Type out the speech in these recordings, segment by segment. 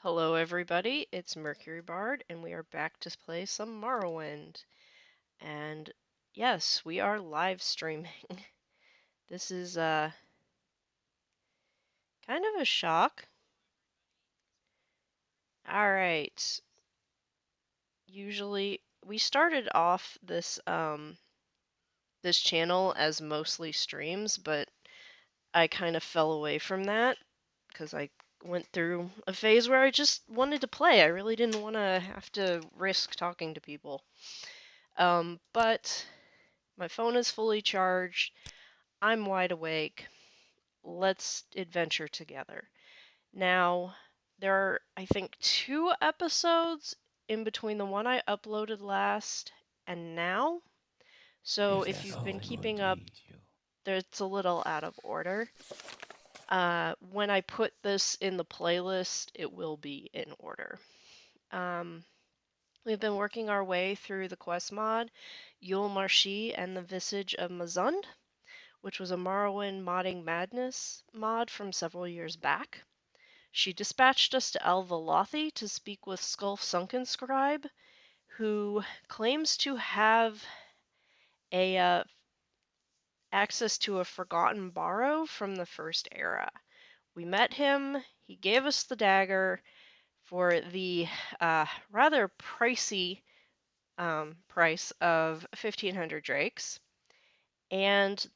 Hello everybody, it's Mercury Bard and we are back to play some Morrowind. And yes, we are live streaming. This is kind of a shock. Alright, usually we started off this channel as mostly streams, but I kind of fell away from that because I went through a phase where I just wanted to play. I really didn't want to have to risk talking to people. But my phone is fully charged. I'm wide awake. Let's adventure together. Now, there are, I think, 2 episodes in between the one I uploaded last and now. So if you've been keeping up, it's a little out of order. When I put this in the playlist, it will be in order. We've been working our way through the quest mod, Yule Marshi and the Visage of Mazund, which was a Morrowind modding madness mod from several years back. She dispatched us to El Velothi to speak with Skulf Sunken Scribe, who claims to have a access to a forgotten Barrow from the First Era. We met him, he gave us the dagger for the rather pricey price of 1,500 drakes. And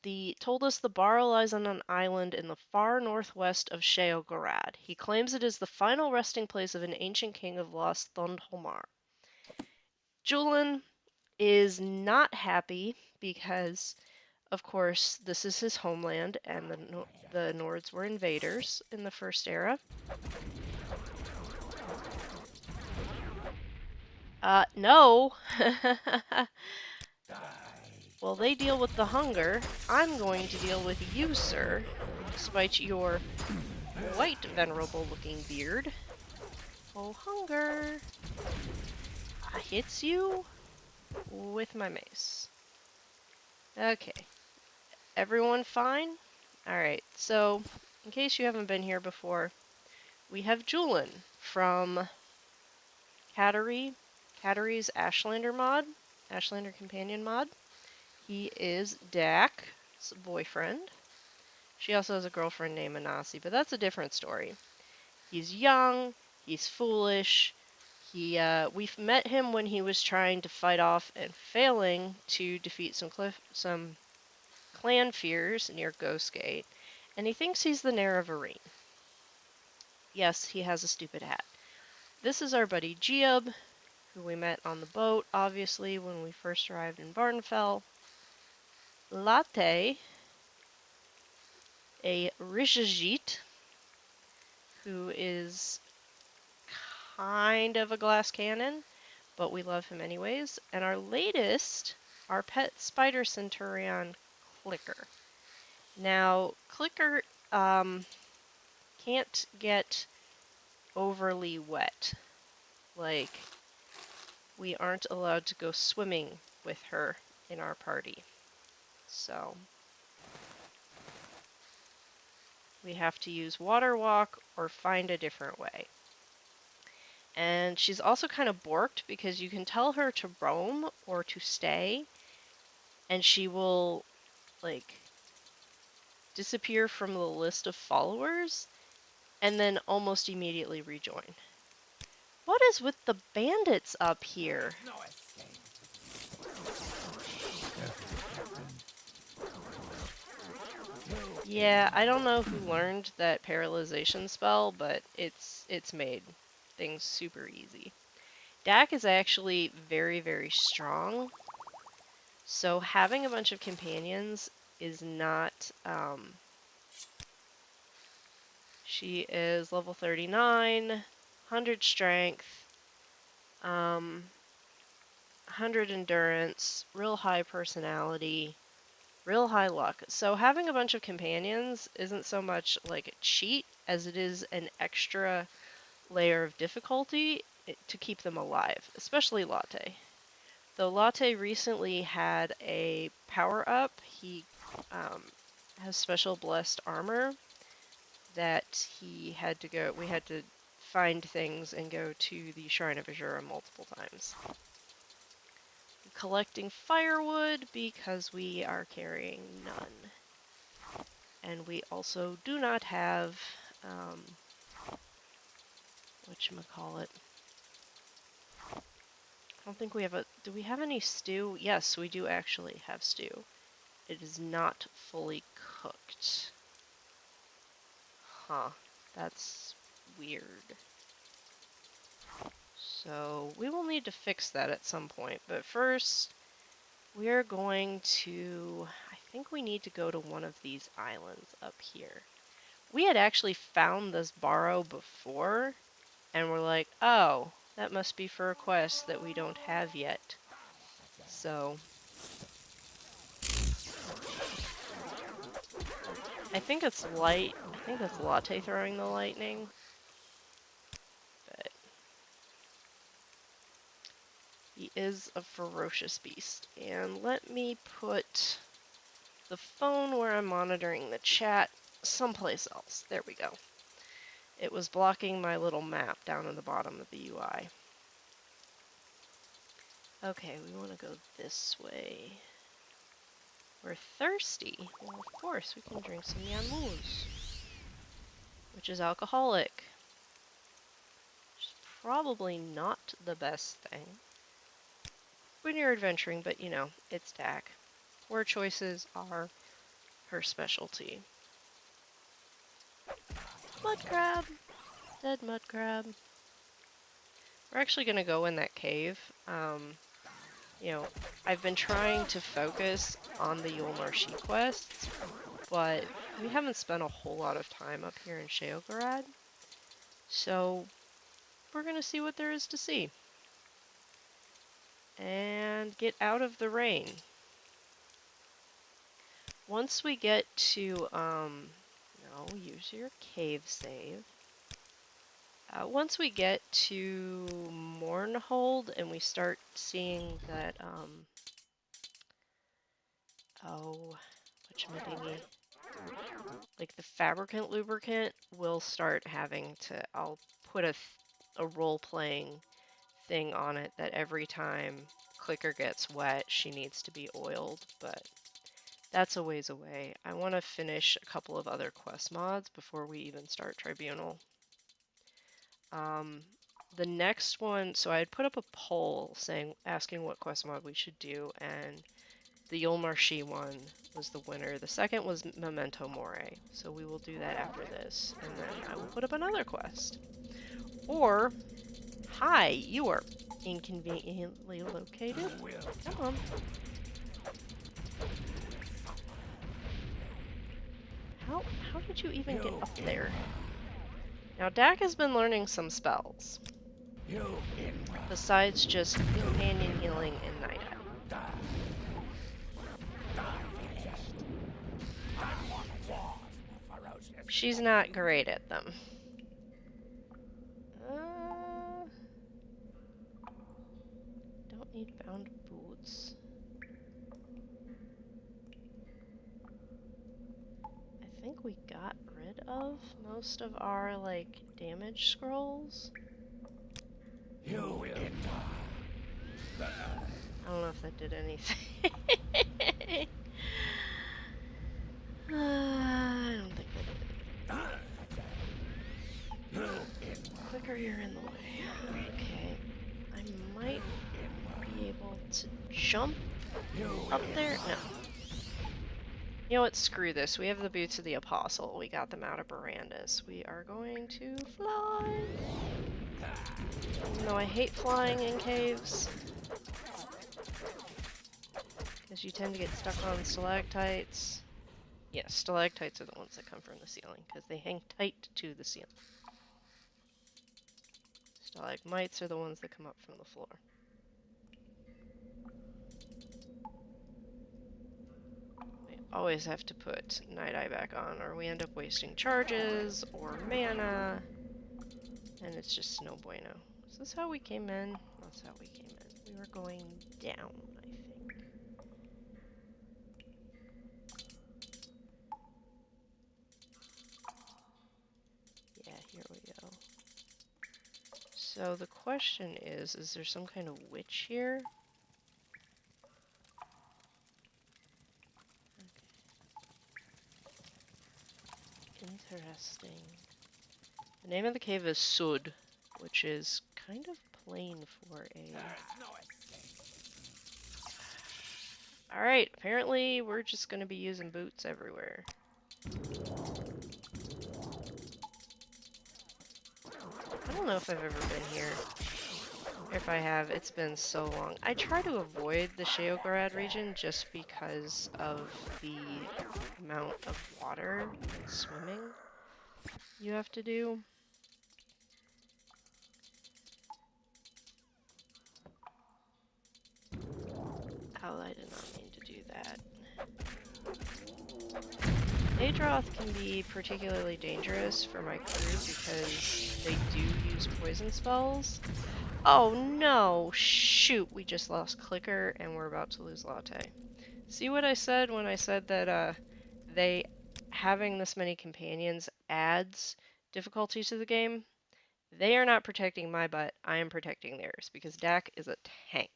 told us the Barrow lies on an island in the far northwest of Sheogorad. He claims it is the final resting place of an ancient king of lost Thundholmar. Julian is not happy because, of course, this is his homeland, and the Nords were invaders in the First Era. No! While they deal with the hunger, I'm going to deal with you, sir, despite your quite venerable-looking beard. Oh, hunger! I hits you with my mace. Okay. Everyone fine? Alright, so, in case you haven't been here before, we have Julian from Cattery's Ashlander mod, Ashlander Companion mod. He is Dak's boyfriend. She also has a girlfriend named Anasi, but that's a different story. He's young, he's foolish. We've met him when he was trying to fight off and failing to defeat some clan fears near Ghostgate, and he thinks he's the Nair of Arene. Yes, he has a stupid hat. This is our buddy Geob, who we met on the boat, obviously, when we first arrived in Varnfell. Latte, a Rishajit, who is kind of a glass cannon, but we love him anyways. And our pet spider centurion, Clicker. Now, Clicker can't get overly wet. Like, we aren't allowed to go swimming with her in our party. So, we have to use water walk or find a different way. And she's also kind of borked because you can tell her to roam or to stay, and she will, like, disappear from the list of followers and then almost immediately rejoin. What is with the bandits up here? Yeah, I don't know who learned that paralyzation spell, but it's made things super easy. Dak is actually very, very strong, so having a bunch of companions is not, she is level 39, 100 strength, 100 endurance, real high personality, real high luck. So having a bunch of companions isn't so much like a cheat as it is an extra layer of difficulty to keep them alive, especially Latte. Though Latte recently had a power-up, he has special blessed armor that we had to find things and go to the Shrine of Azura multiple times. Collecting firewood because we are carrying none. And we also do not have, whatchamacallit. I don't think we have do we have any stew? Yes, we do actually have stew. It is not fully cooked. Huh, that's weird. So we will need to fix that at some point, but first we're going to, I think we need to go to one of these islands up here. We had actually found this Barrow before, and we're like, oh, that must be for a quest that we don't have yet. So I think it's light. I think that's Latte throwing the lightning. But he is a ferocious beast. And let me put the phone where I'm monitoring the chat someplace else. There we go. It was blocking my little map down in the bottom of the UI. Okay, we want to go this way. We're thirsty. Well, of course, we can drink some Yamuz, which is alcoholic. Which is probably not the best thing when you're adventuring, but you know, it's Dak. Poor choices are her specialty. Mud crab! Dead mud crab. We're actually gonna go in that cave. You know, I've been trying to focus on the Yulmarshi quests, but we haven't spent a whole lot of time up here in Sheogorad. So we're gonna see what there is to see. And get out of the rain. Once we get to, no, use your cave save. Once we get to Mournhold and we start seeing that, oh, whatchamajiggy, like the fabricant lubricant, we'll start having to, I'll put a role-playing thing on it that every time Clicker gets wet, she needs to be oiled, but that's a ways away. I want to finish a couple of other quest mods before we even start Tribunal. The next one, so I had put up a poll asking what quest mod we should do, and the Yulmarshi one was the winner. The second was Memento Mori, so we will do that after this, and then I will put up another quest. Or, hi, you are inconveniently located. Come on. How did you even get up there? Now, Dak has been learning some spells. Besides just companion healing and night owl. She's not great at them. Don't need bound boots. I think we got rid of most of our, like, damage scrolls. I don't know if that did anything. I don't think that did. Clicker, you're in the way. Okay. I might be able to jump up there? No. You know what? Screw this. We have the Boots of the Apostle. We got them out of Barandus. We are going to fly. Even though I hate flying in caves. Because you tend to get stuck on stalactites. Yes, stalactites are the ones that come from the ceiling, because they hang tight to the ceiling. Stalagmites are the ones that come up from the floor. We always have to put Night Eye back on, or we end up wasting charges, or mana, and it's just no bueno. Is this how we came in? That's how we came in. We were going down, I think. Yeah, here we go. So the question is there some kind of witch here? Okay. Interesting. The name of the cave is Sud, which is kind of plain for a... Alright, apparently we're just gonna be using boots everywhere. I don't know if I've ever been here. If I have, it's been so long. I try to avoid the Sheogorad region just because of the amount of water and swimming you have to do. Oh, I did not mean to do that. Adroth can be particularly dangerous for my crew because they do use poison spells. Oh no! Shoot, we just lost Clicker and we're about to lose Latte. See what I said when I said that they having this many companions adds difficulty to the game? They are not protecting my butt, I am protecting theirs because Dak is a tank.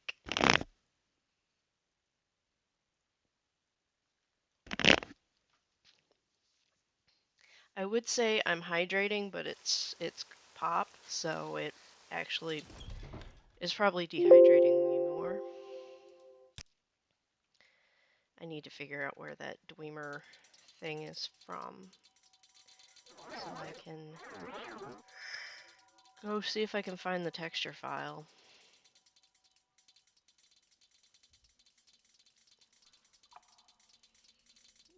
I would say I'm hydrating, but it's pop, so it actually is probably dehydrating me more. I need to figure out where that Dwemer thing is from, so I can go see if I can find the texture file.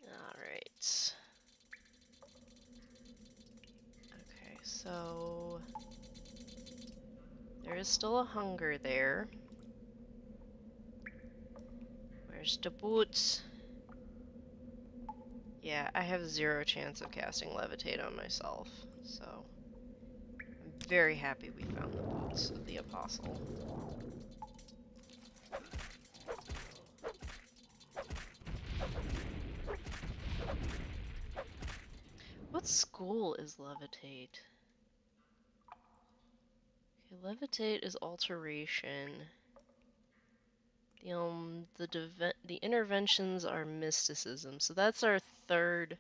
Alright. Okay, so there is still a hunger there. Where's the boots? Yeah, I have 0 chance of casting Levitate on myself, so I'm very happy we found the boots of the Apostle. What school is Levitate? Okay, Levitate is alteration. The interventions are mysticism, so that's our third.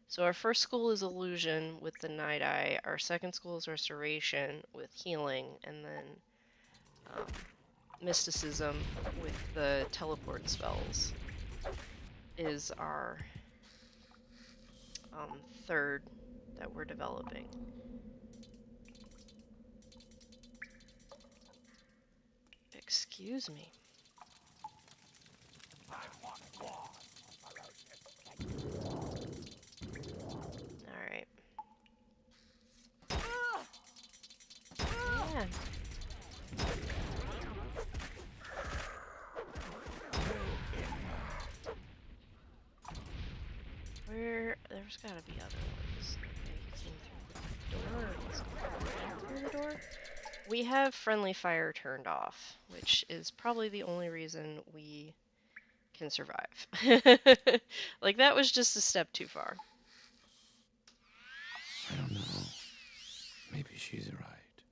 So our first school is illusion with the Night Eye. Our second school is restoration with healing, and then mysticism with the teleport spells is our third that we're developing. Excuse me. Alright. Yeah. There's gotta be other ones. Okay, he came through the door. Was he through the door? We have friendly fire turned off, which is probably the only reason we can survive. Like, that was just a step too far. I don't know. Maybe she's right.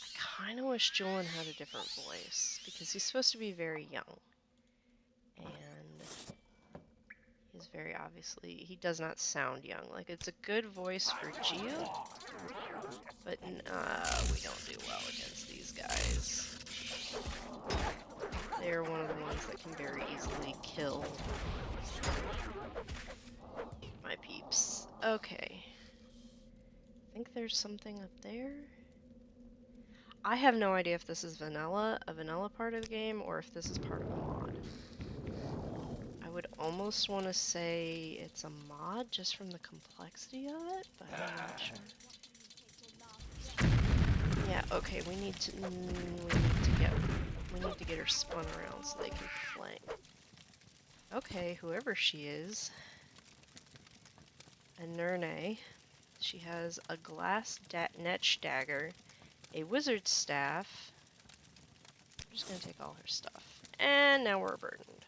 I kind of wish Julian had a different voice, because he's supposed to be very young. And he's very obviously, he does not sound young. Like, it's a good voice for Geo, but we don't do well against these guys. They're one of the ones that can very easily kill my peeps. Okay. I think there's something up there. I have no idea if this is a vanilla part of the game, or if this is part of a mod. I would almost want to say it's a mod just from the complexity of it, but I'm not sure. Yeah, okay, we need to get her spun around so they can flank. Okay, whoever she is. A Nerne. She has a glass netch dagger, a wizard's staff. I'm just gonna take all her stuff. And now we're burdened.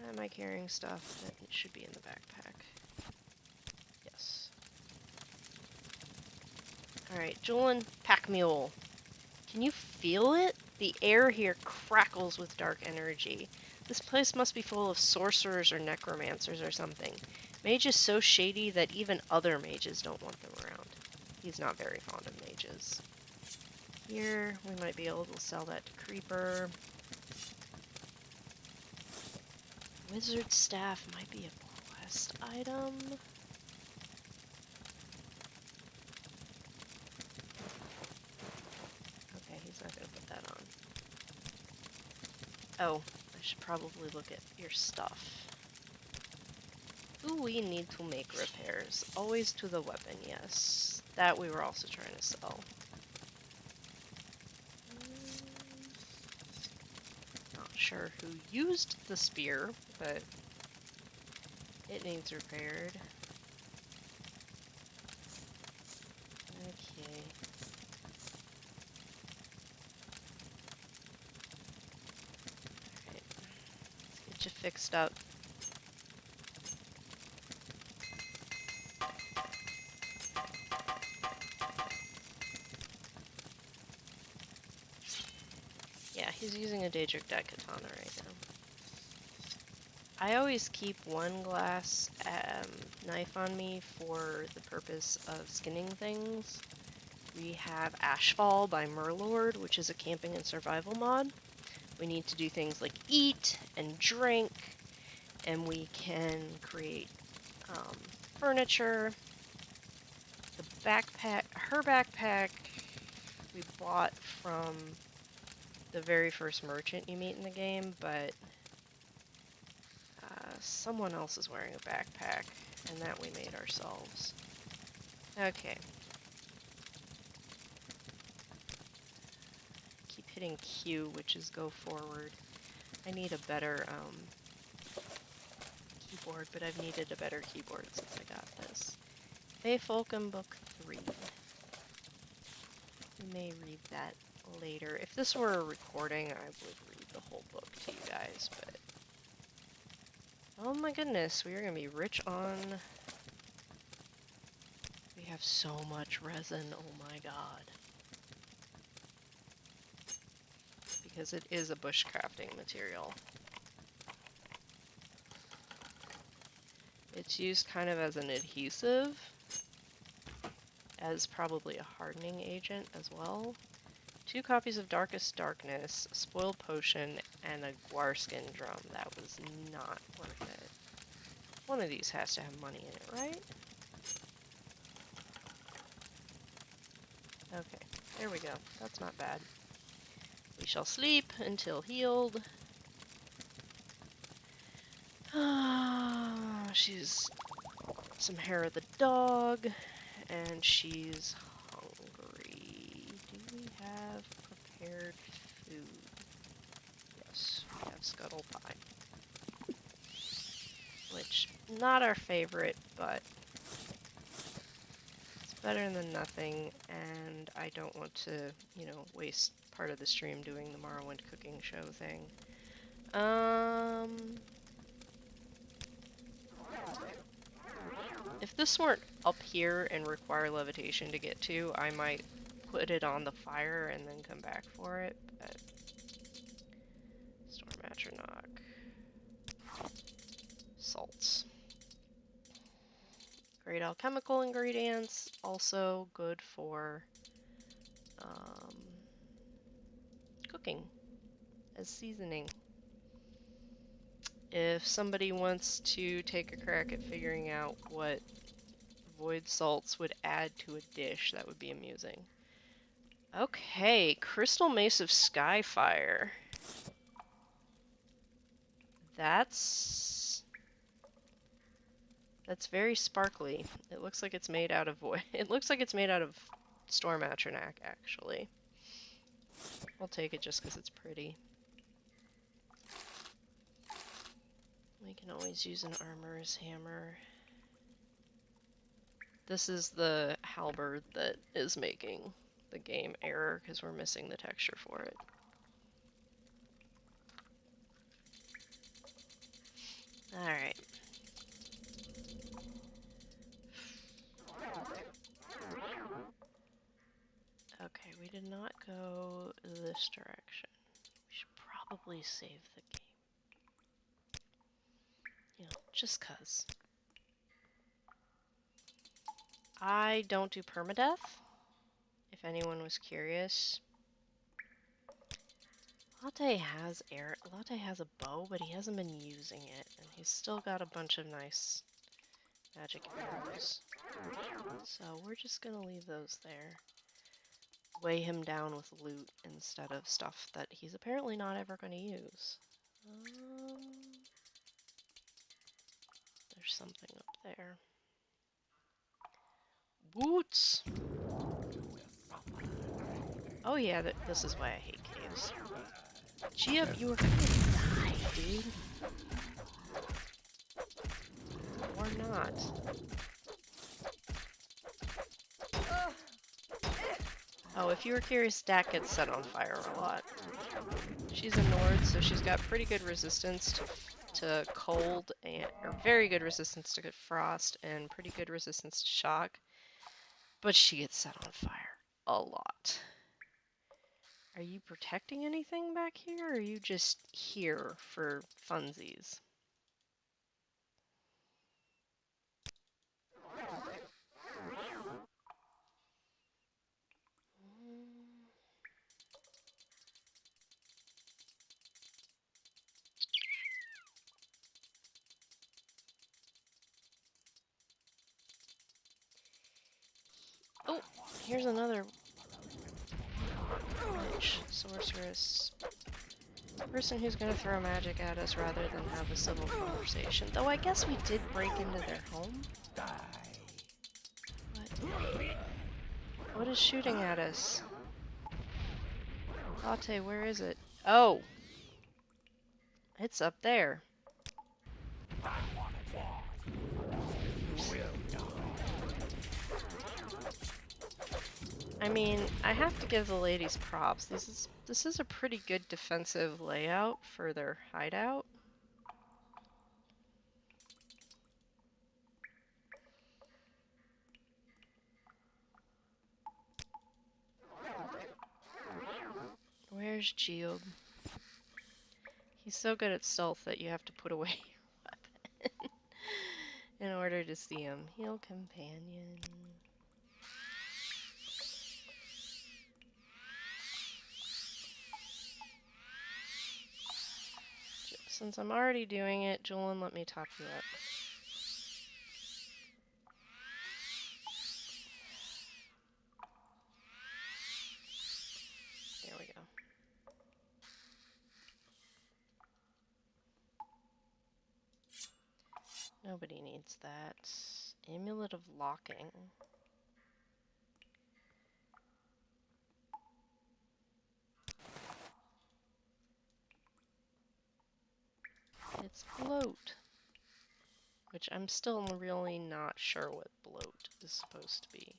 Am I carrying stuff that should be in the backpack? Yes. Alright, Julian, pack mule. Can you feel it? The air here crackles with dark energy. This place must be full of sorcerers or necromancers or something. Mage is so shady that even other mages don't want them around. He's not very fond of mages. Here, we might be able to sell that to Creeper. Wizard staff might be a quest item. Okay, he's not gonna put that on. Oh, I should probably look at your stuff. Do we need to make repairs? Always to the weapon, yes. That we were also trying to sell. Not sure who used the spear, but it needs repaired. Okay. Alright. Let's get you fixed up. Yeah, he's using a Daedric Dad Katana right now. I always keep one glass knife on me for the purpose of skinning things. We have Ashfall by Murlord, which is a camping and survival mod. We need to do things like eat and drink, and we can create furniture. The backpack, her backpack, we bought from the very first merchant you meet in the game, but someone else is wearing a backpack, and that we made ourselves. Okay. Keep hitting Q, which is go forward. I need a better keyboard, but I've needed a better keyboard since I got this. Fae Folkum Book 3. We may read that later. If this were a recording, I would read the whole book to you guys, but... Oh my goodness, we are going to be rich on... We have so much resin, oh my god. Because it is a bushcrafting material. It's used kind of as an adhesive, as probably a hardening agent as well. 2 copies of Darkest Darkness, a spoiled potion, and a Gwarskin drum. That was not worth it. One of these has to have money in it, right? Okay, there we go. That's not bad. We shall sleep until healed. She's some hair of the dog, and she's hungry. Do we have prepared food? Yes, we have scuttle pie. Which, not our favorite, but it's better than nothing, and I don't want to, you know, waste part of the stream doing the Morrowind cooking show thing. If this weren't up here and require levitation to get to, I might put it on the fire and then come back for it, but... Storm Atronach. Salts. Great alchemical ingredients, also good for cooking as seasoning. If somebody wants to take a crack at figuring out what void salts would add to a dish, that would be amusing. Okay, Crystal Mace of Skyfire. That's very sparkly. It looks like it's made out of void. It looks like it's made out of Storm Atronach, actually. I'll take it just because it's pretty. We can always use an armorer's hammer. This is the halberd that is making the game error because we're missing the texture for it. Alright. Okay, we did not go this direction. We should probably save the game. You know, just 'cause. I don't do permadeath, if anyone was curious. Latte has a bow, but he hasn't been using it, and he's still got a bunch of nice magic arrows. So we're just gonna leave those there. Weigh him down with loot instead of stuff that he's apparently not ever gonna use. There's something up there. Boots! Oh yeah, this is why I hate caves. Geob, you were gonna die, dude. Or not. Oh, if you were curious, Dak gets set on fire a lot. She's a Nord, so she's got pretty good resistance to cold, or very good resistance to frost, and pretty good resistance to shock. But she gets set on fire a lot. Are you protecting anything back here, or are you just here for funsies? Oh, here's another witch, sorceress. Person who's gonna throw magic at us rather than have a civil conversation. Though I guess we did break into their home. What is shooting at us? Latte, where is it? Oh! It's up there. I mean, I have to give the ladies props. This is a pretty good defensive layout for their hideout. Where's Geob? He's so good at stealth that you have to put away your weapon in order to see him. Heal companion. Since I'm already doing it, Julian, let me top you up. There we go. Nobody needs that. Amulet of locking. It's bloat. Which I'm still really not sure what bloat is supposed to be.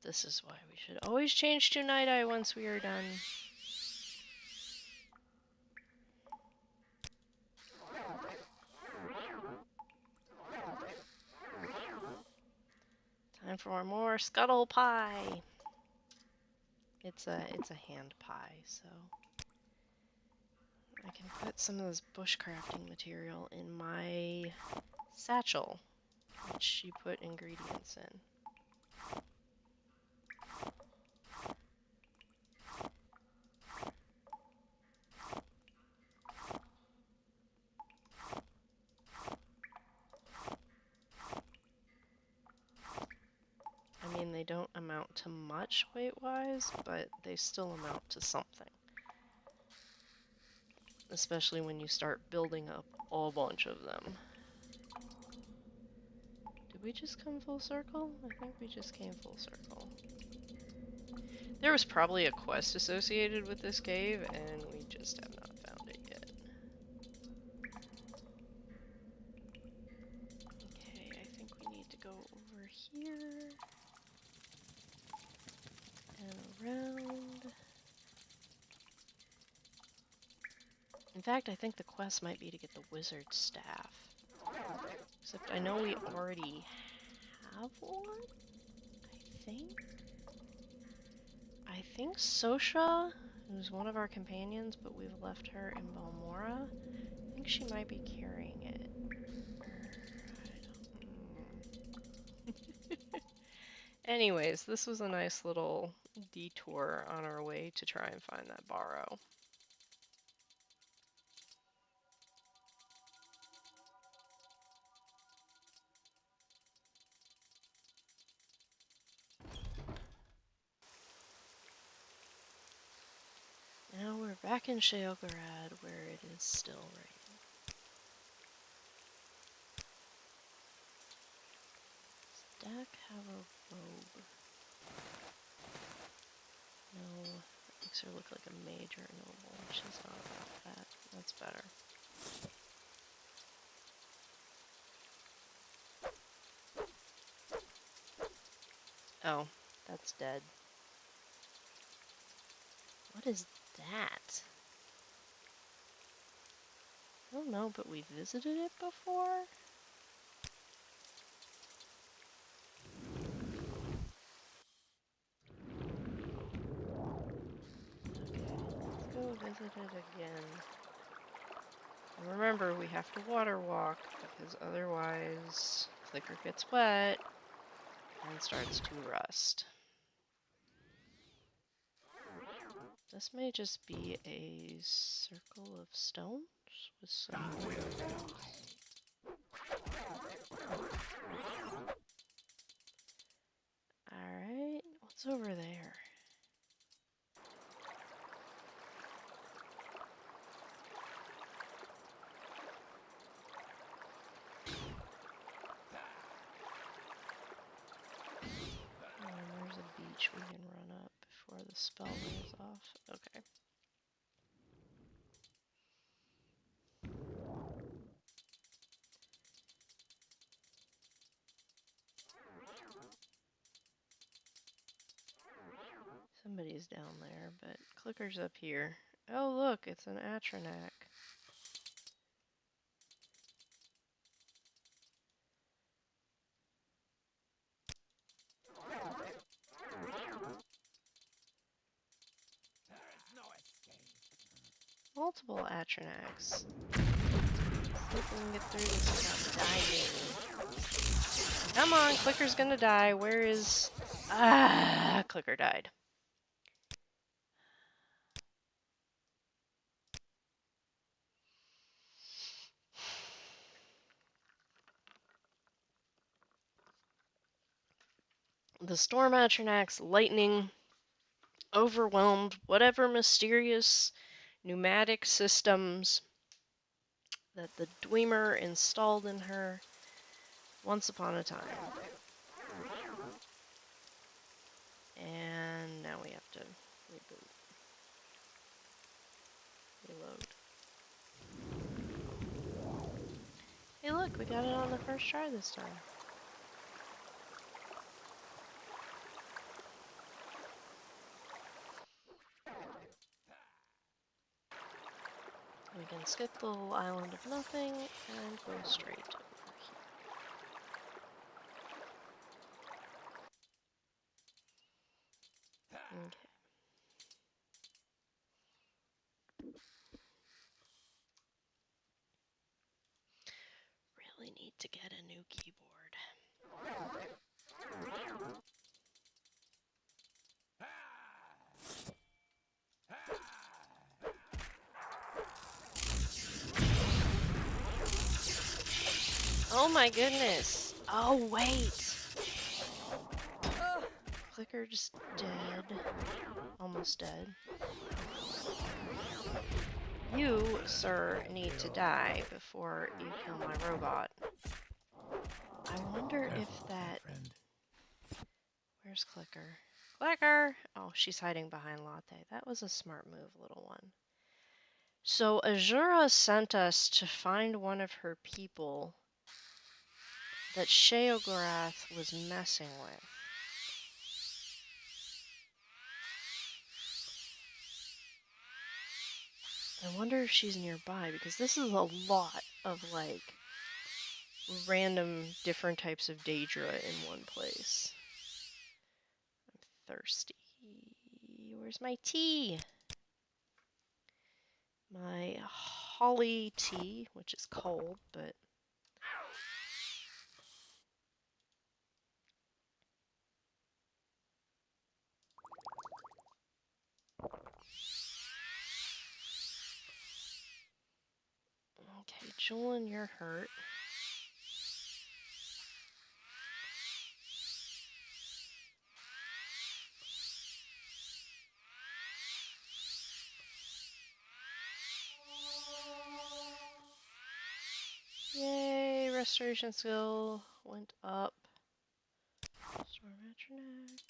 This is why we should always change to Night Eye once we are done. Time for more scuttle pie. It's a hand pie, so I can put some of this bushcrafting material in my satchel, which you put ingredients in. I mean, they don't amount to much weight-wise, but they still amount to something. Especially when you start building up a bunch of them. Did we just come full circle? I think we just came full circle. There was probably a quest associated with this cave, and we just have not found it yet. Okay, I think we need to go over here. In fact, I think the quest might be to get the wizard's staff. Except I know we already have one, I think. I think Sosha, who's one of our companions, but we've left her in Balmora, I think she might be carrying it. Anyways, this was a nice little detour on our way to try and find that Barrow. Now we're back in Sheogorad, where it is still raining. Does Dak have a robe? No, that makes her look like a major noble. She's not about that. That's better. Oh, that's dead. What is that? I don't know, but we visited it before? Okay, let's go visit it again. And remember, we have to water walk, because otherwise Clicker gets wet and starts to rust. This may just be a circle of stones with some... Alright, what's over there? There's a beach we can run up before the spell wears off. Okay. Somebody's down there, but Clicker's up here. Oh look, it's an Atronac. Multiple Atronacs. See if we can get through this without dying. Come on, Clicker's gonna die. Where is... Ah, Clicker died. The Storm Atronacs, lightning, overwhelmed whatever mysterious pneumatic systems that the Dwemer installed in her once upon a time. And now we have to reboot. Reload. Hey look, we got it on the first try this time. We can skip the little island of nothing and go straight over here. Okay. Really need to get a new keyboard. Oh my goodness! Oh wait! Clicker's dead. Almost dead. You, sir, need to die before you kill my robot. I wonder if that... Where's Clicker? Clicker! Oh, she's hiding behind Latte. That was a smart move, little one. So Azura sent us to find one of her people that Sheogorad was messing with. I wonder if she's nearby, because this is a lot of, like, random different types of Daedra in one place. I'm thirsty. Where's my tea? My holly tea, which is cold, but... Okay, Julian, you're hurt. Yay, restoration skill went up. Storm Metronic.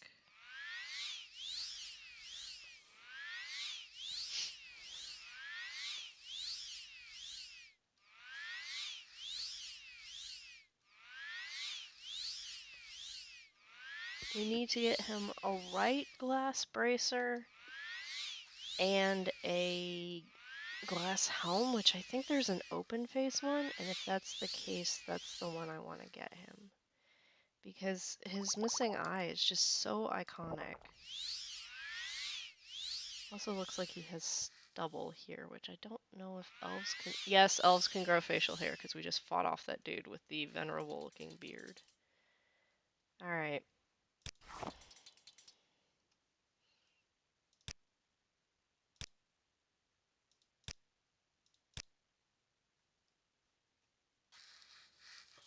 We need to get him a right glass bracer and a glass helm, which I think there's an open face one, and if that's the case, that's the one I want to get him. Because his missing eye is just so iconic. Also looks like he has stubble here, which I don't know if elves can... Yes, elves can grow facial hair, because we just fought off that dude with the venerable looking beard. Alright.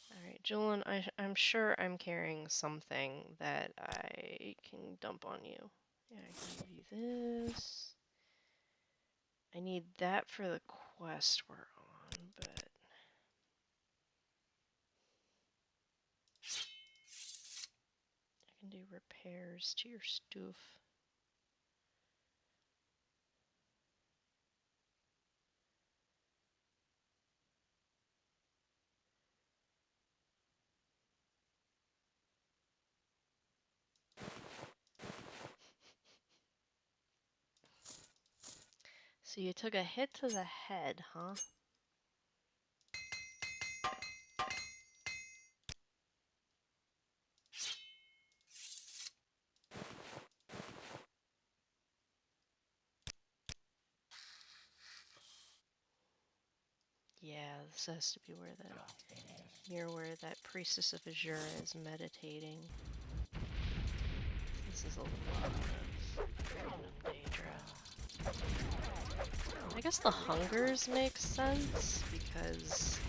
Alright, Julian, I'm sure I'm carrying something that I can dump on you. Yeah, I can give you this. I need that for the quest we're on, but... I can do repairs to your stuff. So you took a hit to the head, huh? Yeah, this has to be where near where that priestess of Azure is meditating. This is a lot of random Daedra. I guess the hungers make sense, because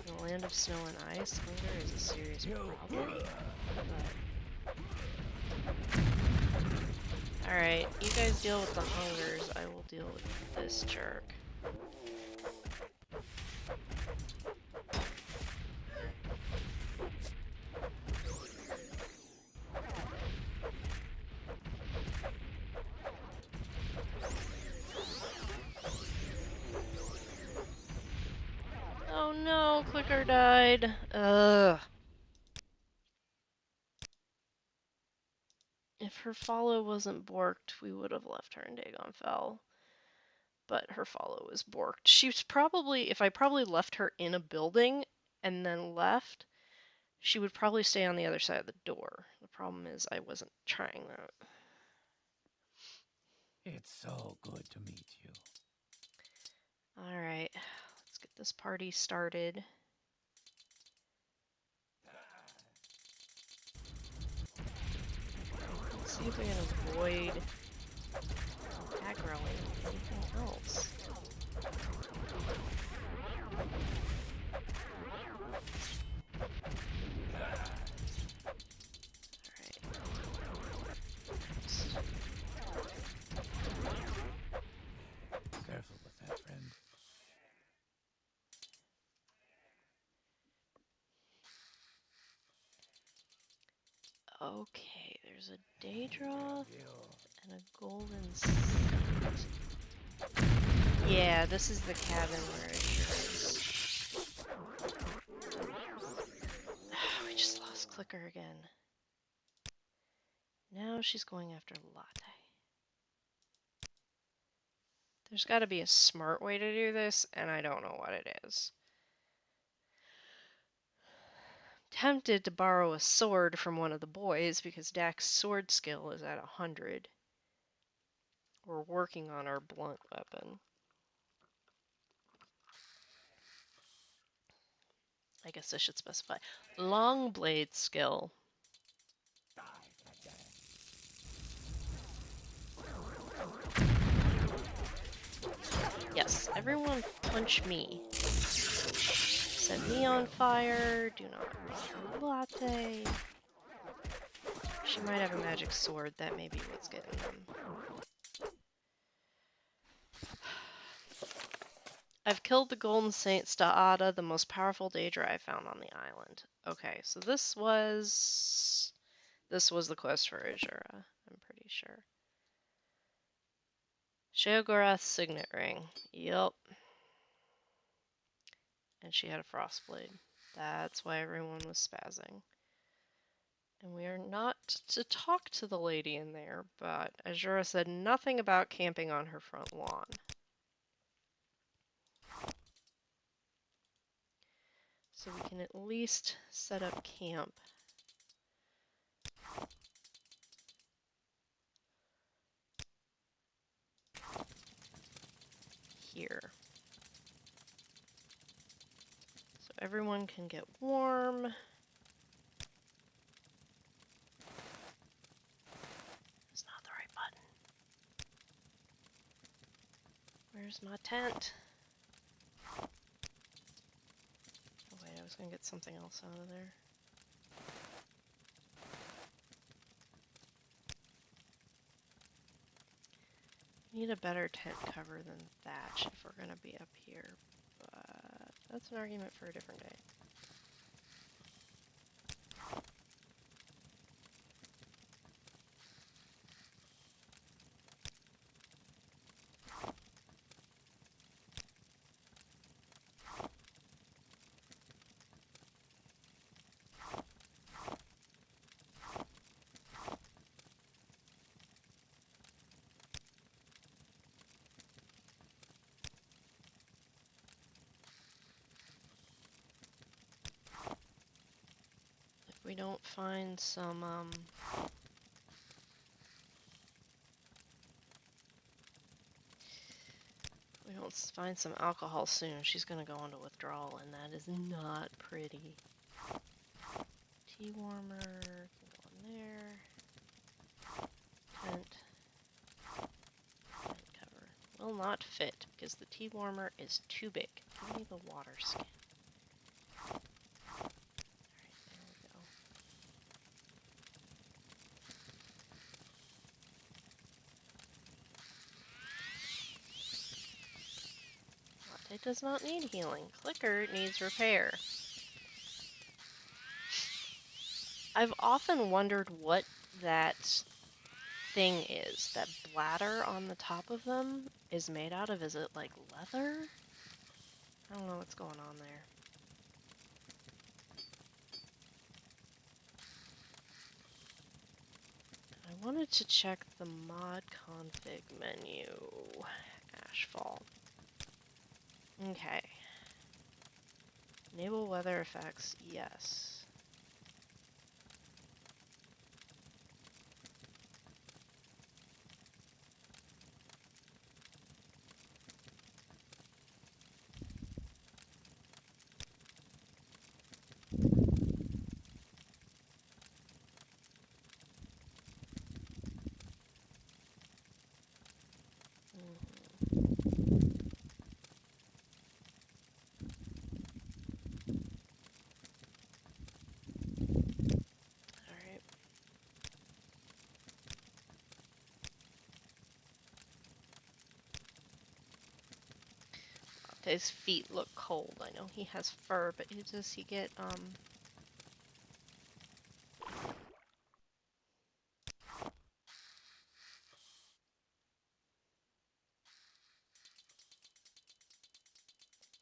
in the land of snow and ice, hunger is a serious problem. Alright, you guys deal with the hungers, I will deal with this jerk. Oh no, Clicker died. Ugh. If her follow wasn't borked, we would have left her in Dagon Fell. But her follow was borked. She's probably, if I probably left her in a building and then left, she would probably stay on the other side of the door. The problem is I wasn't trying that. It's so good to meet you. Alright, let's get this party started. Let's see if we can avoid aggroing anything else. Careful with that, friend. Okay, there's a Daedra and a golden seed. Yeah, this is the cabin where Azure is. We just lost Clicker again. Now she's going after Latte. There's got to be a smart way to do this, and I don't know what it is. Tempted to borrow a sword from one of the boys because Dak's sword skill is at 100. We're working on our blunt weapon. I guess I should specify. Long blade skill. Yes, everyone punch me. Set me on fire. Do not latte. She might have a magic sword. That may be what's getting them. I've killed the Golden Saint Sta'ada, the most powerful Daedra I found on the island. Okay, so this was the quest for Azura, I'm pretty sure. Sheogorad's signet ring. Yup. And she had a frostblade. That's why everyone was spazzing. And we are not to talk to the lady in there, but Azura said nothing about camping on her front lawn. So we can at least set up camp here. So everyone can get warm. It's not the right button. Where's my tent? Oh wait, I was gonna get something else out of there. Need a better tent cover than thatch if we're gonna be up here, but that's an argument for a different day. If we don't find some, we don't find some alcohol soon, she's gonna go into withdrawal, and that is not pretty. Tea warmer, can go in there. Tent. Tent cover. Will not fit, because the tea warmer is too big. Give me the water skin. Alright, there we go. Latte does not need healing. Clicker needs repair. I've often wondered what that thing is. That bladder on the top of them is made out of. Is it like leather? I don't know what's going on there. I wanted to check the mod config menu. Ashfall. Okay. Enable weather effects, yes. Alright. His feet look cold. I know he has fur, but does he get,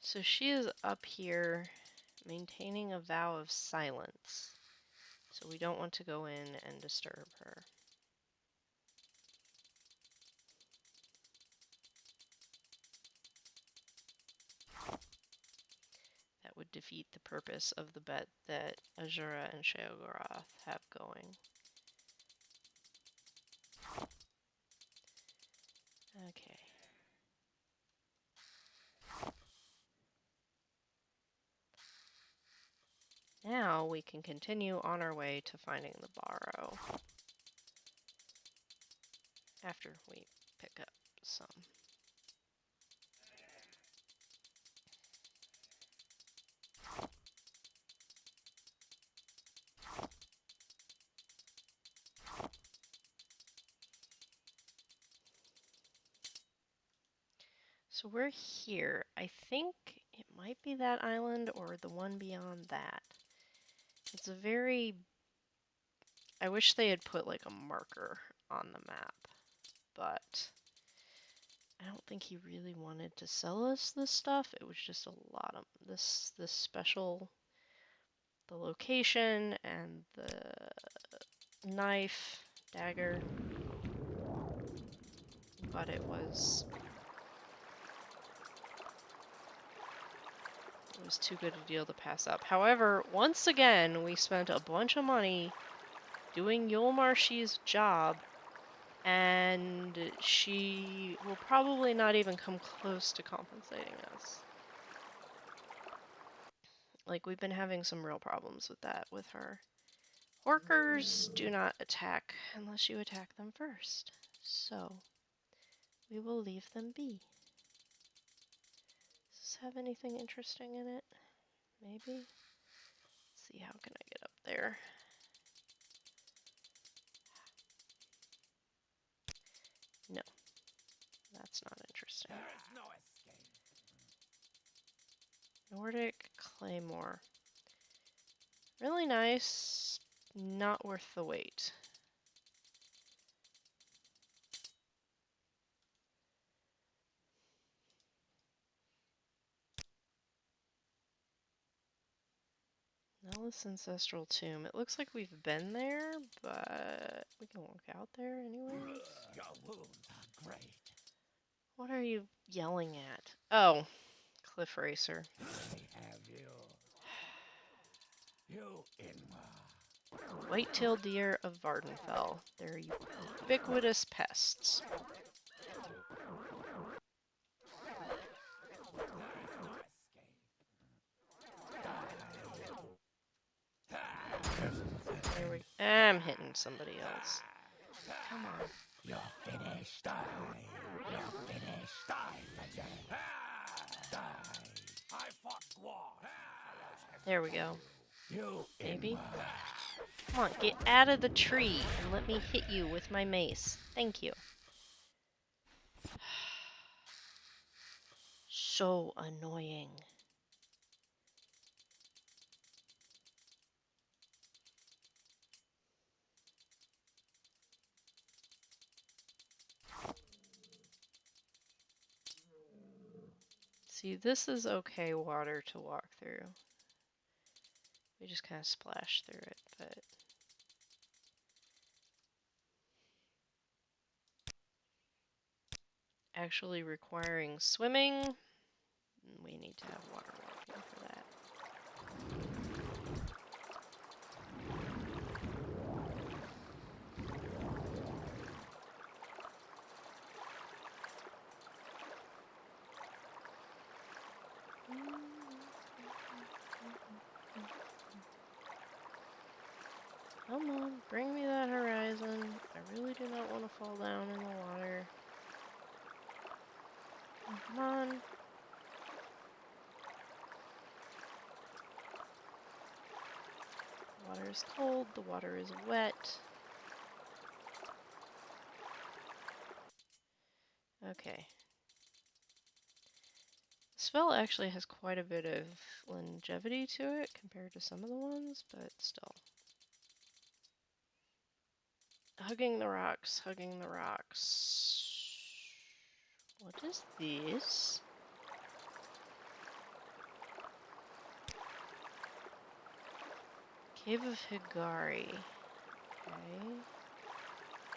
So she is up here maintaining a vow of silence. So we don't want to go in and disturb her. defeat the purpose of the bet that Azura and Sheogorad have going. Okay. Now we can continue on our way to finding the Barrow. After we pick up some. So we're here. I think it might be that island or the one beyond that. It's a very... I wish they had put like a marker on the map, but I don't think he really wanted to sell us this stuff. It was just a lot of this special, the location and the knife, dagger, but it was too good a deal to pass up. However, once again, we spent a bunch of money doing Yulmarshi's job, and she will probably not even come close to compensating us. Like, we've been having some real problems with that with her. Orcers do not attack unless you attack them first, so we will leave them be. Does this have anything interesting in it? Maybe? Let's see, how can I get up there? No, that's not interesting. There is no escape. Nordic Claymore. Really nice, not worth the wait. Nellis Ancestral Tomb. It looks like we've been there, but we can walk out there anyways. Your wounds are great. What are you yelling at? Oh, Cliff Racer. I have you. You Inma. White-tailed deer of Vardenfell. They're ubiquitous pests. There we go. I'm hitting somebody else. Come on. You're finished. Die. You're finished. Die, Fetcher. Die. I fought war. There we go. You Maybe. Come on, get out of the tree and let me hit you with my mace. Thank you. So annoying. See, this is okay water to walk through. We just kind of splash through it, but... actually requiring swimming, we need to have water walking for that. Come on, bring me that horizon. I really do not want to fall down in the water. Come on. The water is cold, the water is wet. Okay. The spell actually has quite a bit of longevity to it compared to some of the ones, but still. Hugging the rocks, hugging the rocks. What is this? Cave of Higari. Okay.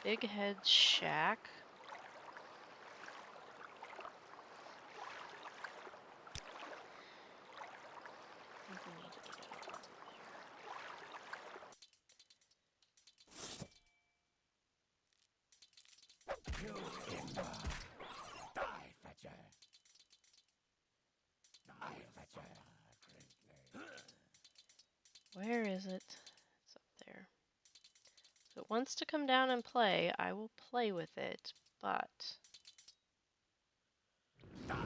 Big Head's Shack. Die, fetcher. Die, fetcher. Where is it? It's up there. If it wants to come down and play, I will play with it, but... I'm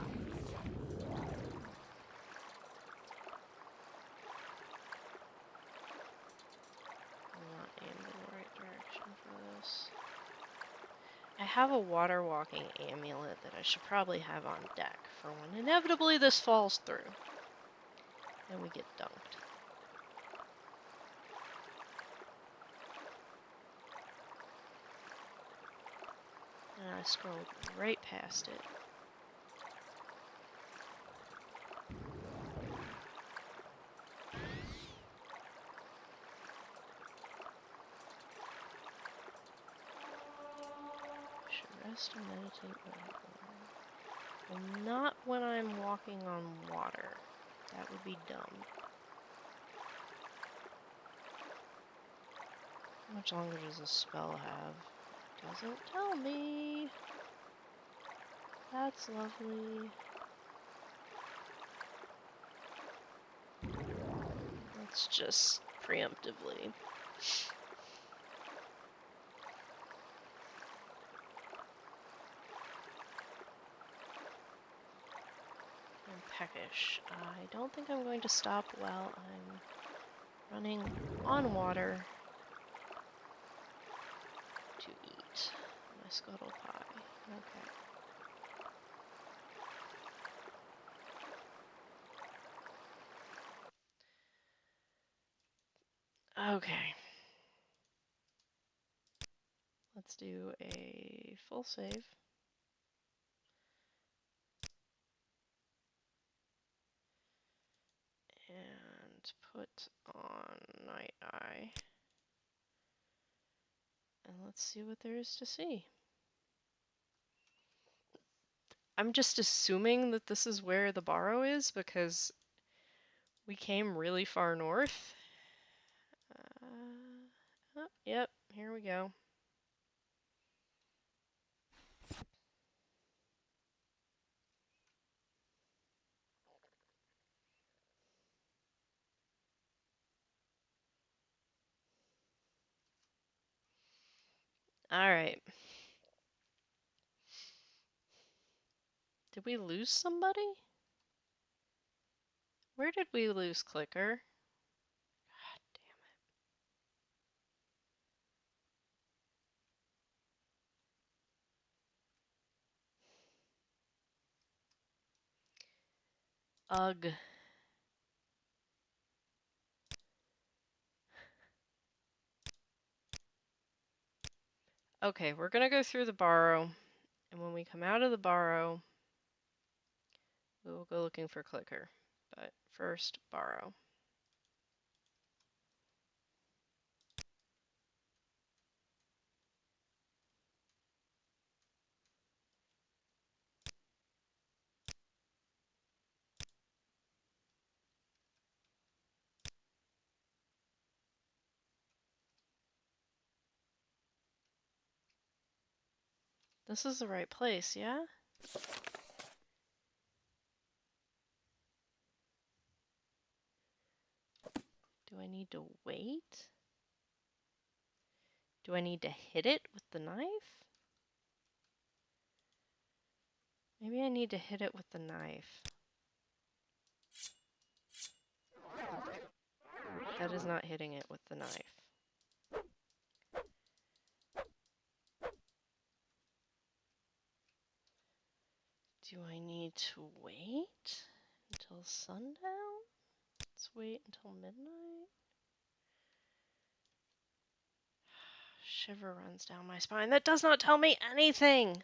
not aimed in the right direction for this. I have a water walking amulet that I should probably have on deck for when inevitably this falls through. And we get dunked. And I scrolled right past it. Should rest and meditate when I'm bored. Well, not when I'm walking on water. That would be dumb. How much longer does this spell have? It doesn't tell me. That's lovely. Let's just preemptively. I'm peckish. I don't think I'm going to stop while I'm running on water to eat my scuttle pie. Okay. Okay. Let's do a full save. And put on Night Eye. And let's see what there is to see. I'm just assuming that this is where the Barrow is because we came really far north. Oh, yep, here we go. Alright. Did we lose somebody? Where did we lose Clicker? God damn it. Ugh. Okay, we're gonna go through the Barrow, and when we come out of the Barrow, we will go looking for Clicker. But first, Barrow. This is the right place, yeah? Do I need to wait? Do I need to hit it with the knife? Maybe I need to hit it with the knife. That is not hitting it with the knife. Do I need to wait until sundown? Let's wait until midnight. Shiver runs down my spine. That does not tell me anything!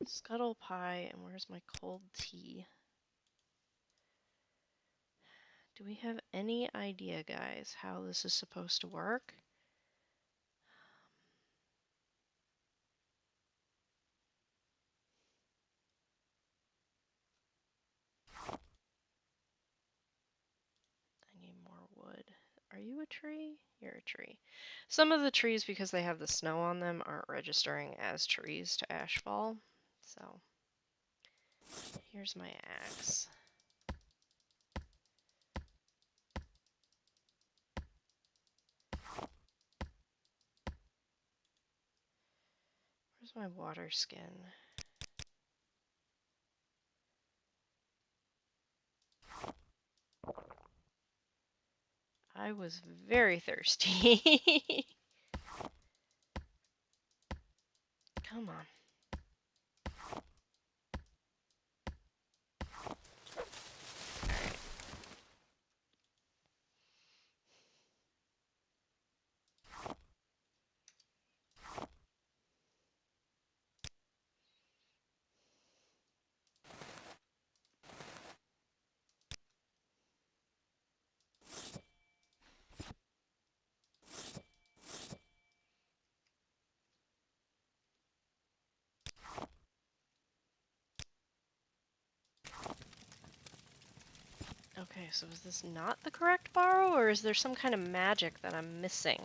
Scuttle pie, and where's my cold tea? Do we have any idea, guys, how this is supposed to work? I need more wood. Are you a tree? You're a tree. Some of the trees, because they have the snow on them, aren't registering as trees to ashfall. So, here's my axe. Where's my water skin? I was very thirsty. Come on. Okay, so is this not the correct Barrow, or is there some kind of magic that I'm missing?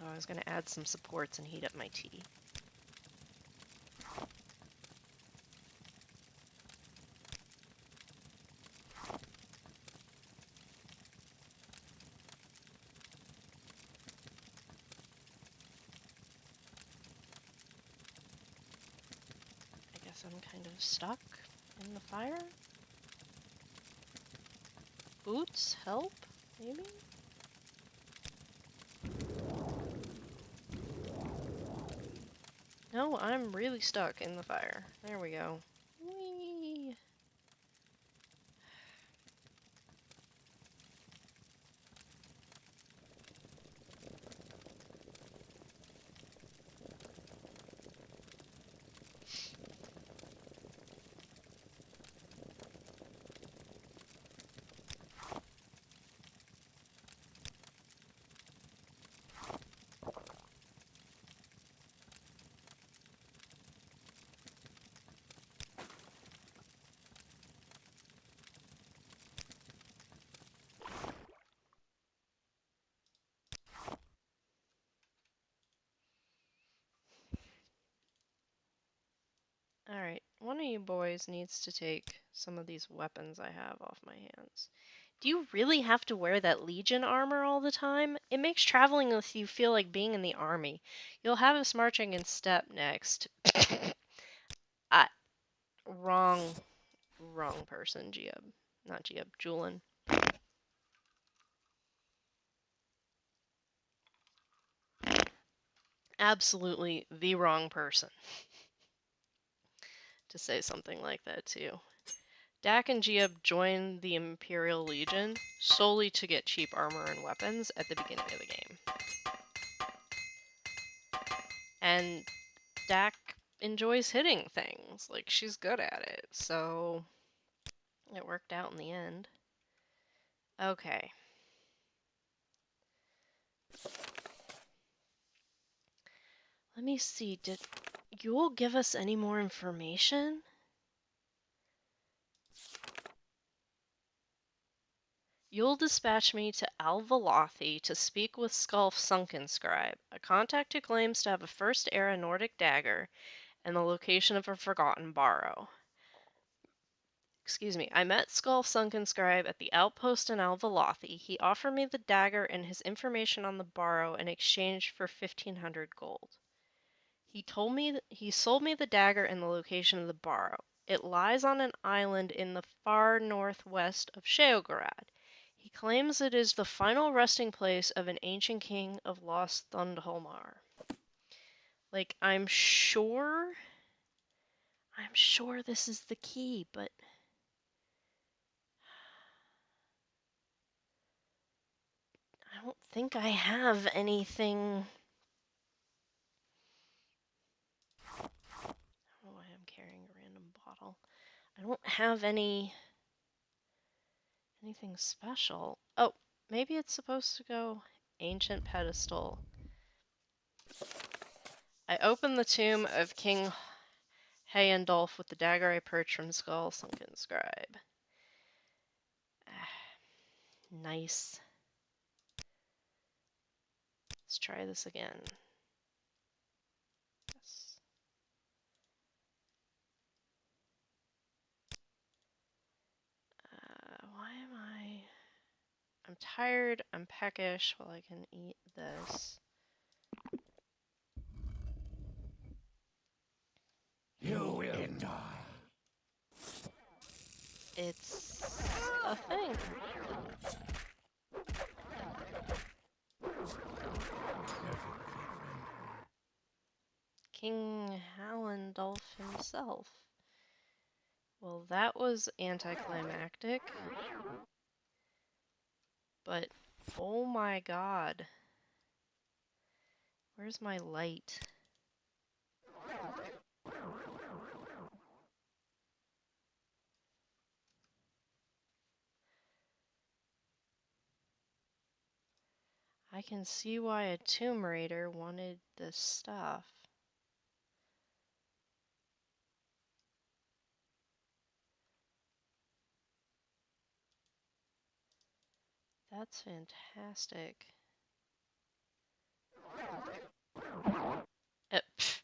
Oh, I was gonna add some supports and heat up my tea. I guess I'm kind of stuck in the fire. Boots help, maybe? No, I'm really stuck in the fire. There we go. Whee! Alright, one of you boys needs to take some of these weapons I have off my hands. Do you really have to wear that Legion armor all the time? It makes traveling with you feel like being in the army. You'll have us marching in step next. Wrong person, Giab. Not Giab, Julian. Absolutely the wrong person to say something like that to. Dak and Giab joined the Imperial Legion solely to get cheap armor and weapons at the beginning of the game. And Dak enjoys hitting things. Like, she's good at it, so it worked out in the end. Okay. Let me see, did Yule give us any more information? Yule dispatched me to Al-Valathi to speak with Skulf Sunken Scribe, a contact who claims to have a First-Era Nordic dagger and the location of a forgotten Barrow. Excuse me, I met Skulf Sunken Scribe at the outpost in Al-Valathi. He offered me the dagger and his information on the Barrow in exchange for 1,500 gold. He sold me the dagger and the location of the Barrow. It lies on an island in the far northwest of Sheogorad. He claims it is the final resting place of an ancient king of Lost Thundholmar. Like, I'm sure this is the key, but I don't think I have anything. I don't know why I'm carrying a random bottle. I don't have anything special. Oh, maybe it's supposed to go ancient pedestal. I opened the tomb of King Hayandolf with the dagger I purchased from Skull Sunken Scribe. Nice. Let's try this again. Yes. Why am I... I'm tired, I'm peckish, well I can eat this. You will die. It's a thing. King Hallandolf himself. Well, that was anticlimactic. But, oh my god. Where's my light? I can see why a Tomb Raider wanted this stuff. That's fantastic. Pfft.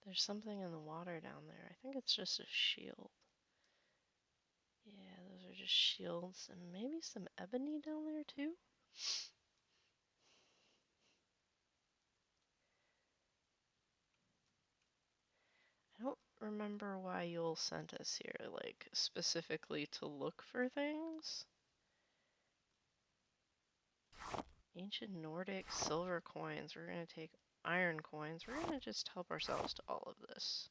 There's something in the water down there. I think it's just a shield. Yeah, those are just shields. And maybe some ebony down there too? I don't remember why Yul sent us here, like, specifically to look for things. Ancient Nordic silver coins. We're gonna take iron coins. We're gonna just help ourselves to all of this.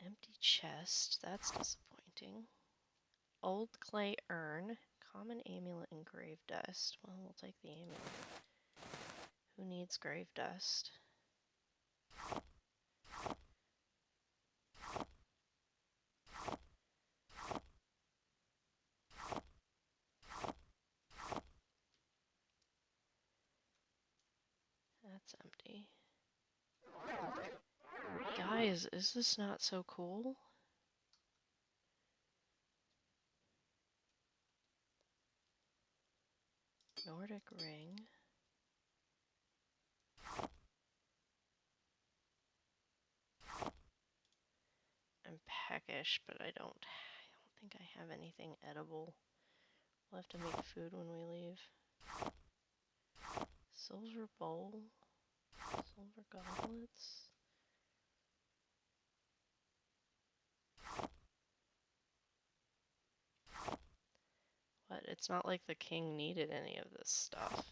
Empty chest. That's disappointing. Old clay urn. Common amulet and grave dust. Well, we'll take the amulet. Who needs grave dust? That's empty. Guys, is this not so cool? Nordic ring. I'm peckish, but I don't think I have anything edible. We'll have to make food when we leave. Silver bowl. Silver goblets. What? It's not like the king needed any of this stuff.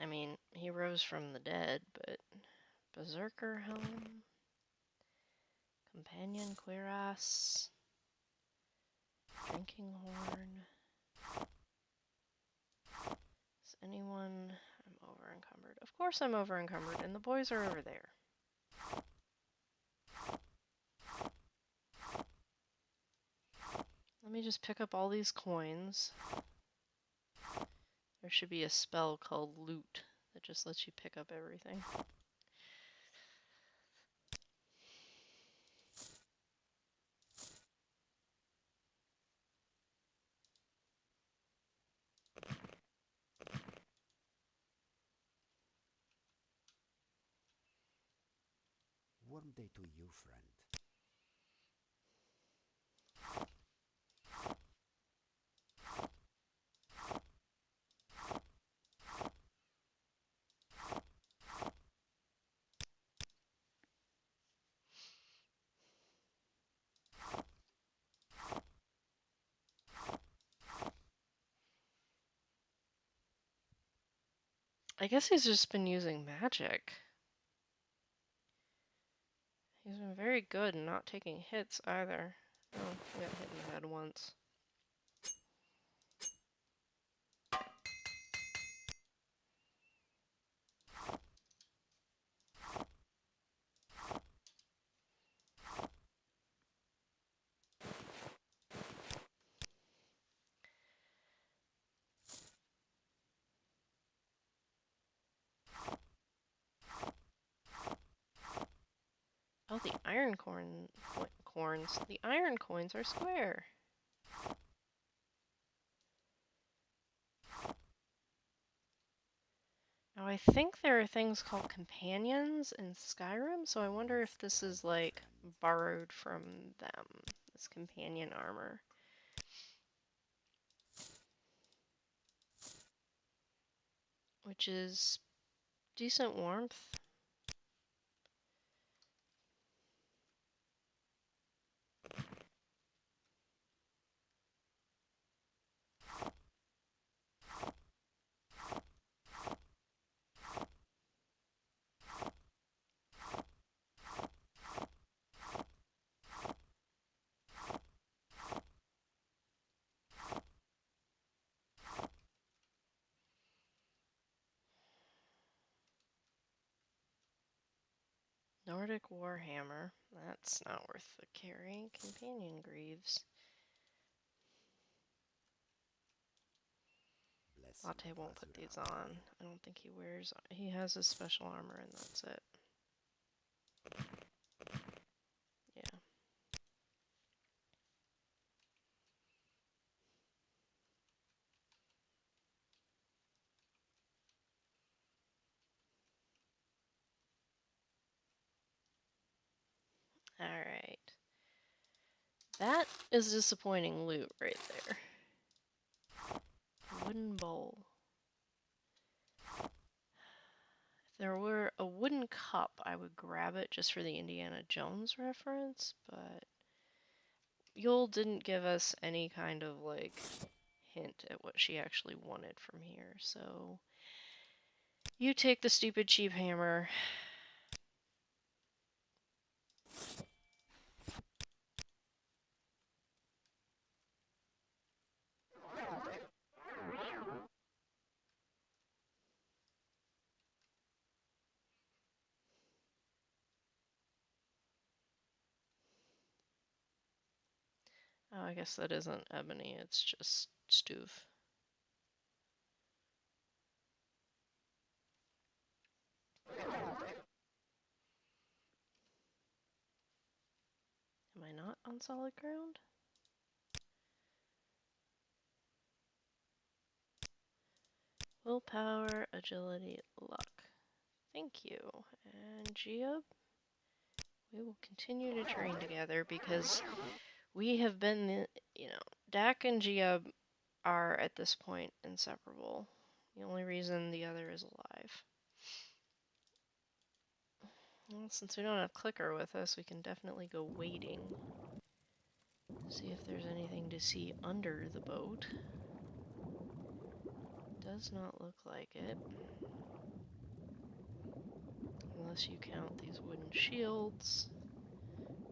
I mean, he rose from the dead, but... Berserker helm. Companion cuirass. Drinking horn. Is anyone... I'm over encumbered. Of course I'm over encumbered, and the boys are over there. Let me just pick up all these coins. There should be a spell called loot that just lets you pick up everything. Warm day to you, friend. I guess he's just been using magic. He's been very good in not taking hits either. Oh, he got hit in the head once. Oh, the iron corns. The iron coins are square. Now I think there are things called companions in Skyrim, so I wonder if this is like borrowed from them. This companion armor. Which is decent warmth. Nordic Warhammer. That's not worth the carry. Companion Greaves. Latte won't put these on. I don't think he wears... He has his special armor and that's it. Yeah. Alright. That is disappointing loot right there. A wooden bowl. If there were a wooden cup, I would grab it just for the Indiana Jones reference, but Yule didn't give us any kind of, like, hint at what she actually wanted from here, so you take the stupid cheap hammer. Oh, I guess that isn't ebony, it's just stoof. Am I not on solid ground? Willpower, agility, luck. Thank you. And Geob? We will continue to train together because we have been, Dak and Geob are at this point inseparable. The only reason the other is alive. Well, since we don't have Clicker with us, we can definitely go waiting. See if there's anything to see under the boat. Does not look like it. Unless you count these wooden shields,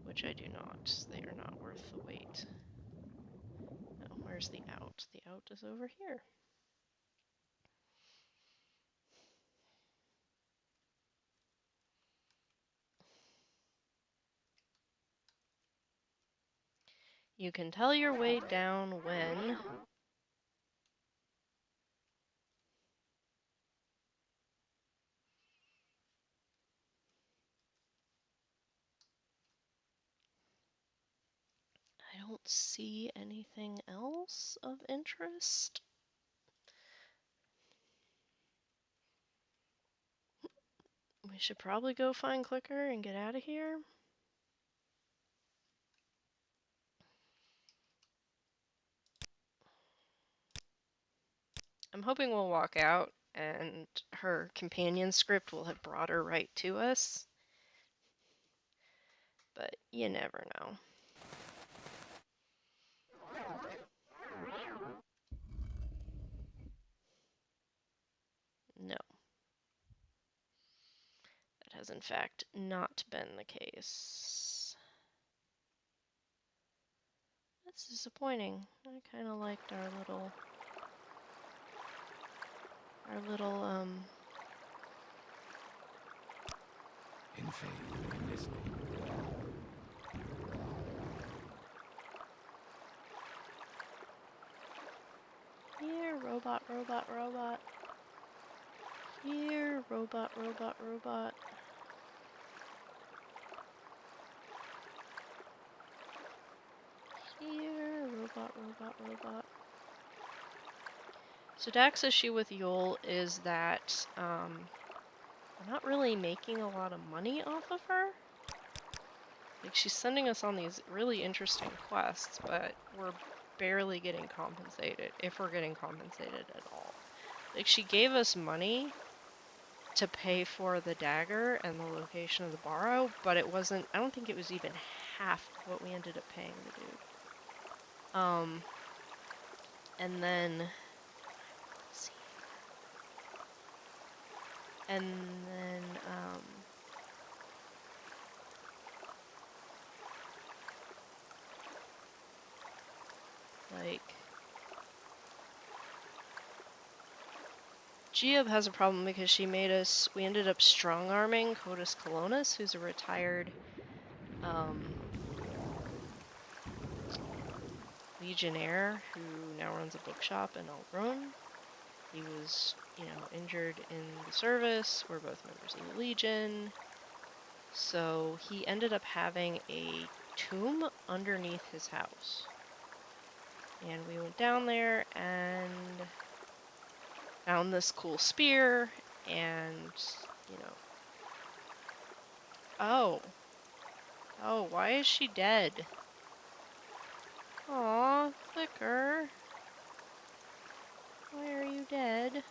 which I do not. They are not worth the wait. Oh, where's the out? The out is over here. You can tell your way down when I don't see anything else of interest. We should probably go find Clicker and get out of here. I'm hoping we'll walk out and her companion script will have brought her right to us. But you never know. No. That has in fact not been the case. That's disappointing. I kind of liked our little In faith, in listening. Here, robot, robot, robot. Here, robot, robot, robot. Here, robot, robot, robot. So Dak's issue with Yule is that we're not really making a lot of money off of her. Like, she's sending us on these really interesting quests, but we're barely getting compensated, if we're getting compensated at all. Like, she gave us money to pay for the dagger and the location of the Barrow, but it wasn't, I don't think it was even half of what we ended up paying the dude. And then, let's see. And then, like, Geob has a problem because she made us, we ended up strong-arming Codus Colonus, who's a retired, legionnaire who now runs a bookshop in Elbrun. He was, injured in the service. We're both members of the Legion. So he ended up having a tomb underneath his house. And we went down there and found this cool spear and, Oh. Oh, why is she dead? Aw, Flicker. Why are you dead?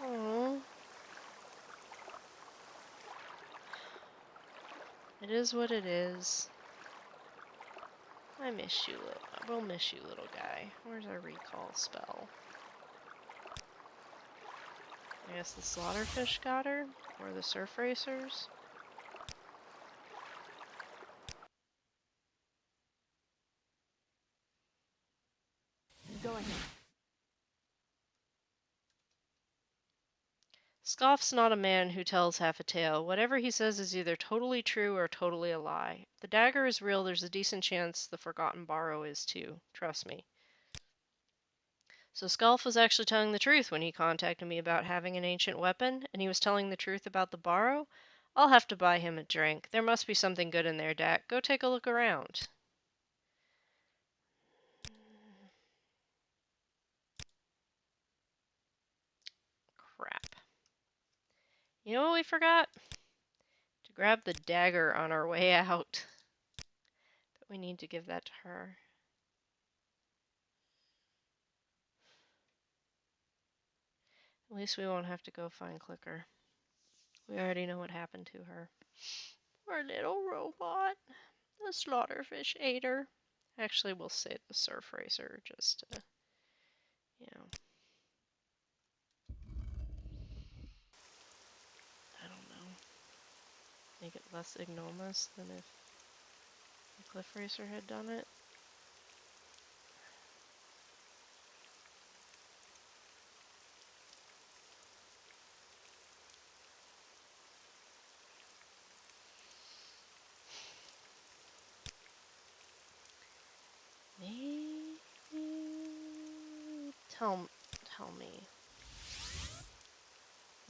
Oh. It is what it is. I miss you, we'll miss you, little guy. Where's our recall spell? I guess the slaughterfish got her? Or the surf racers? Go ahead. Scoff's not a man who tells half a tale. Whatever he says is either totally true or totally a lie. If the dagger is real, there's a decent chance the forgotten Barrow is too. Trust me. So Sculf was actually telling the truth when he contacted me about having an ancient weapon, and he was telling the truth about the Barrow? I'll have to buy him a drink. There must be something good in there, Dak. Go take a look around. Crap. You know what we forgot? To grab the dagger on our way out. But we need to give that to her. At least we won't have to go find Clicker. We already know what happened to her. Poor little robot. The slaughterfish ate her. Actually, we'll say the surf racer just to, I don't know, make it less ignominious than if the cliff racer had done it. Maybe tell me.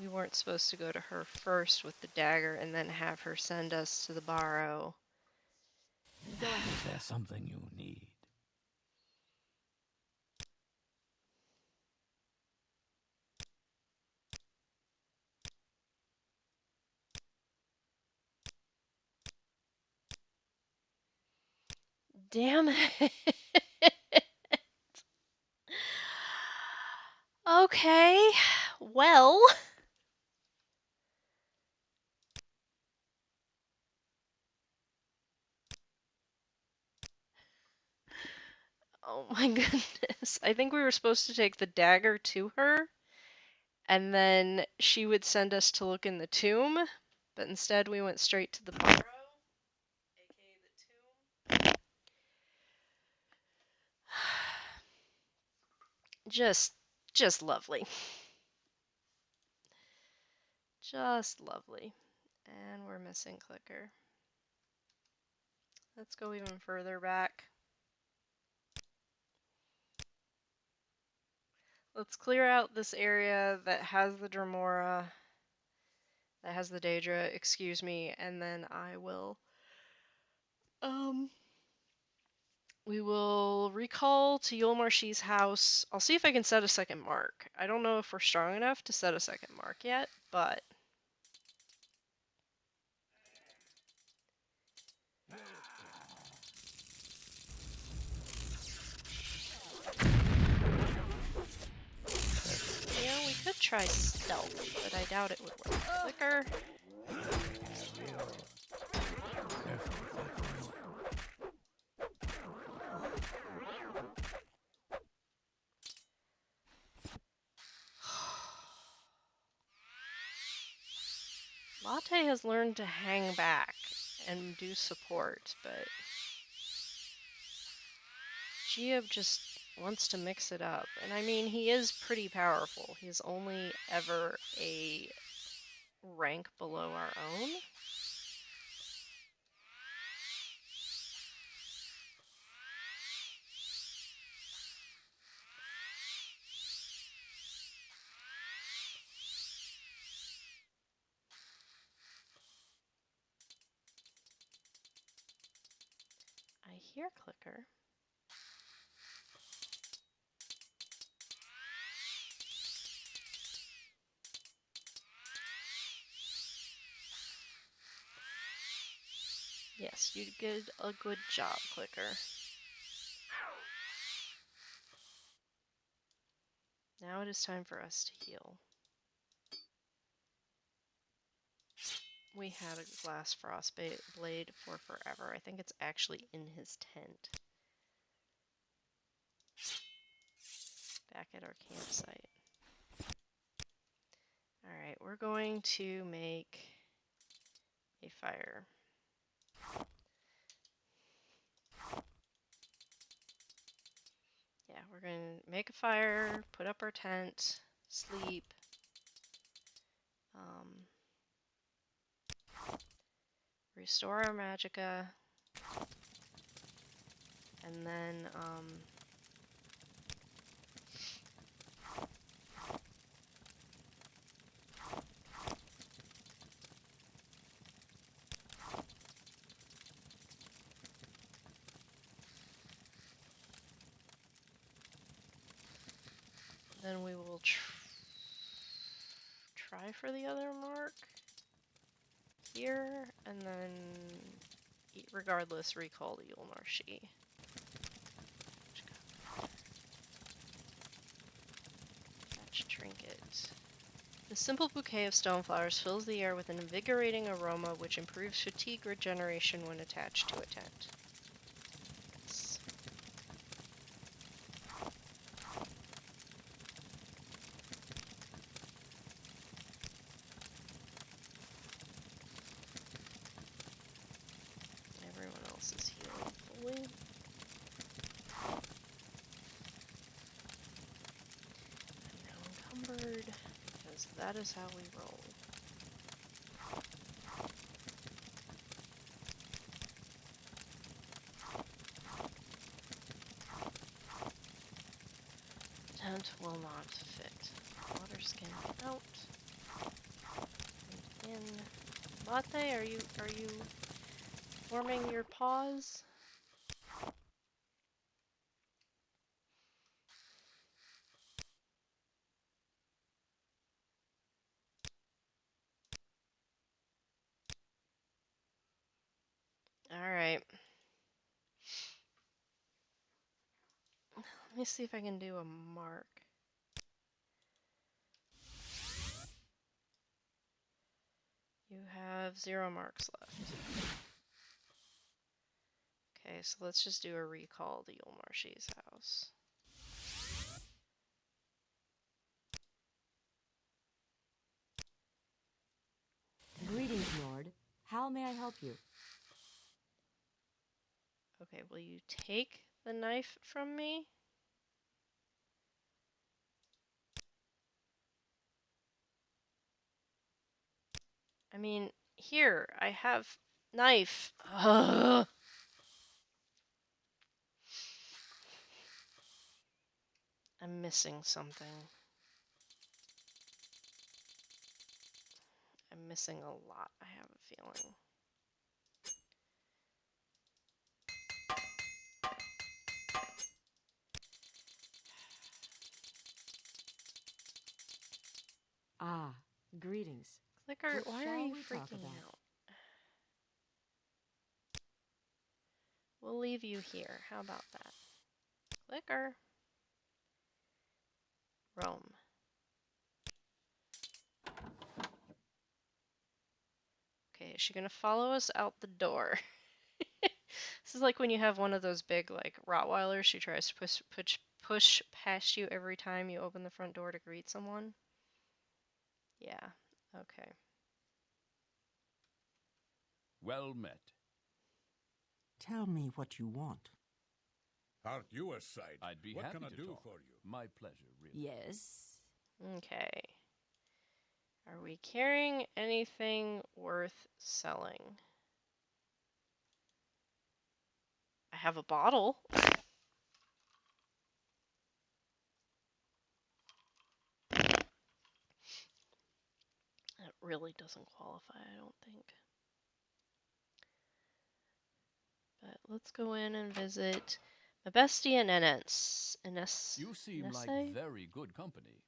We weren't supposed to go to her first with the dagger and then have her send us to the Barrow. Is there something you need? Damn it. Okay, well. Oh my goodness. I think we were supposed to take the dagger to her And then she would send us to look in the tomb, but instead we went straight to the Barrow, aka the tomb. Just lovely. Just lovely. And we're missing clicker. Let's go even further back. Let's clear out this area that has the Dremora, that has the Daedra, excuse me, and then I will, we will recall to Yulmarshi's house. I'll see if I can set a second mark. I don't know if we're strong enough to set a second mark yet, but you know, we could try stealth, but I doubt it would work. Clicker. Latte has learned to hang back and do support, but Geob just wants to mix it up. And I mean, he is pretty powerful. He's only ever a rank below our own. I hear clicker. Yes, you did a good job, clicker. Now it is time for us to heal. We had a glass frost blade for forever. I think it's actually in his tent. Back at our campsite. Alright, we're going to make a fire. Yeah, we're going to make a fire, put up our tent, sleep. Restore our magicka. And then, then we will try for the other mark here, and then regardless recall the Yulmarshi. Fetch trinket. The simple bouquet of stoneflowers fills the air with an invigorating aroma which improves fatigue regeneration when attached to a tent. Yes. Everyone else is healing fully. I'm now encumbered, because that is how we roll. Tent will not fit. Water skin out. And in. Latte, are you warming your paws? Alright. Let me see if I can do a mark. You have 0 marks left. Okay, so let's just do a recall to Yulmarshi's house. How may I help you? Okay, will you take the knife from me? I mean, here, I have knife. Ugh. I'm missing something. I'm missing a lot, I have a feeling. Ah, greetings. Clicker, What why are shall you we talk freaking about? out? We'll leave you here. How about that? Clicker. Roam. Okay, is she gonna follow us out the door? This is like when you have one of those big, like, Rottweilers. She tries to push past you every time you open the front door to greet someone. Yeah, okay. Well met. Tell me what you want. Aren't you a sight? I'd be What happy can I to do talk. for you? My pleasure, really. Yes. Okay. Are we carrying anything worth selling? I have a bottle. It really doesn't qualify, I don't think. But let's go in and visit my bestie in You seem like Inesse? very good company.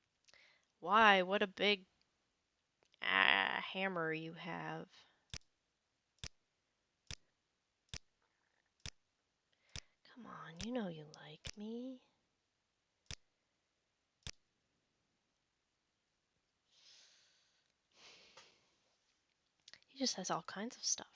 Why? What a big hammer you have. Come on, you know you like me. He just has all kinds of stuff.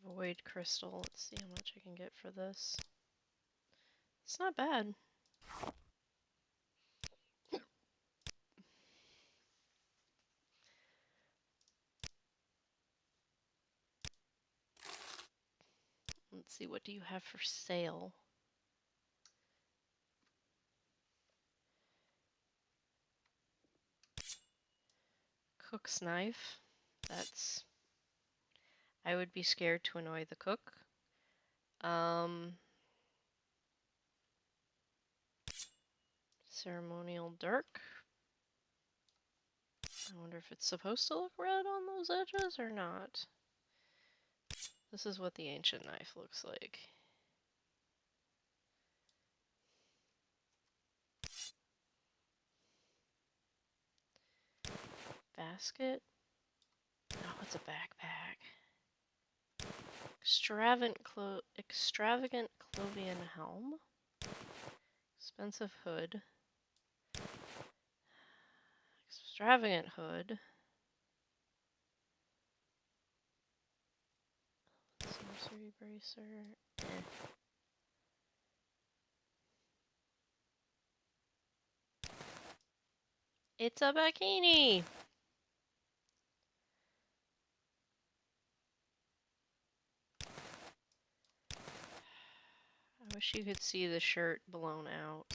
Void crystal. Let's see how much I can get for this. It's not bad. Let's see, what do you have for sale? Cook's knife. That's... I would be scared to annoy the cook. Ceremonial dirk. I wonder if it's supposed to look red on those edges or not. This is what the ancient knife looks like. Basket? Oh, it's a backpack. Extravagant Clovian helm. Expensive hood. Extravagant hood. Sorcery bracer. Eh. It's a bikini! I wish you could see the shirt blown out.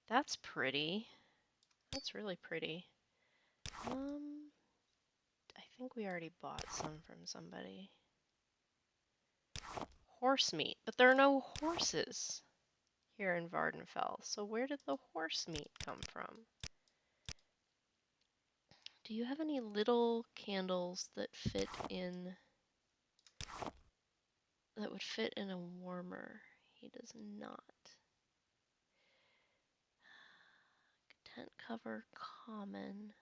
That's pretty. That's really pretty. I think we already bought some from somebody. Horse meat, but there are no horses here in Vardenfell, so where did the horse meat come from? Do you have any little candles that fit in, that would fit in a warmer? He does not. Tent cover, common.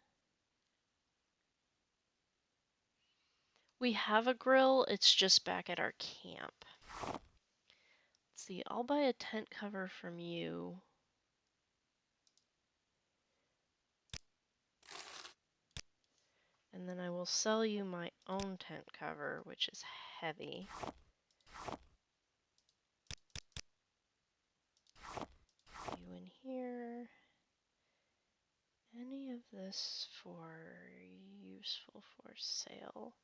We have a grill, it's just back at our camp. see, I'll buy a tent cover from you. And then I will sell you my own tent cover, which is heavy. You in here. Any of this for useful for sale?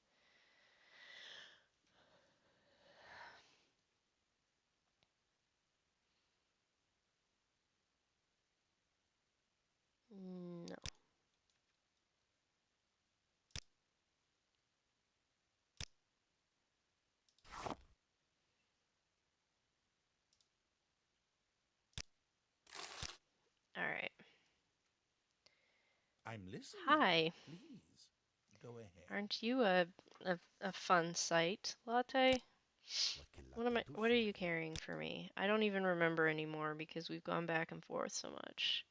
No. All right. I'm listening. Hi. Please, go ahead. Aren't you a fun sight, Latte? What can What Latte do what are for you carrying for me? I don't even remember anymore because we've gone back and forth so much.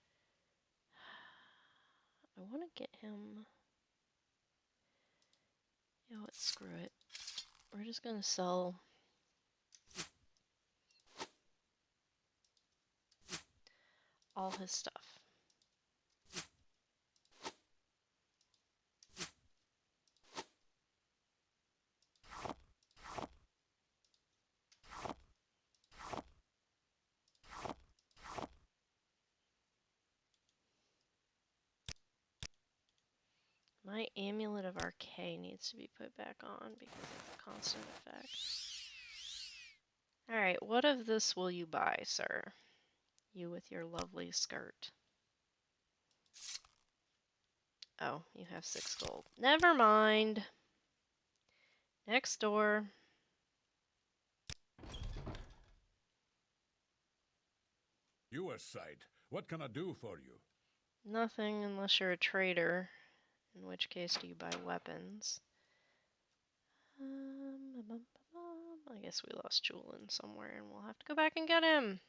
I want to get him. You know what? Screw it. We're just gonna sell all his stuff. My Amulet of Archay needs to be put back on because of the constant effect. Alright, what of this will you buy, sir? You with your lovely skirt. Oh, you have 6 gold. Never mind. Next door. You a sight. What can I do for you? Nothing unless you're a trader. In which case do you buy weapons? I guess we lost Julian somewhere and we'll have to go back and get him.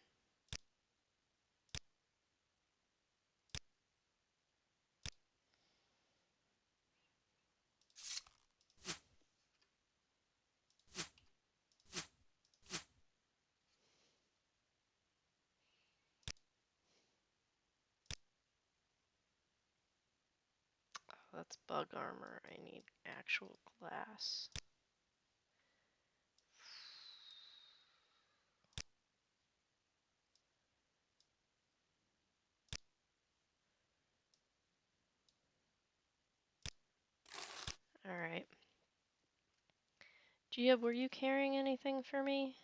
Oh, that's bug armor. I need actual glass. Alright. Gia, were you carrying anything for me?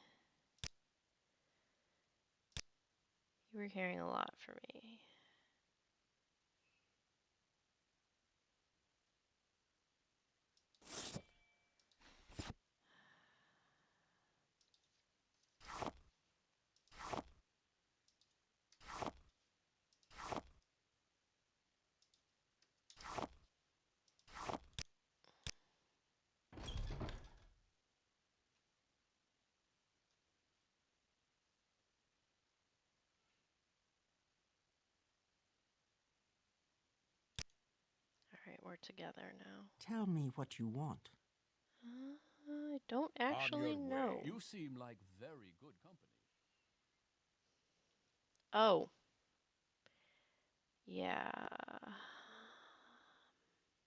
You were carrying a lot for me. Alright, we're together now. Tell me what you want. I don't actually On your know. way. You seem like very good company. Oh. Yeah.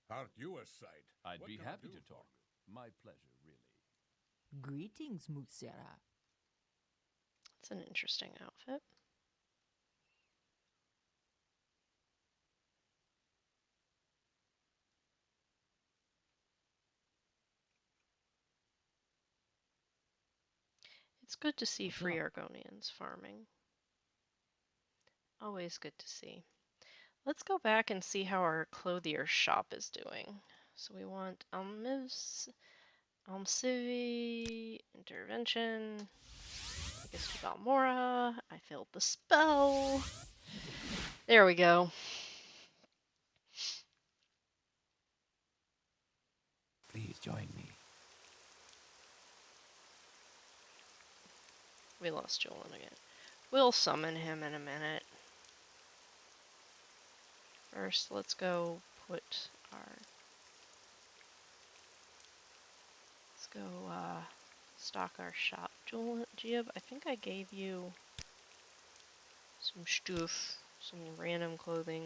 Aren't you a sight? I'd What be can I happy do to for talk. you? My pleasure, really. Greetings, Mutsera. It's an interesting outfit. It's good to see free Argonians farming. Always good to see. Let's go back and see how our clothier shop is doing. So we want Almcivi, Intervention, take us to Balmora. I failed the spell. There we go. Please join me. We lost Julian again. We'll summon him in a minute. First, let's go put our... Let's go stock our shop Jib, I think I gave you some stuff, some random clothing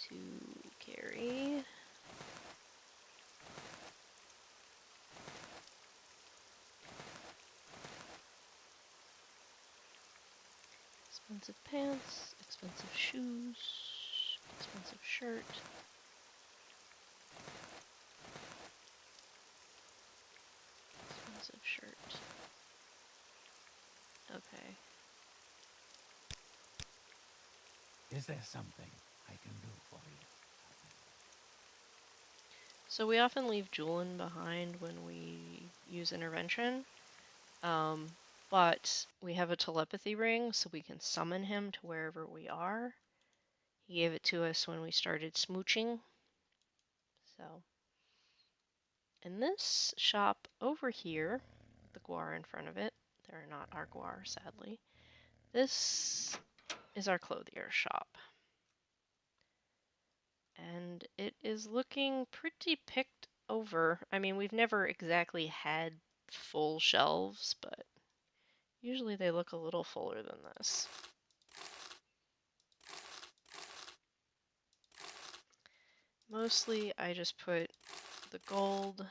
to carry. Expensive pants, expensive shoes, expensive shirt. Expensive shirt. Okay. Is there something I can do for you? So we often leave Julian behind when we use intervention, but we have a telepathy ring so we can summon him to wherever we are. He gave it to us when we started smooching. So, in this shop over here, with the guar in front of it, there are not our guar, sadly. This is our clothier shop. And it is looking pretty picked over. I mean, we've never exactly had full shelves, but usually they look a little fuller than this. Mostly I just put the gold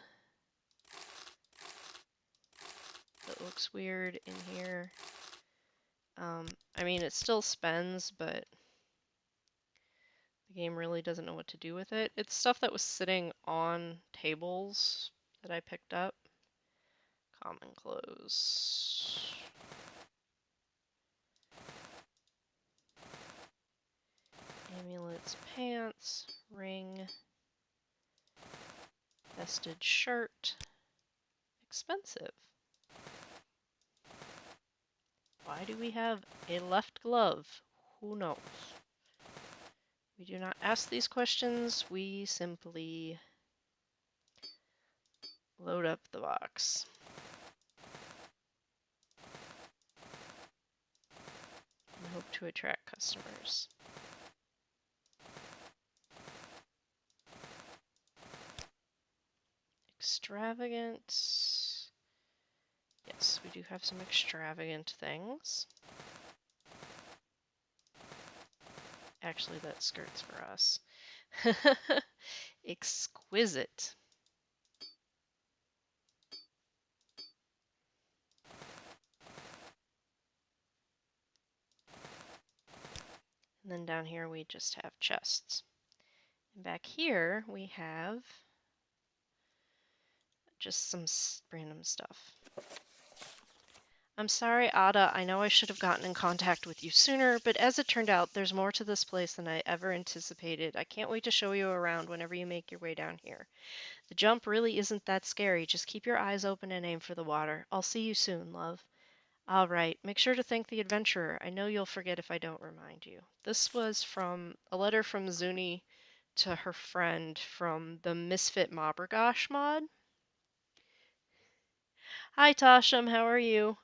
that looks weird in here. I mean, it still spends, but the game really doesn't know what to do with it. It's stuff that was sitting on tables that I picked up. Common clothes. Amulets, pants, ring, vested shirt. Expensive. Why do we have a left glove? Who knows? We do not ask these questions, we simply load up the box. And hope to attract customers. Extravagant. Yes, we do have some extravagant things. Actually, that skirt's for us. Exquisite. And then down here we just have chests. And back here we have just some random stuff. I'm sorry, Ada, I know I should have gotten in contact with you sooner, but as it turned out, there's more to this place than I ever anticipated. I can't wait to show you around whenever you make your way down here. The jump really isn't that scary. Just keep your eyes open and aim for the water. I'll see you soon, love. All right, make sure to thank the adventurer. I know you'll forget if I don't remind you. This was from a letter from Zuni to her friend from the Misfit Mobbergosh mod. Hi, Tashem, how are you?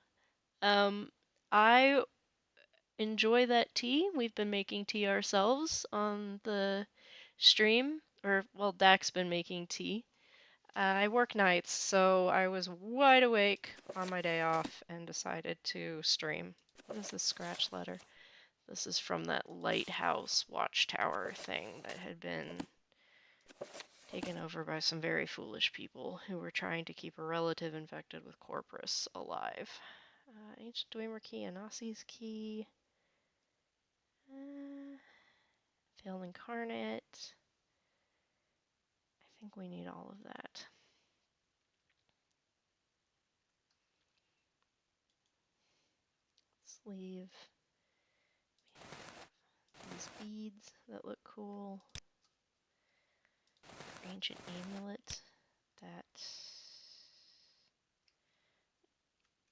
I enjoy that tea. We've been making tea ourselves on the stream, or, well, Dak's been making tea. I work nights, so I was wide awake on my day off and decided to stream. What is this scratch letter? This is from that lighthouse watchtower thing that had been taken over by some very foolish people who were trying to keep a relative infected with Corpus alive. Ancient Dwemer key, Anasi's key. Failed incarnate. I think we need all of that. Sleeve. We have these beads that look cool. Ancient amulet that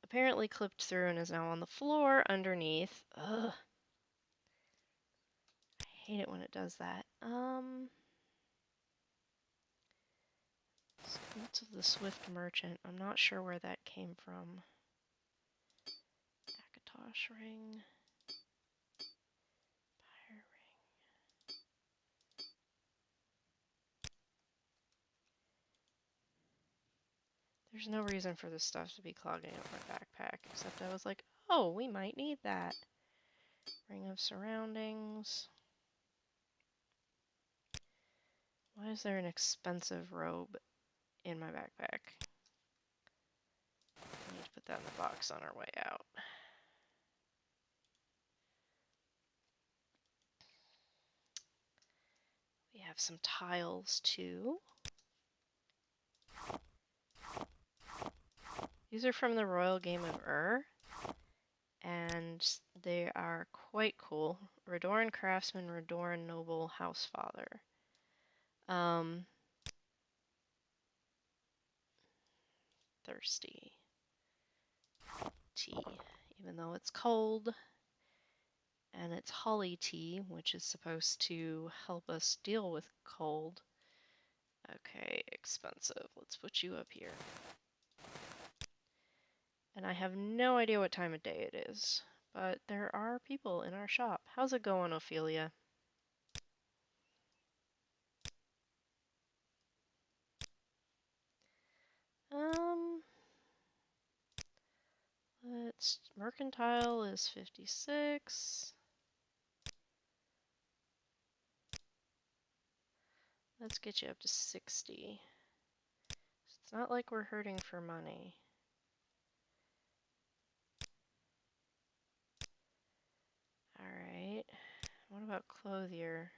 apparently clipped through and is now on the floor underneath. Ugh. I hate it when it does that. Boots of the Swift Merchant. I'm not sure where that came from. Akatosh ring. Pyre ring. There's no reason for this stuff to be clogging up my backpack, except I was like, oh, we might need that. Ring of Surroundings. Why is there an expensive robe in my backpack? I need to put that in the box on our way out. We have some tiles too. These are from the Royal Game of Ur, and they are quite cool. Redoran Craftsman, Redoran Noble Housefather. Thirsty tea, even though it's cold, and it's holly tea, which is supposed to help us deal with cold. Okay, expensive. Let's put you up here. And I have no idea what time of day it is, but there are people in our shop. How's it going, Ophelia? Mercantile is 56. Let's get you up to 60. It's not like we're hurting for money. Alright. What about clothier?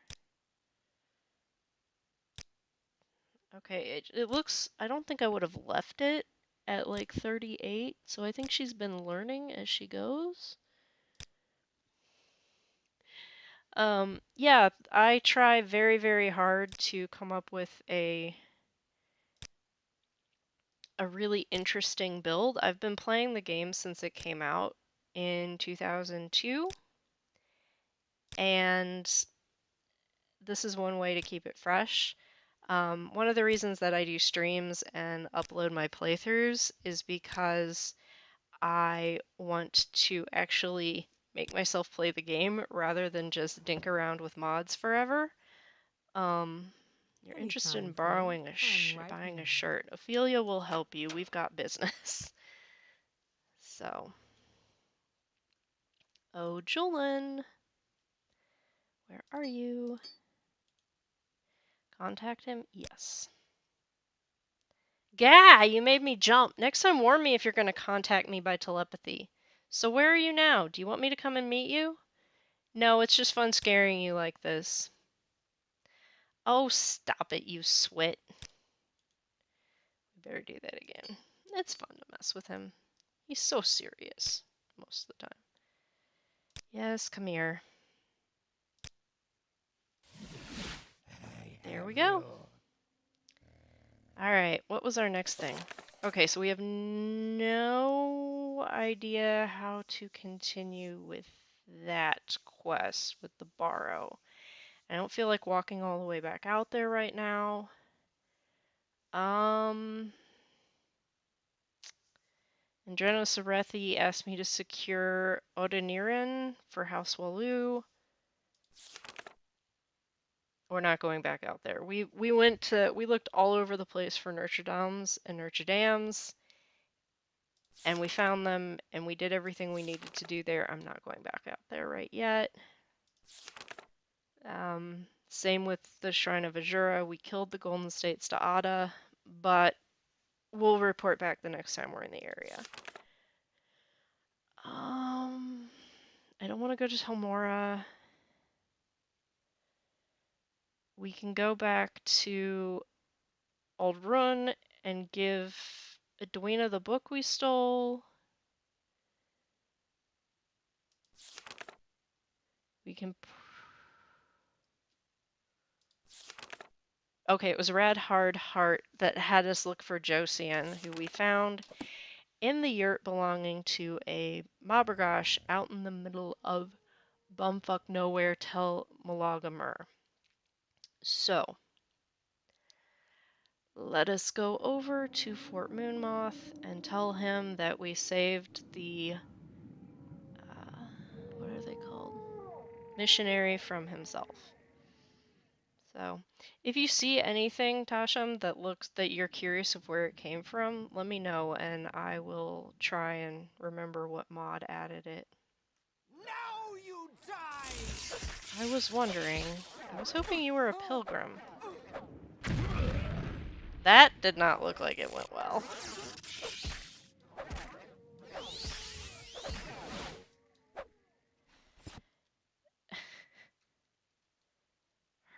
Okay, it looks... I don't think I would have left it at like 38, so I think she's been learning as she goes. Yeah, I try very, very hard to come up with a really interesting build. I've been playing the game since it came out in 2002, and this is one way to keep it fresh. One of the reasons that I do streams and upload my playthroughs is because I want to actually make myself play the game rather than just dink around with mods forever. You're interested in Anytime, borrowing friend. I'm right buying a here. shirt. Ophelia will help you. We've got business. So. Oh, Julian. Where are you? Contact him? Yes. Gah, you made me jump. Next time warn me if you're going to contact me by telepathy. So where are you now? Do you want me to come and meet you? No, it's just fun scaring you like this. Oh, stop it, you swit. We better do that again. It's fun to mess with him. He's so serious most of the time. Yes, come here. There we go. Alright, what was our next thing? Okay, so we have no idea how to continue with that quest with the Barrow. I don't feel like walking all the way back out there right now. Andreno Sarethi asked me to secure Odiniran for House Walu. We're not going back out there. We looked all over the place for Notre Dames and Notre Dames, and we found them, and we did everything we needed to do there. I'm not going back out there right yet. Same with the Shrine of Azura. We killed the Golden States to Ada, but we'll report back the next time we're in the area. I don't want to go to Telmora. We can go back to Old Run and give Edwina the book we stole. We can... Okay, it was Rad Hard Heart that had us look for Josian, who we found in the yurt belonging to a Mabergosh out in the middle of bumfuck nowhere Tel Malagamer. So, let us go over to Fort Moonmoth and tell him that we saved the, what are they called? Missionary from himself. So, So, if you see anything, Tasham, that you're curious of where it came from, let me know and I will try and remember what mod added it. Now you die! I was wondering. I was hoping you were a pilgrim. That did not look like it went well.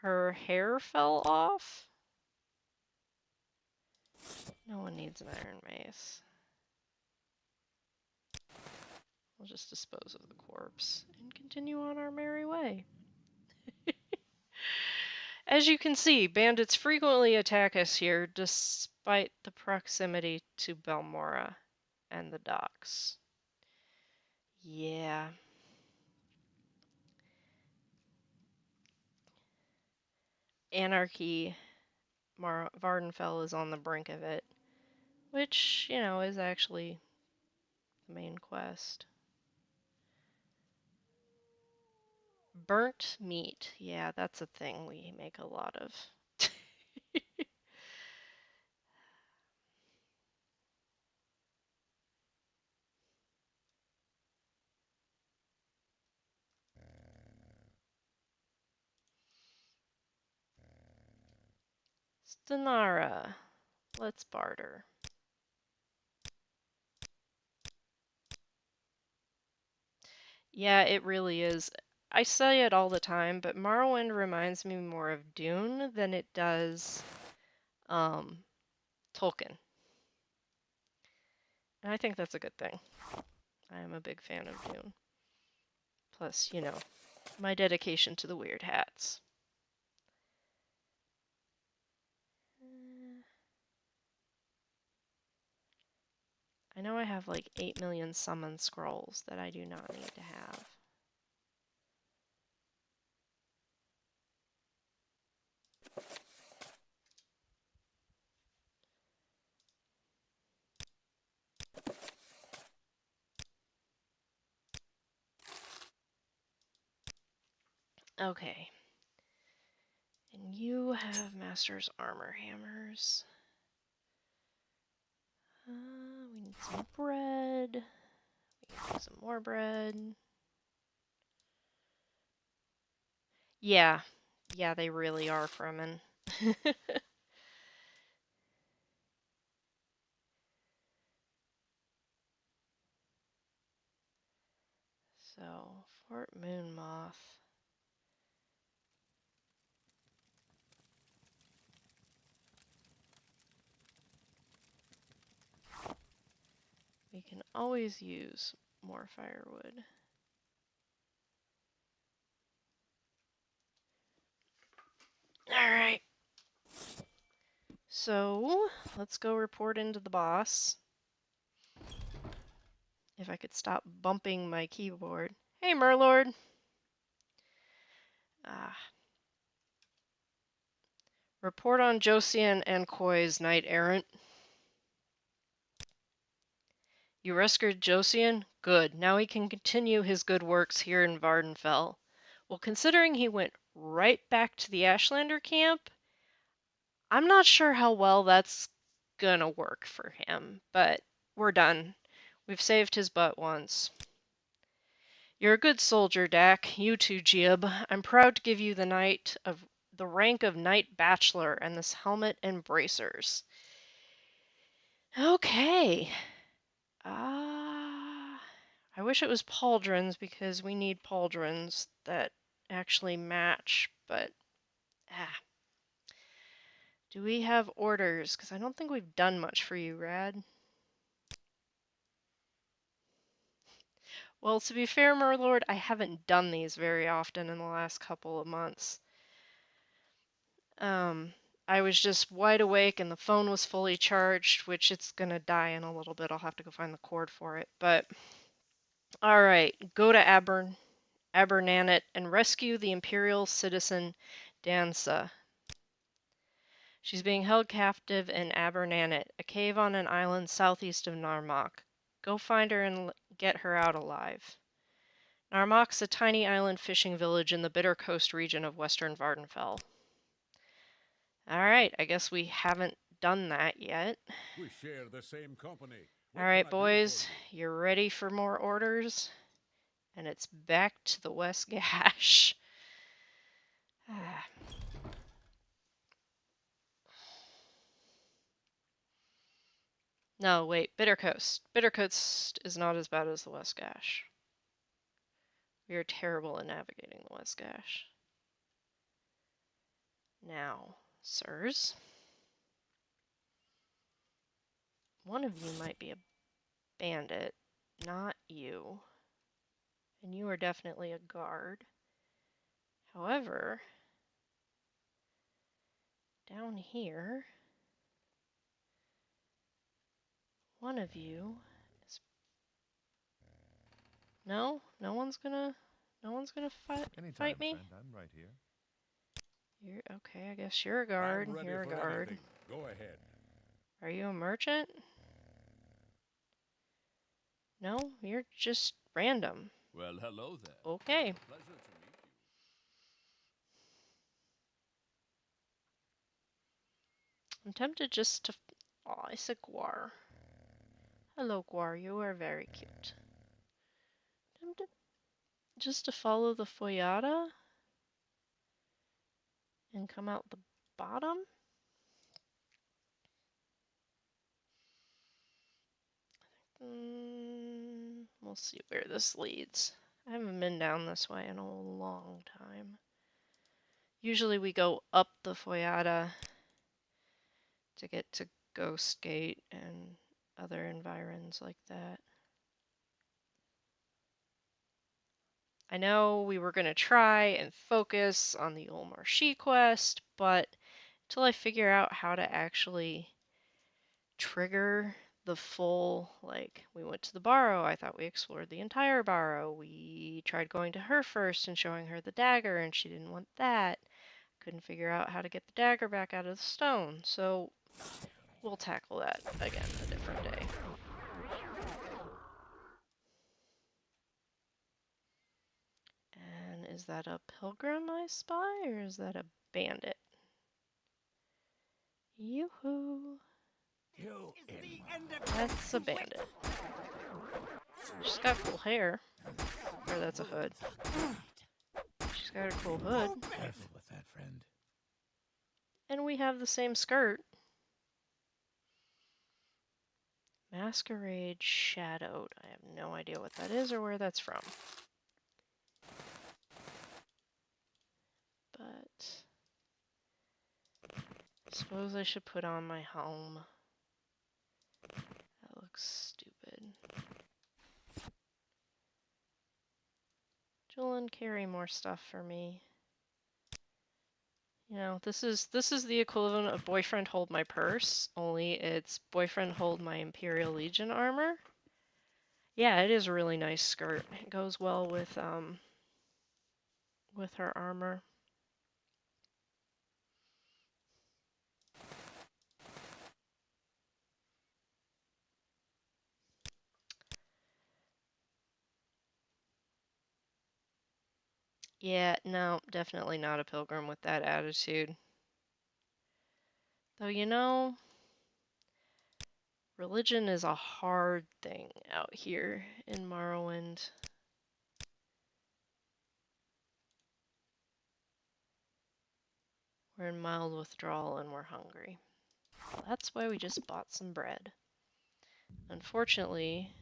Her hair fell off? No one needs an iron mace. We'll just dispose of the corpse and continue on our merry way. As you can see, bandits frequently attack us here despite the proximity to Balmora and the docks. Yeah. Anarchy, Vardenfell is on the brink of it, which, you know, is actually the main quest. Burnt meat. Yeah, that's a thing we make a lot of. Stanara. Let's barter. Yeah, it really is. I say it all the time, but Morrowind reminds me more of Dune than it does Tolkien. And I think that's a good thing. I am a big fan of Dune. Plus, you know, my dedication to the weird hats. I know I have like 8 million summon scrolls that I do not need to have. Okay. And you have Master's Armor Hammers. We need some bread. We need some more bread. Yeah. Yeah, they really are Fremen. So, Fort Moonmoth. We can always use more firewood. Alright. So, let's go report into the boss. If I could stop bumping my keyboard. Hey, Murlord! Ah. Report on Josian and Koi's knight errant. You rescued Josian? Good. Now he can continue his good works here in Vardenfell. Well, considering he went right back to the Ashlander camp, I'm not sure how well that's gonna work for him, but we're done. We've saved his butt once. You're a good soldier, Dak. You too, Jib. I'm proud to give you the rank of Knight Bachelor and this helmet and bracers. Okay. I wish it was pauldrons because we need pauldrons that actually match, but do we have orders? Because I don't think we've done much for you, Rad. Well, to be fair, Murlord, I haven't done these very often in the last couple of months. I was just wide awake and the phone was fully charged, which it's gonna die in a little bit. I'll have to go find the cord for it. But alright, go to Abernanet and rescue the Imperial citizen Dansa. She's being held captive in Abernanet, a cave on an island southeast of Narmak. Go find her and get her out alive. Narmak's a tiny island fishing village in the Bitter Coast region of western Vardenfell. Alright, I guess we haven't done that yet. We share the same company. What Alright, can I do for boys, you? you're ready for more orders? And it's back to the West Gash. No, wait, Bitter Coast. Bitter Coast is not as bad as the West Gash. We are terrible at navigating the West Gash. Now, sirs, one of you might be a bandit, not you. And you are definitely a guard. However, down here, one of you is... No? No one's gonna fight me? Friend, I'm right here. You're okay, I guess you're a guard. I'm ready You're a for guard. anything. Go ahead. Are you a merchant? No, you're just random. Well, hello there. Okay. Pleasure to meet you. I'm tempted just to... Oh, I said Guar. Hello, Guar. You are very cute. Tempted just to follow the Foyata and come out the bottom? We'll see where this leads. I haven't been down this way in a long time. Usually we go up the Foyata to get to Ghost Gate and other environs like that. I know we were going to try and focus on the Ulmar She quest, but until I figure out how to actually trigger the full, like, we went to the Barrow, I thought we explored the entire Barrow. We tried going to her first and showing her the dagger, and she didn't want that. Couldn't figure out how to get the dagger back out of the stone, so we'll tackle that again a different day. And is that a pilgrim I spy, or is that a bandit? Yoo-hoo! That's a bandit. She's got cool hair. Or that's a hood. She's got a cool hood. Careful with that, friend. And we have the same skirt. Masquerade Shadowed. I have no idea what that is or where that's from. But... I suppose I should put on my helm. That looks stupid. Julian, carry more stuff for me. You know, this is the equivalent of boyfriend hold my purse, only it's boyfriend hold my Imperial Legion armor. Yeah, it is a really nice skirt. It goes well with her armor. Yeah, no, definitely not a pilgrim with that attitude. Though, you know, religion is a hard thing out here in Morrowind. We're in mild withdrawal and we're hungry. That's why we just bought some bread. Unfortunately,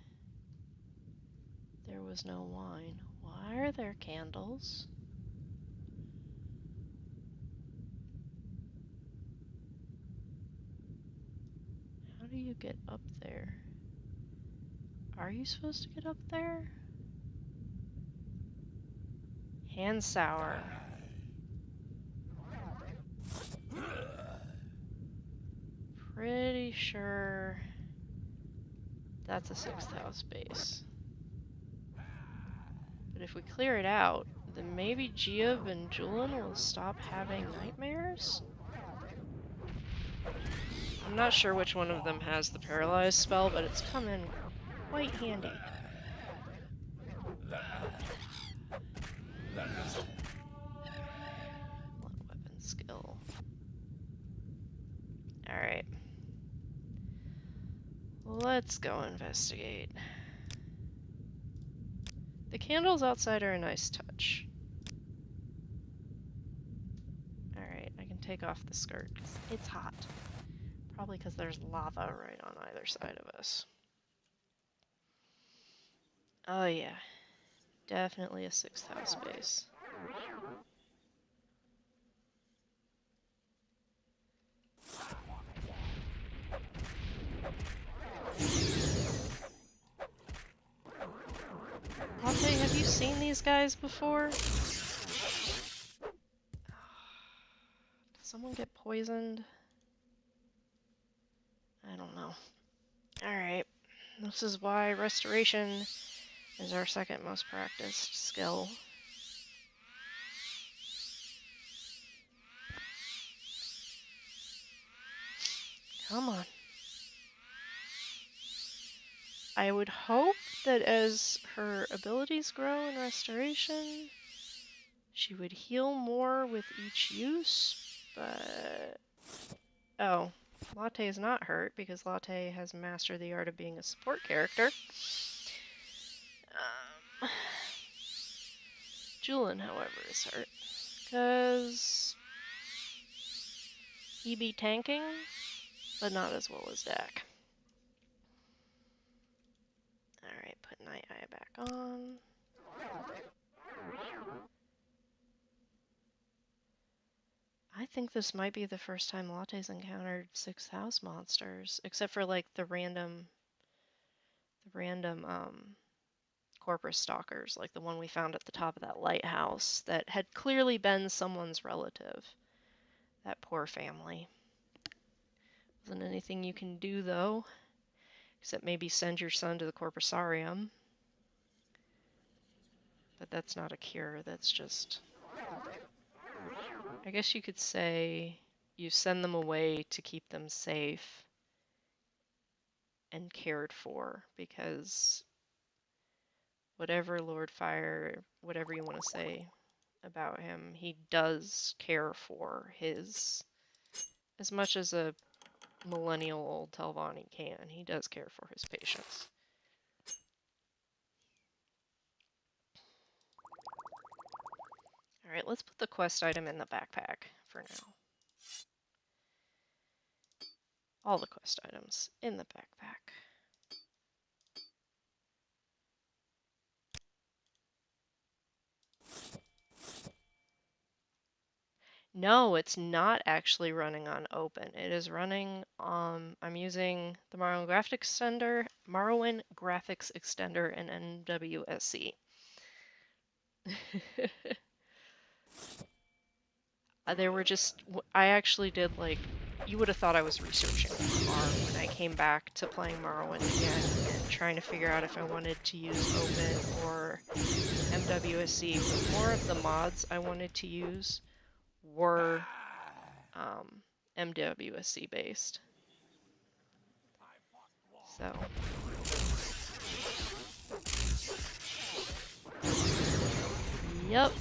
there was no wine. Why are there candles? How do you get up there? Are you supposed to get up there? Hand sour. Pretty sure that's a 6th house base. But if we clear it out, then maybe Geob and Julian will stop having nightmares? I'm not sure which one of them has the paralyzed spell, but it's come in quite handy. Weapon skill. Alright. Let's go investigate. The candles outside are a nice touch. Alright, I can take off the skirt because it's hot. Probably because there's lava right on either side of us. Oh yeah, definitely a 6th house base. Latte, have you seen these guys before? Did someone get poisoned? I don't know. Alright, this is why restoration is our second most practiced skill. Come on. I would hope that as her abilities grow in restoration, she would heal more with each use, but... Oh, Latte is not hurt because Latte has mastered the art of being a support character. Julian, however, is hurt because he be tanking, but not as well as Dak. Alright, put Night Eye back on. I think this might be the first time Latte's encountered 6th house monsters, except for like the random Corpus stalkers, like the one we found at the top of that lighthouse that had clearly been someone's relative. That poor family. Wasn't anything you can do though, except maybe send your son to the Corpusarium. But that's not a cure, that's just... I guess you could say you send them away to keep them safe and cared for, because whatever Lord Fire, whatever you want to say about him, he does care for his, as much as a millennial old Telvanni can, he does care for his patients. Alright, let's put the quest item in the backpack for now. All the quest items in the backpack. No, it's not actually running on open. It is running on, I'm using the Morrowind graphics extender and MWSC. There were just, I actually did like, you would have thought I was researching the car when I came back to playing Morrowind again and trying to figure out if I wanted to use open or MWSC, but more of the mods I wanted to use were MWSC based. So. Yep.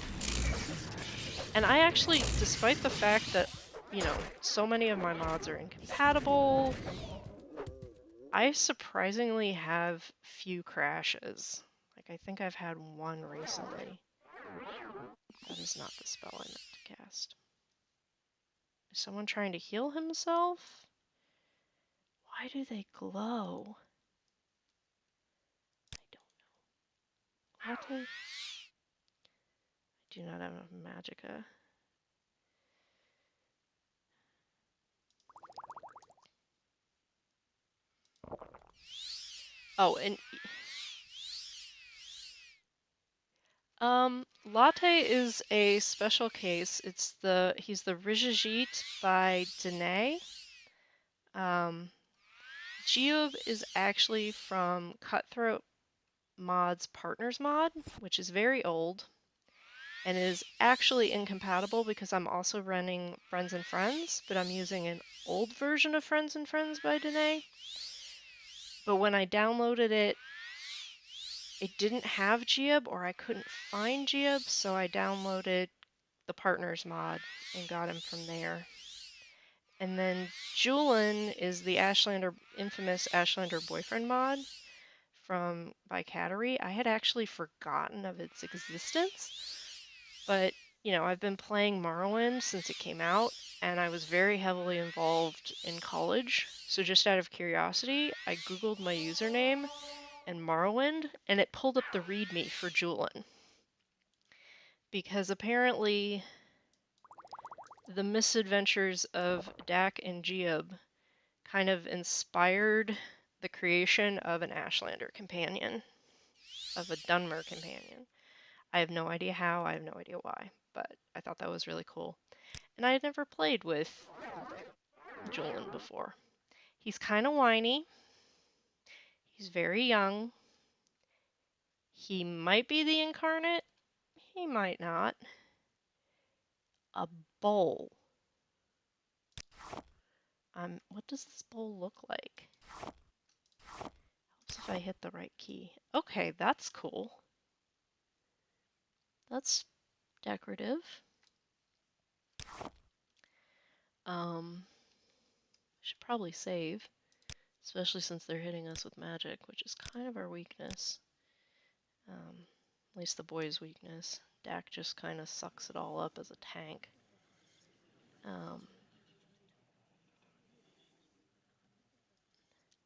And I actually, despite the fact that, you know, so many of my mods are incompatible, I surprisingly have few crashes. Like, I think I've had one recently. That is not the spell I meant to cast. Is someone trying to heal himself? Why do they glow? I don't know. What? I do not have enough magicka. Oh, and Latte is a special case. He's the Rijajit by Danae. Geob is actually from Cutthroat Mod's Partners mod, which is very old and is actually incompatible because I'm also running Friends and Friends, but I'm using an old version of Friends and Friends by Danae. But when I downloaded it, it didn't have Geob, or I couldn't find Geob, so I downloaded the Partners mod and got him from there. And then Julian is the infamous Ashlander boyfriend mod from by Cattery. I had actually forgotten of its existence, but I've been playing Morrowind since it came out, and I was very heavily involved in college. So just out of curiosity, I googled my username and Morrowind, and it pulled up the README for Julian. Because apparently the misadventures of Dak and Geob kind of inspired the creation of an Ashlander companion, of a Dunmer companion. I have no idea how, I have no idea why, but I thought that was really cool. And I had never played with Julian before. He's kind of whiny. He's very young. He might be the incarnate. He might not. A bowl. What does this bowl look like? Helps if I hit the right key. Okay, that's cool. That's decorative. Should probably save, especially since they're hitting us with magic, which is kind of our weakness. At least the boy's weakness. Dak just kind of sucks it all up as a tank.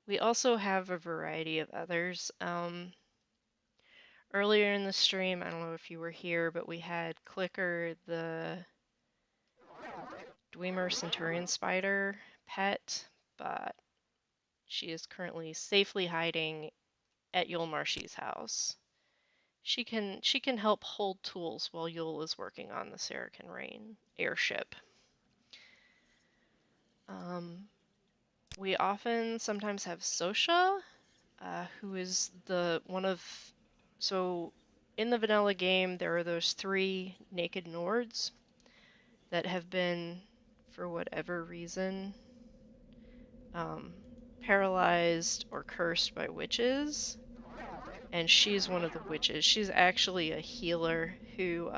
We also have a variety of others. Earlier in the stream, I don't know if you were here, but we had Clicker, the Dwemer Centurion Spider pet, but she is currently safely hiding at Yul Marshy's house. She can help hold tools while Yul is working on the Saracen Rain airship. We sometimes have Sosha, who is so in the vanilla game there are those 3 naked Nords that have been, for whatever reason, paralyzed or cursed by witches, and she's one of the witches. She's actually a healer who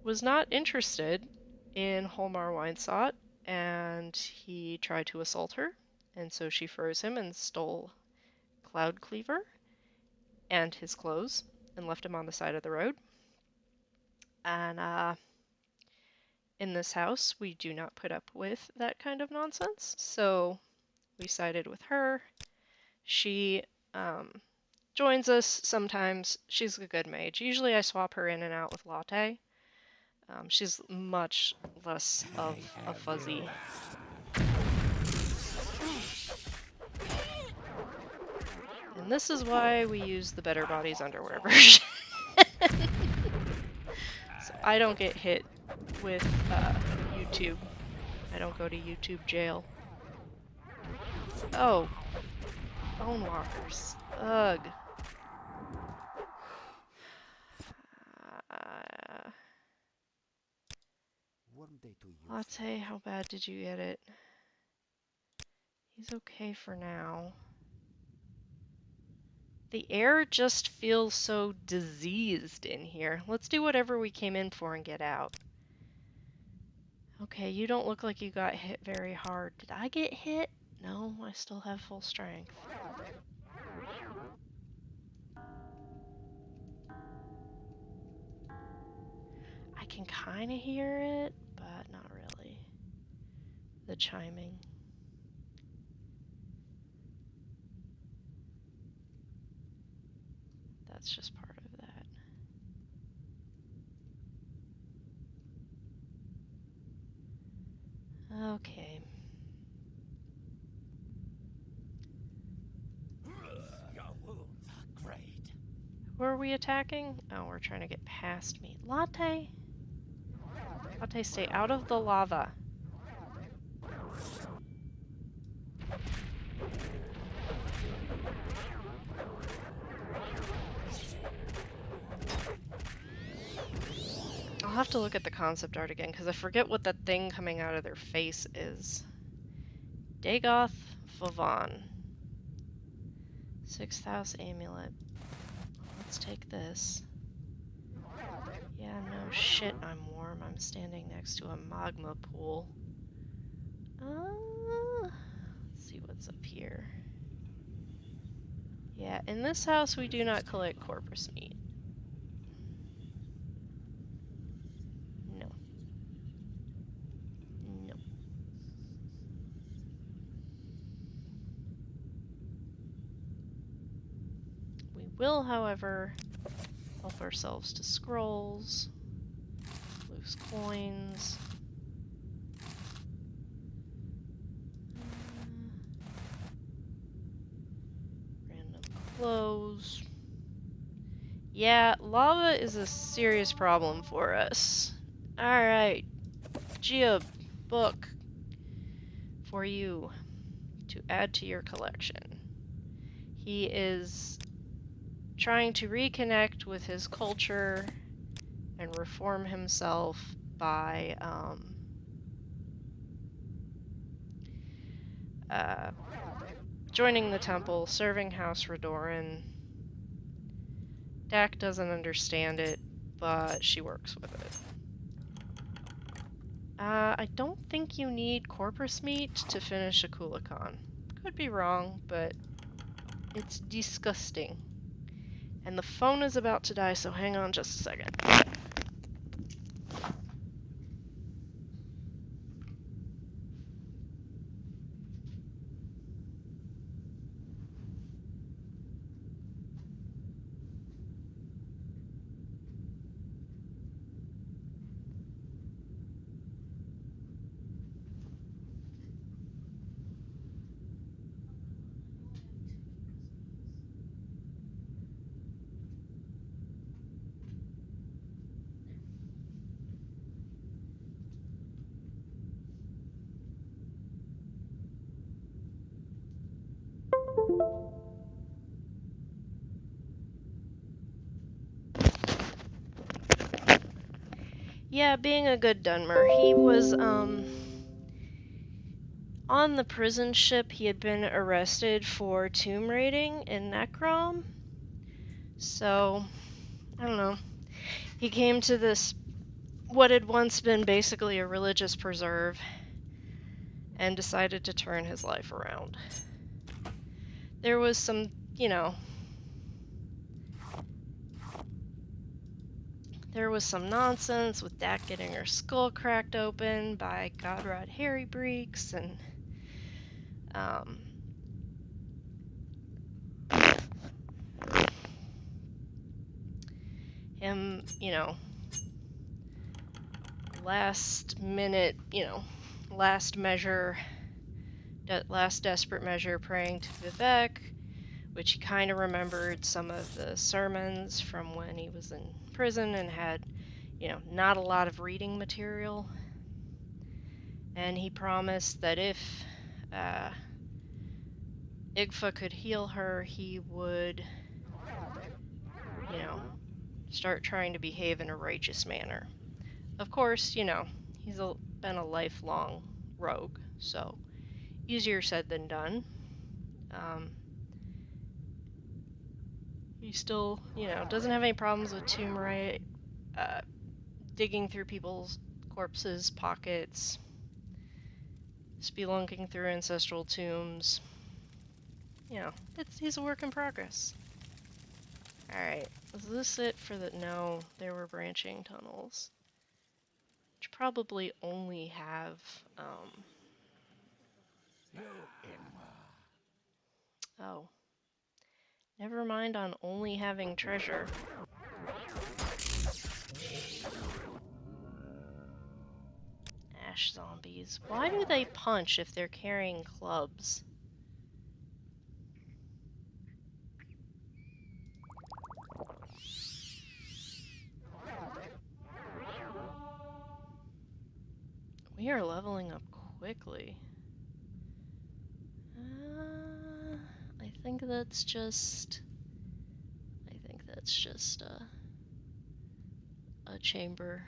was not interested in Holmar Winesot, and he tried to assault her, and so she froze him and stole Cloud Cleaver and his clothes and left him on the side of the road. And in this house, we do not put up with that kind of nonsense, so we sided with her. She joins us sometimes. She's a good mage. Usually I swap her in and out with Latte. She's much less of a fuzzy. And this is why we use the Better Bodies underwear version. So I don't get hit with YouTube. I don't go to YouTube jail. Oh. Bone walkers. Ugh. Latte, how bad did you get it? He's okay for now. The air just feels so diseased in here. Let's do whatever we came in for and get out. Okay, you don't look like you got hit very hard. Did I get hit? No, I still have full strength. I can kind of hear it, but not really. The chiming. That's just part of that. Okay. Your wounds are great. Who are we attacking? Oh, we're trying to get past me. Latte? Latte, stay out of the lava. I'll have to look at the concept art again, because I forget what that thing coming out of their face is. Dagoth Vavan. 6th House Amulet. Let's take this. Yeah, no shit, I'm warm. I'm standing next to a magma pool. Let's see what's up here. Yeah, in this house we do not collect corpus meat. No. No. We will, however, help ourselves to scrolls, loose coins. Random clothes. Yeah, lava is a serious problem for us. Alright, Gia, book for you to add to your collection. He is trying to reconnect with his culture and reform himself by joining the temple, serving House Redoran. Dak doesn't understand it, but she works with it. I don't think you need corpus meat to finish a Kulakan. Could be wrong, but it's disgusting. And the phone is about to die, so hang on just a second. Yeah, being a good Dunmer. He was, on the prison ship. He had been arrested for tomb raiding in Necrom. So, I don't know. He came to this, what had once been basically a religious preserve, and decided to turn his life around. There was some, there was some nonsense with Dak getting her skull cracked open by Godrod Harry Breeks, and him, last minute, last measure, last desperate measure praying to Vivek, which he kind of remembered some of the sermons from when he was in prison and had, not a lot of reading material. And he promised that if Igfa could heal her, he would, start trying to behave in a righteous manner. Of course, he's been a lifelong rogue, so easier said than done. He still, doesn't have any problems with tomb raid, digging through people's corpses, pockets, spelunking through ancestral tombs. He's a work in progress. Alright, is this it for the... No, there were branching tunnels. Which probably only have, oh. Never mind on only having treasure. Ash zombies. Why do they punch if they're carrying clubs? We are leveling up quickly. I think that's just... a chamber.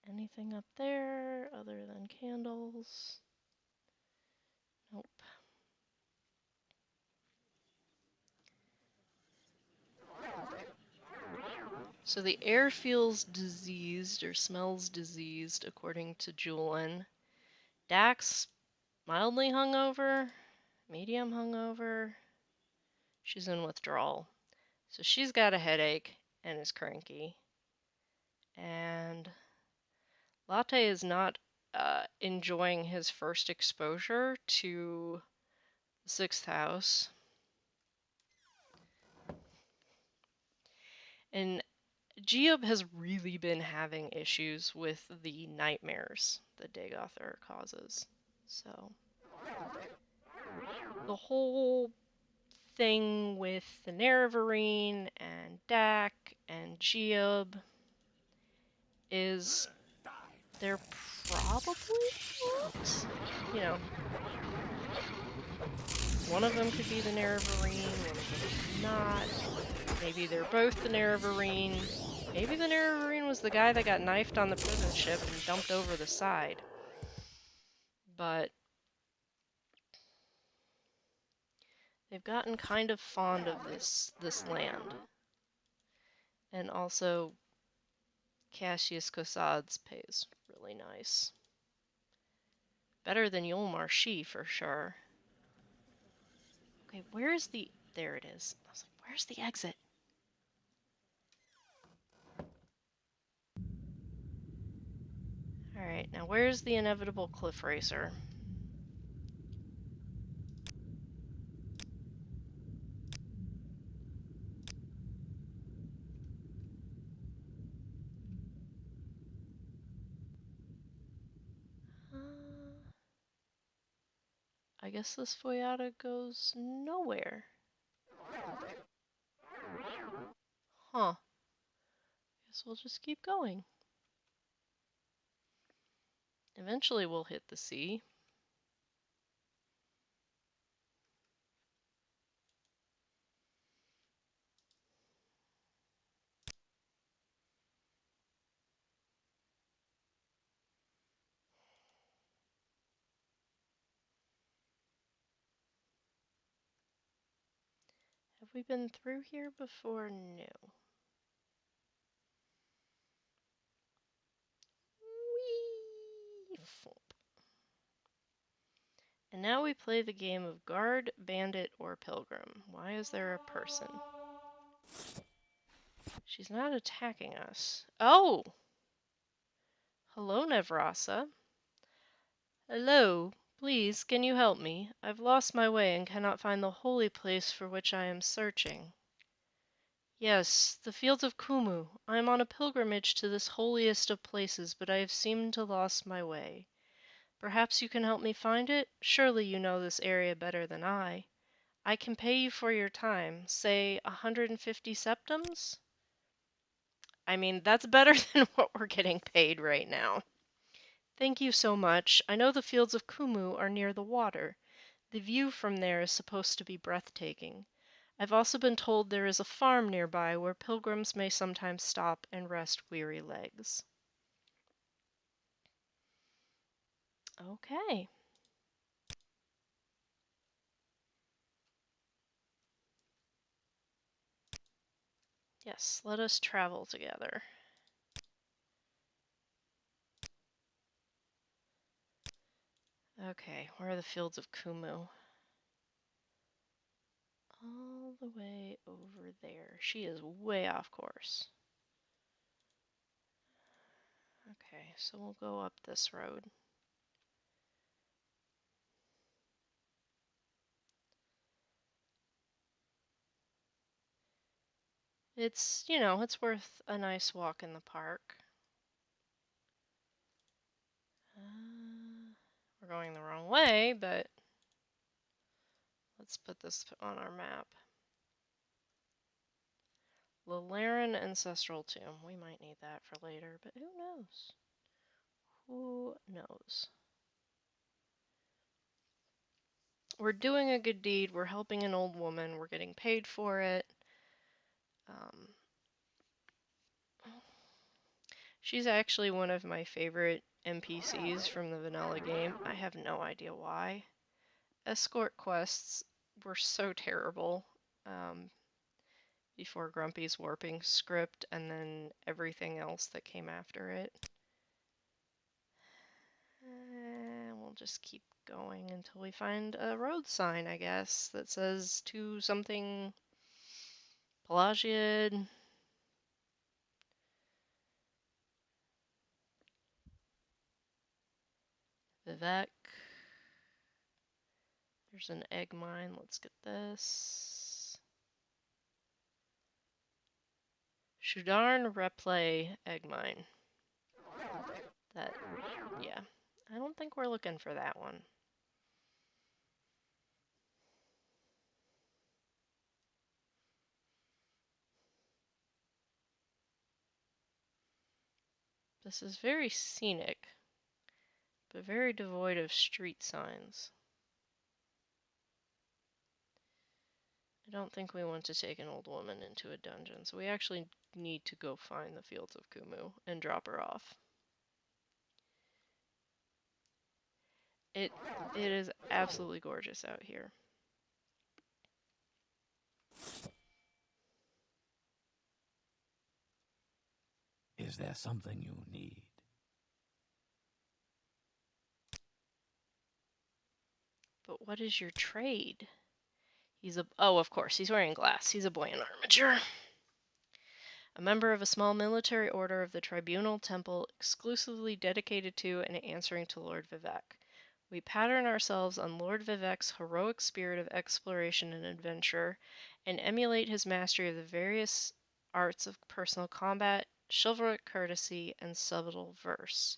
Anything up there other than candles? Nope. So the air feels diseased or smells diseased, according to Julian. Dax, mildly hungover, medium hungover. She's in withdrawal. So she's got a headache and is cranky. And Latte is not enjoying his first exposure to the sixth house. And Geob has really been having issues with the nightmares that Dagothr causes. So the whole thing with the Nerevarine and Dak and Geob is they're probably not. You know, one of them could be the Nerevarine, one of them could not. Maybe they're both the Nerevarine. Maybe the Nerevarine was the guy that got knifed on the prison ship and dumped over the side. But they've gotten kind of fond of this land. And also, Cassius Cossades pays really nice. Better than Yulmar Shi for sure. Okay, where's the... There it is. I was like, where's the exit? Alright, now where's the inevitable cliff racer? I guess this Foyata goes nowhere. Huh. Guess we'll just keep going. Eventually we'll hit the sea. Have we been through here before? No. Whee! Flop. And now we play the game of guard, bandit, or pilgrim. Why is there a person? She's not attacking us. Oh! Hello, Nevrasa. Hello. Please, can you help me? I've lost my way and cannot find the holy place for which I am searching. Yes, the fields of Kumu. I am on a pilgrimage to this holiest of places, but I have seemed to lost my way. Perhaps you can help me find it? Surely you know this area better than I. I can pay you for your time, say 150 septums? I mean, that's better than what we're getting paid right now. Thank you so much. I know the fields of Kumu are near the water. The view from there is supposed to be breathtaking. I've also been told there is a farm nearby where pilgrims may sometimes stop and rest weary legs. Okay. Yes, let us travel together. Okay, where are the fields of Kumu? All the way over there. She is way off course. Okay, so we'll go up this road. It's, you know, it's worth a nice walk in the park. We're going the wrong way, but let's put this on our map. Lalaran Ancestral Tomb. We might need that for later, but who knows? Who knows? We're doing a good deed. We're helping an old woman. We're getting paid for it. She's actually one of my favorite NPCs from the vanilla game. I have no idea why. Escort quests were so terrible. before Grumpy's warping script and then everything else that came after it. We'll just keep going until we find a road sign, I guess, that says to something Pelagiad. Vivek. There's an egg mine. Let's get this. Shudarn Replay egg mine. That, yeah. I don't think we're looking for that one. This is very scenic, but very devoid of street signs. I don't think we want to take an old woman into a dungeon, so we actually need to go find the Fields of Kumu and drop her off. It is absolutely gorgeous out here. Is there something you need? But what is your trade? Oh, of course, he's wearing glass. He's a buoyant armature. A member of a small military order of the Tribunal Temple exclusively dedicated to and answering to Lord Vivek. We pattern ourselves on Lord Vivek's heroic spirit of exploration and adventure, and emulate his mastery of the various arts of personal combat, chivalric courtesy, and subtle verse.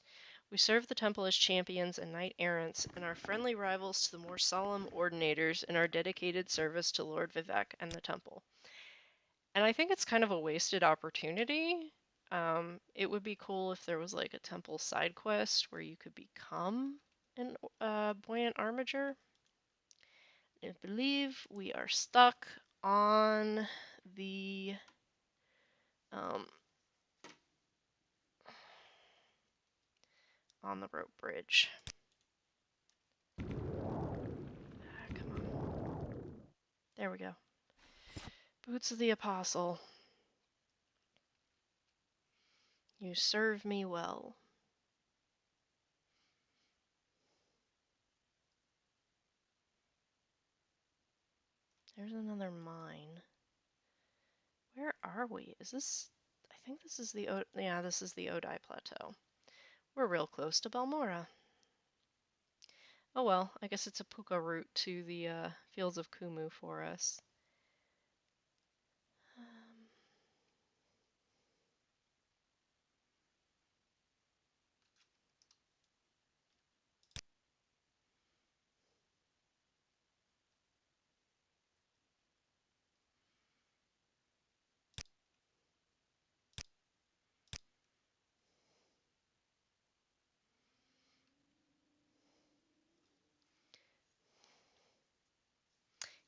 We serve the temple as champions and knight-errants, and are friendly rivals to the more solemn ordinators in our dedicated service to Lord Vivek and the temple. And I think it's kind of a wasted opportunity. It would be cool if there was like a temple side quest where you could become an buoyant armature. I believe we are stuck on the rope bridge. Come on. There we go. Boots of the Apostle. You serve me well. There's another mine. Where are we? Is this... I think this is the... yeah, this is the Odai Plateau. We're real close to Balmora. Oh well, I guess it's a puka route to the Fields of Kumu for us.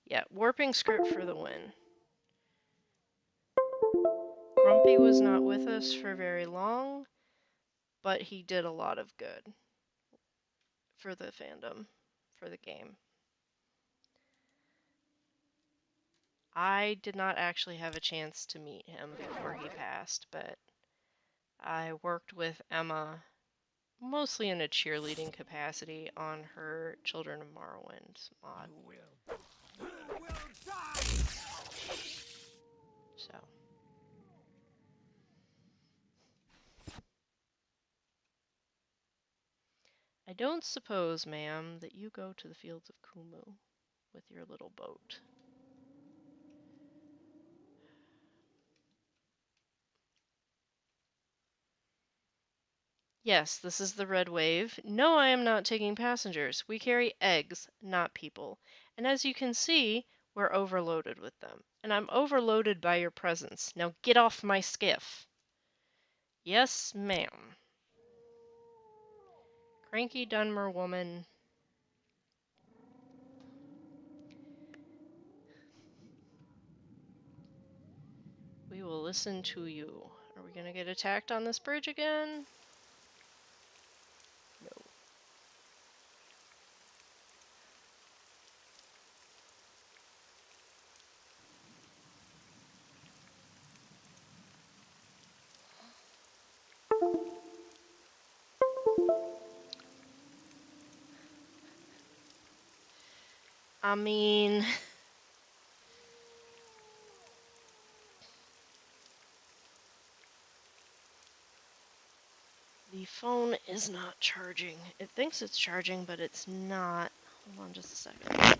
Yeah, warping script for the win. Grumpy was not with us for very long, but he did a lot of good for the fandom, for the game. I did not actually have a chance to meet him before he passed, but I worked with Emma mostly in a cheerleading capacity on her Children of Morrowind mod. You will die! So. I don't suppose, ma'am, that you go to the Fields of Kumu with your little boat. Yes, this is the Red Wave. No, I am not taking passengers. We carry eggs, not people. And as you can see, we're overloaded with them. And I'm overloaded by your presence. Now get off my skiff. Yes, ma'am. Cranky Dunmer woman. We will listen to you. Are we gonna get attacked on this bridge again? No. I mean, the phone is not charging. It thinks it's charging, but it's not. Hold on just a second.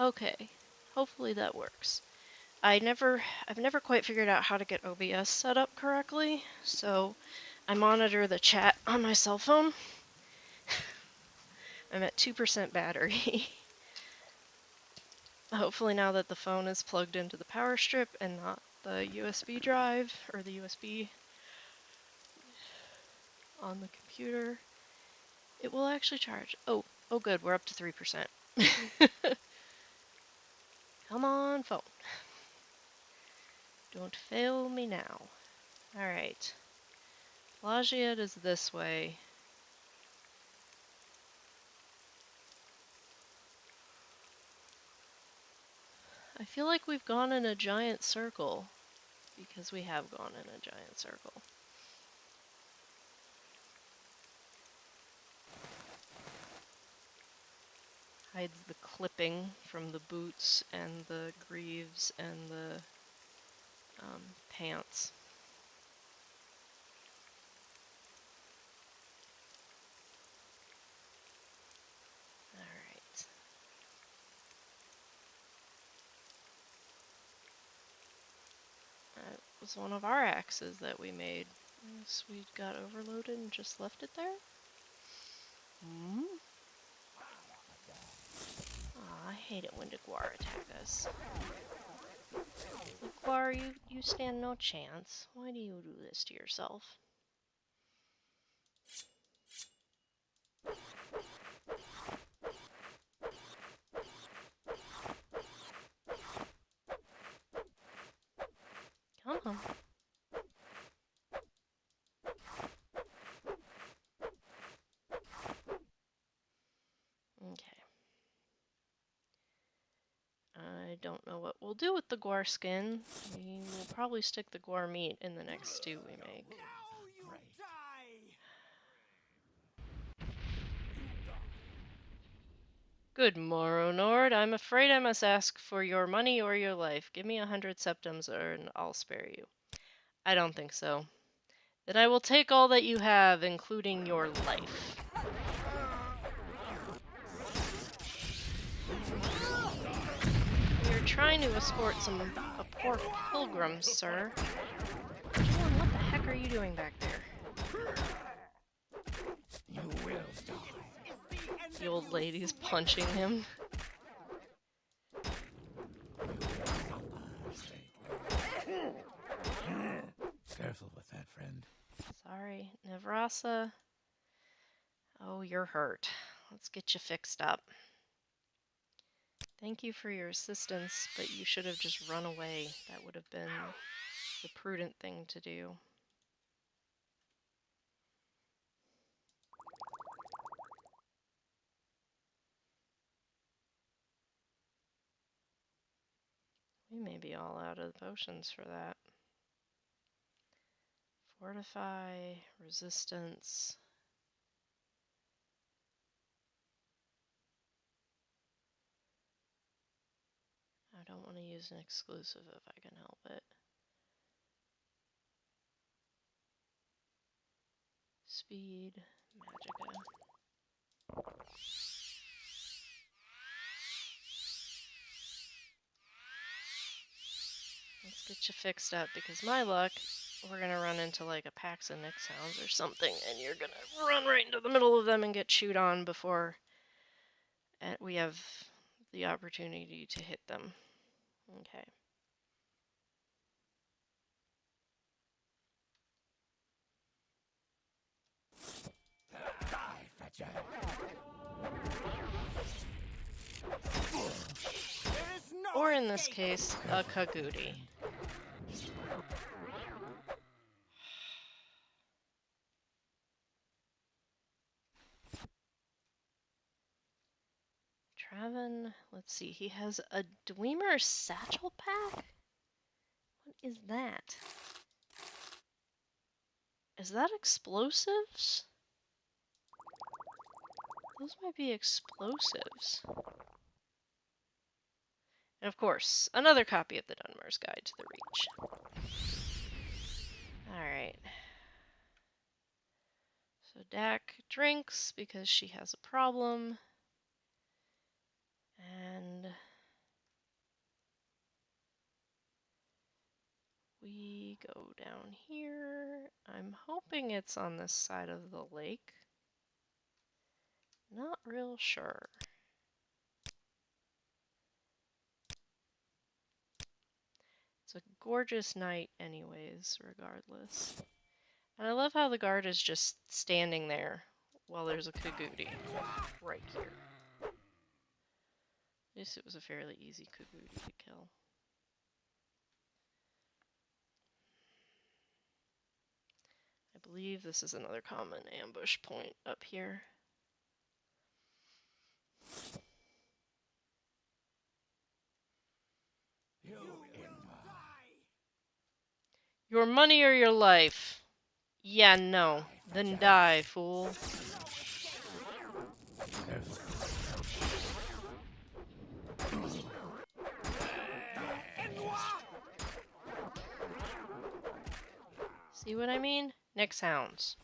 Okay, hopefully that works. I've never quite figured out how to get OBS set up correctly, so I monitor the chat on my cell phone. I'm at 2% battery. Hopefully now that the phone is plugged into the power strip and not the USB drive or the USB on the computer, it will actually charge. Oh good, we're up to 3%. Come on, phone. Don't fail me now. Alright. Plagiat is this way. I feel like we've gone in a giant circle, because we have gone in a giant circle. Hides the clipping from the boots and the greaves and the pants. Alright. That was one of our axes that we made. Yes, we got overloaded and just left it there? Hmm? Aw, I hate it when the Guar attack us. Look, Guar, you stand no chance. Why do you do this to yourself? Come on. Okay. I don't know what we'll do with the Guar skin. We will probably stick the Guar meat in the next stew we make. Good morrow, Nord. I'm afraid I must ask for your money or your life. Give me 100 septums and I'll spare you. I don't think so. Then I will take all that you have, including your life. We are trying to escort a poor pilgrim, sir. John, what the heck are you doing back there? You will die. The old lady's punching him. Careful with that, friend. Sorry, Nevrasa. Oh, you're hurt. Let's get you fixed up. Thank you for your assistance, but you should have just run away. That would have been the prudent thing to do. We may be all out of potions for that. Fortify, resistance. I don't want to use an exclusive if I can help it. Speed, magicka. Let's get you fixed up, because my luck, we're gonna run into like a Pax of Nixhounds or something, and you're gonna run right into the middle of them and get chewed on before we have the opportunity to hit them. Okay. There is no Or in this escape. case, a Kagudi. Traven, let's see, he has a Dweemer satchel pack? What is that? Is that explosives? Those might be explosives. And of course, another copy of the Dunmer's Guide to the Reach. Alright. So Dak drinks because she has a problem. And we go down here. I'm hoping it's on this side of the lake. Not real sure. It's a gorgeous night anyways, regardless. And I love how the guard is just standing there while there's a Kagudi right here. At least it was a fairly easy Kagudi to kill. I believe this is another common ambush point up here. You will die. Your money or your life? Yeah, no. Then die, fool. See what I mean? Next hounds.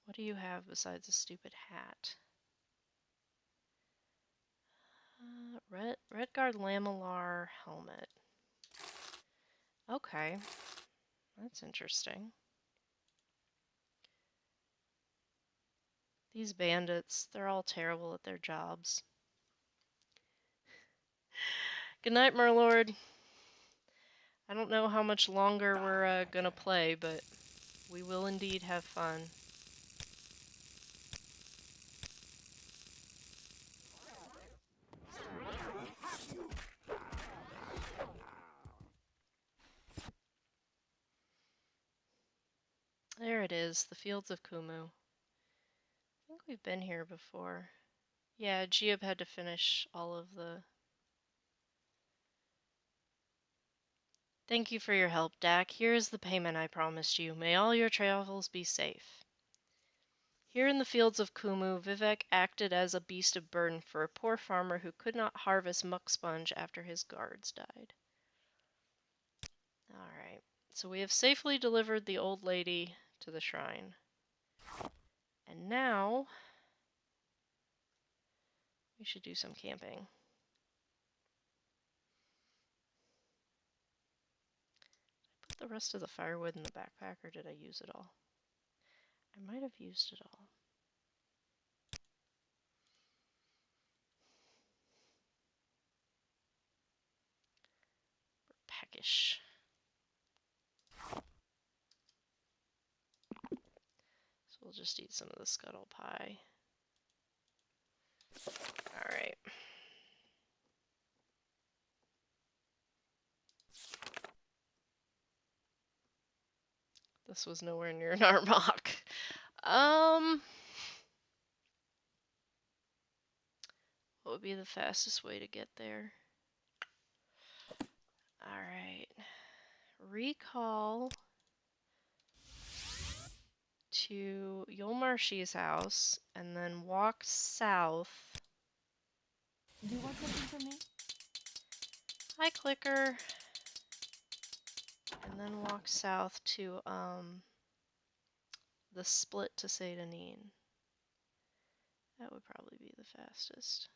What do you have besides a stupid hat? Redguard Lamellar helmet. Okay. That's interesting. These bandits, they're all terrible at their jobs. Good night, Murlord. I don't know how much longer we're gonna play, but we will indeed have fun. There it is, the Fields of Kumu. I think we've been here before. Yeah, Geob had to finish all of the... Thank you for your help, Dak. Here is the payment I promised you. May all your travels be safe. Here in the fields of Kumu, Vivek acted as a beast of burden for a poor farmer who could not harvest muck sponge after his guards died. Alright, so we have safely delivered the old lady to the shrine. And now, we should do some camping. Put the rest of the firewood in the backpack, or did I use it all? I might have used it all. Peckish. So we'll just eat some of the scuttle pie. Alright. This was nowhere near an Armok. What would be the fastest way to get there? Alright. Recall to Yolmarshi's house and then walk south. Do you want something from me? Hi, Clicker. And then walk south to the split to Seydanine. That would probably be the fastest.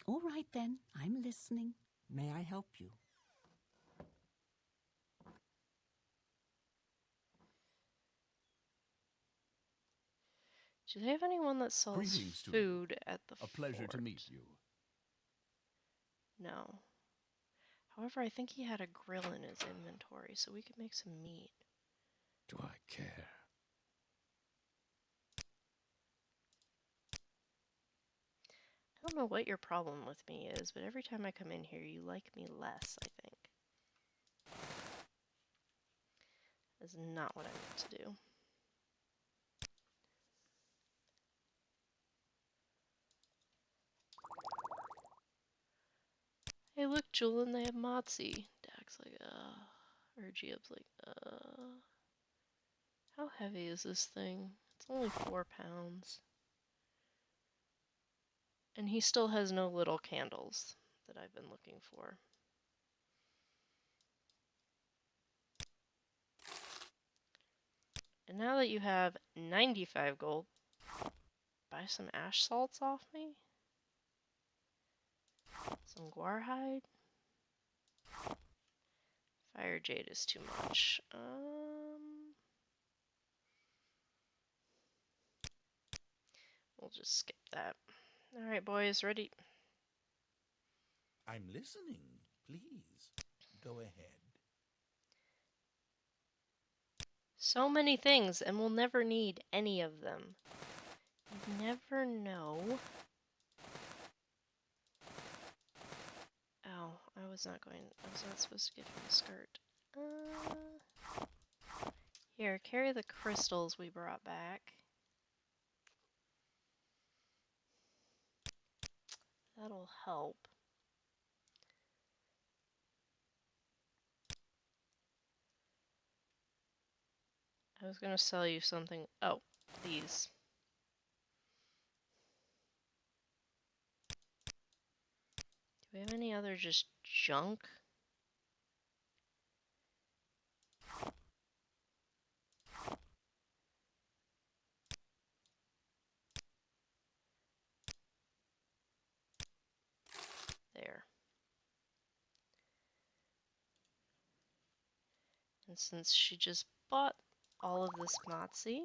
All right then, I'm listening. May I help you? Do they have anyone that sells Greetings to you. food at the A pleasure to fort? meet you. No. However, I think he had a grill in his inventory, so we could make some meat. Do I care? I don't know what your problem with me is, but every time I come in here, you like me less, I think. That's not what I meant to do. Hey, look, Julian, they have Motzi. Dax like, or Geob's like, how heavy is this thing? It's only 4 pounds. And he still has no little candles that I've been looking for. And now that you have 95 gold, buy some ash salts off me? Some guarhide? Fire jade is too much. We'll just skip that. Alright, boys, ready? I'm listening. Please, go ahead. So many things, and we'll never need any of them. You never know. Oh, I was not supposed to give him a skirt. Here, carry the crystals we brought back. That'll help. I was gonna sell you something. Oh, these. Do we have any other just junk? There. And since she just bought all of this Motzi,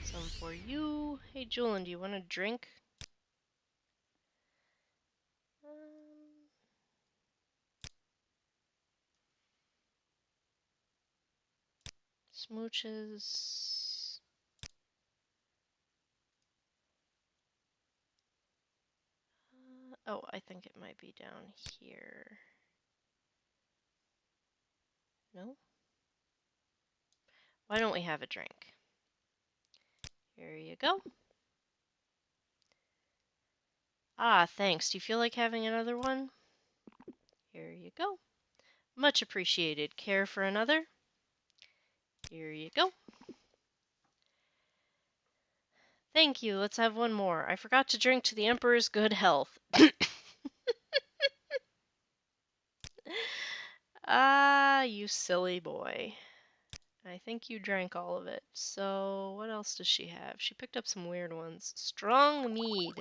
some for you. Hey, Julian, do you want a drink? Smooches. Oh, I think it might be down here. No? Why don't we have a drink? Here you go. Ah, thanks. Do you feel like having another one? Here you go. Much appreciated. Care for another? Here you go. Thank you. Let's have one more. I forgot to drink to the Emperor's good health. Ah, you silly boy. I think you drank all of it. So, what else does she have? She picked up some weird ones. Strong mead.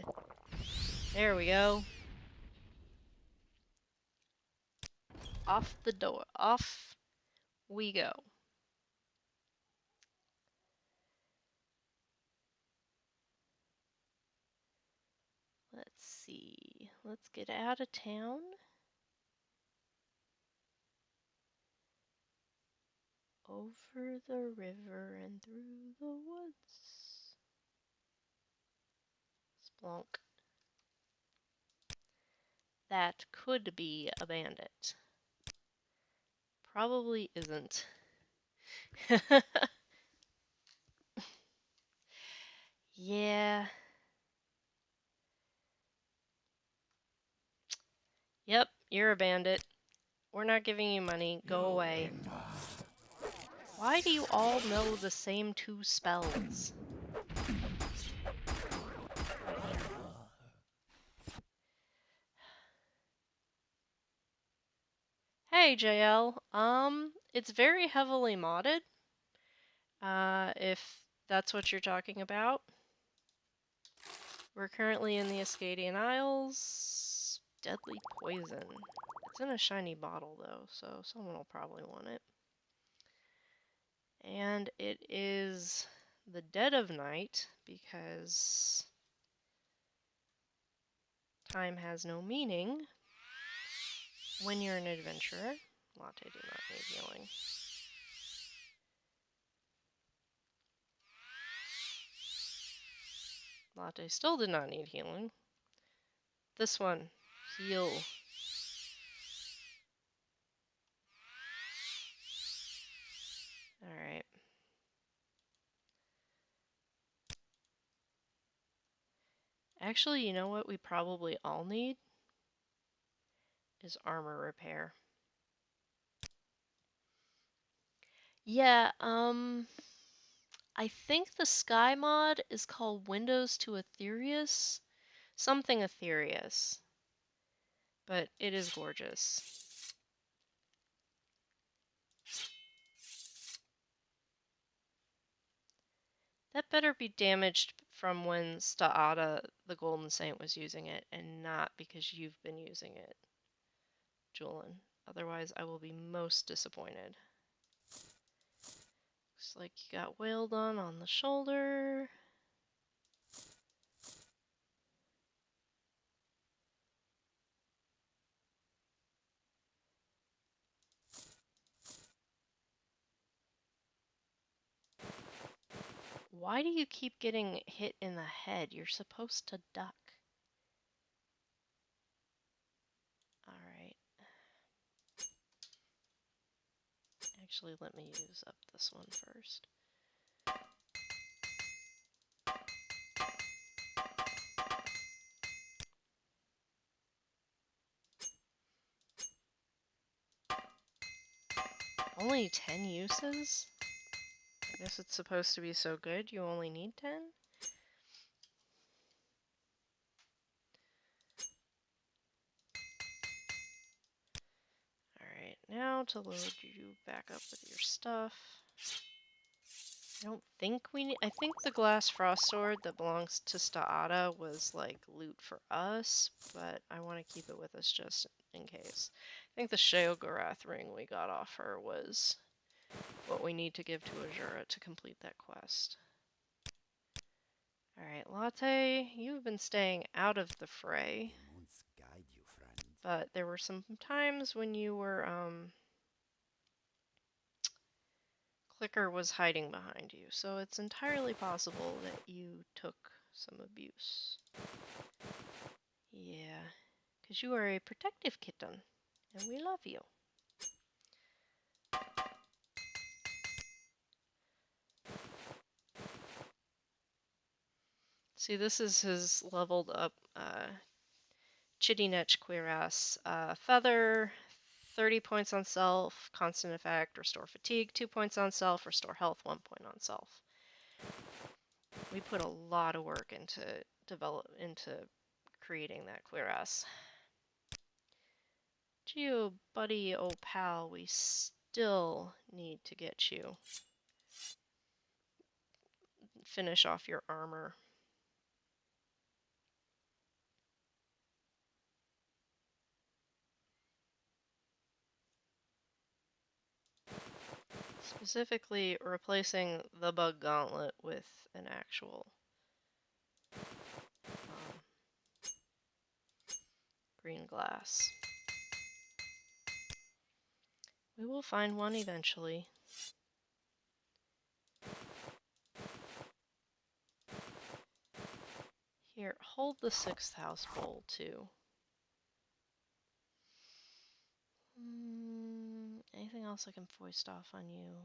There we go. Off the door. Off we go. Let's see. Let's get out of town. Over the river and through the woods. Splunk. That could be a bandit. Probably isn't. Yeah. Yep, you're a bandit. We're not giving you money. Go away. Why do you all know the same 2 spells? Hey, JL. It's very heavily modded. If that's what you're talking about. We're currently in the Ascadian Isles. Deadly poison. It's in a shiny bottle, though, so someone will probably want it. And it is the dead of night, because time has no meaning. When you're an adventurer, Latte do not need healing. Latte still did not need healing. This one, heal. Alright. Actually, you know what we probably all need? Is armor repair. Yeah, I think the Sky mod is called Windows to Aetherius. Something Aetherius. But it is gorgeous. That better be damaged from when Staada, the Golden Saint, was using it, and not because you've been using it, Julian. Otherwise, I will be most disappointed. Looks like you got wailed on the shoulder. Why do you keep getting hit in the head? You're supposed to duck. Alright. Actually, let me use up this one first. Only 10 uses? I guess it's supposed to be so good you only need 10? Alright, now to load you back up with your stuff. I don't think we need. I think the glass frost sword that belongs to Staada was like loot for us, but I want to keep it with us just in case. I think the Sheogorad ring we got off her was what we need to give to Azura to complete that quest. Alright, Latte, you've been staying out of the fray. Moons guide you, friend. But there were some times when you were, Clicker was hiding behind you, so it's entirely possible that you took some abuse. Yeah, because you are a protective kitten, and we love you. See, this is his leveled up, Chitty Cuirass. Feather, 30 points on self, constant effect, restore fatigue, 2 points on self, restore health, 1 point on self. We put a lot of work into creating that cuirass. Geo, buddy, oh pal, we still need to get you. Finish off your armor. Specifically, replacing the bug gauntlet with an actual green glass. We will find one eventually. Here, hold the 6th house bowl too. Anything else I can foist off on you?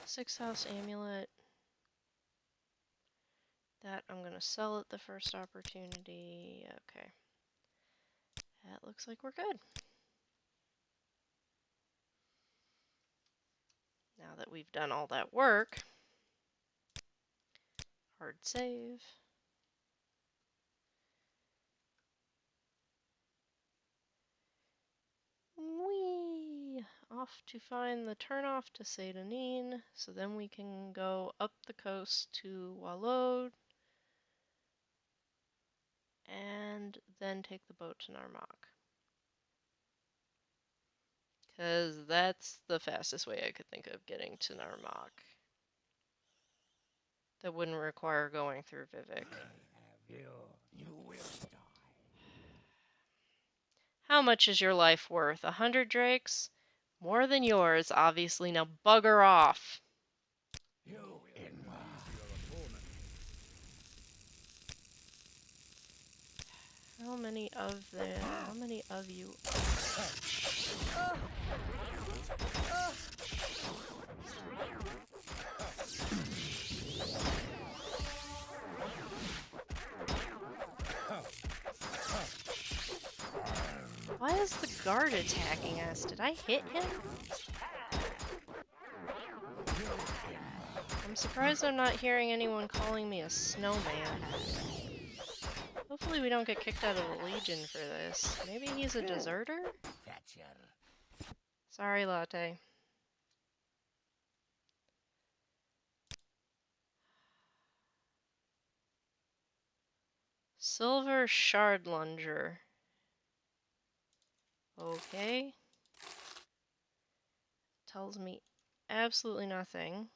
6th house amulet. That I'm gonna sell at the first opportunity. Okay. That looks like we're good. Now that we've done all that work, hard save. Whee! Off to find the turnoff to Seydanine, so then we can go up the coast to Walload, and then take the boat to Narmak. Because that's the fastest way I could think of getting to Narmak. That wouldn't require going through Vivek. I have you. You will die. How much is your life worth? 100 drakes? More than yours, obviously. Now bugger off. You inward. How many of you? Why is the guard attacking us? Did I hit him? I'm surprised I'm not hearing anyone calling me a snowman. Hopefully we don't get kicked out of the Legion for this. Maybe he's a deserter? Thatcher. Sorry, Latte. Silver Shard Lunger. Okay. Tells me absolutely nothing.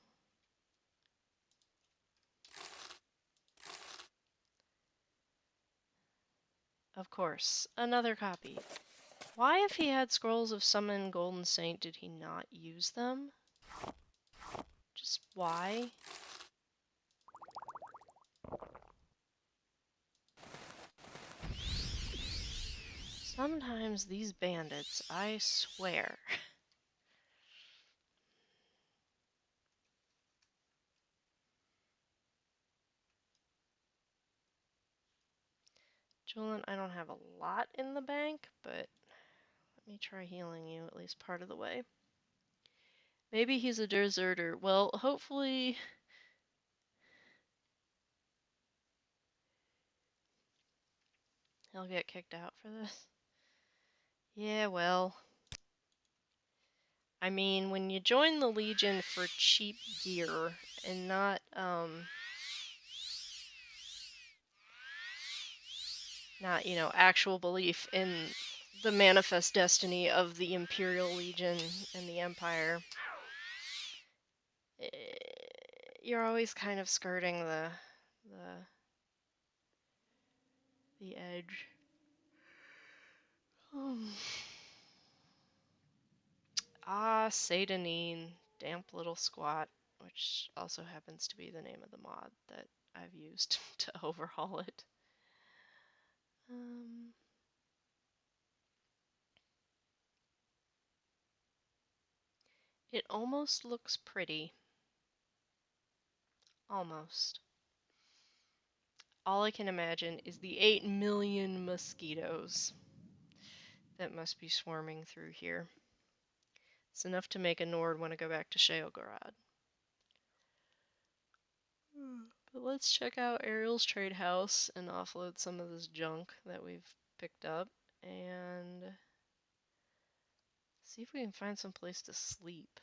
Of course, another copy. Why, if he had scrolls of Summon Golden Saint, did he not use them? Just why? Sometimes these bandits, I swear. Julian, I don't have a lot in the bank, but let me try healing you at least part of the way. Maybe he's a deserter. Well, hopefully... he'll get kicked out for this. Yeah, well... I mean, when you join the Legion for cheap gear and not, you know, actual belief in the manifest destiny of the Imperial Legion and the Empire, you're always kind of skirting the edge. Ah, Satanine, damp little squat, which also happens to be the name of the mod that I've used to overhaul it. It almost looks pretty. Almost. All I can imagine is the 8 million mosquitoes that must be swarming through here. It's enough to make a Nord want to go back to Sheogorad. But let's check out Ariel's trade house and offload some of this junk that we've picked up and see if we can find some place to sleep.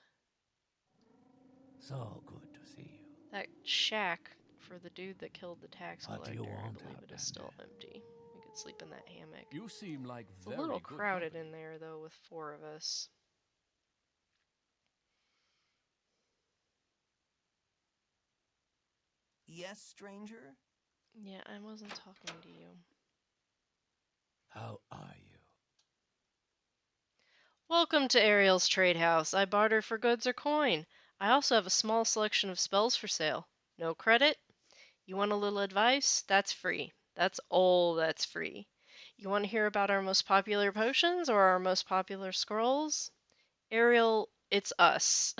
So good to see you. That shack for the dude that killed the tax What do you collector, I want, believe it is still empty. We could sleep in that hammock. You seem like It's a very little good crowded company. in there, though, with 4 of us. Yes, stranger? Yeah, I wasn't talking to you. How are you? Welcome to Ariel's Trade House. I barter for goods or coin. I also have a small selection of spells for sale. No credit? You want a little advice? That's free. That's free. You want to hear about our most popular potions or our most popular scrolls? Ariel, it's us.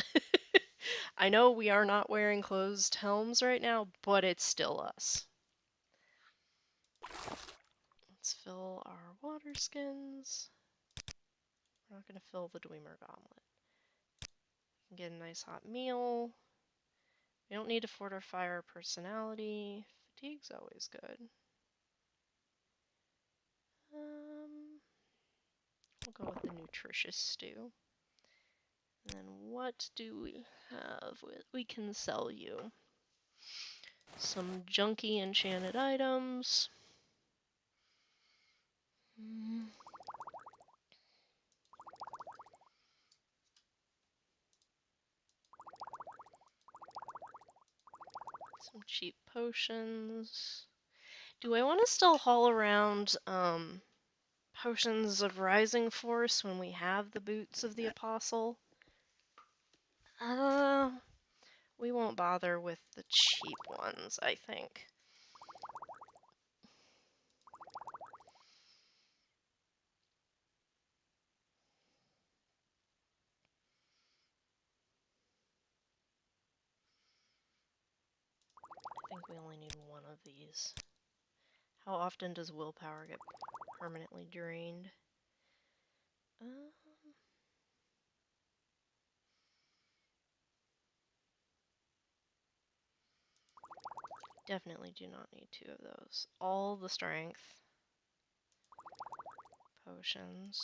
I know we are not wearing closed helms right now, but it's still us. Let's fill our water skins. We're not going to fill the Dwemer Gauntlet. We can get a nice hot meal. We don't need to fortify our personality. Fatigue's always good. We'll go with the nutritious stew. And then what do we have? We can sell you some junky enchanted items. Some cheap potions. Do I want to still haul around potions of rising force when we have the boots of the apostle. We won't bother with the cheap ones, I think. I think we only need one of these. How often does willpower get permanently drained? Definitely do not need 2 of those. All the strength potions,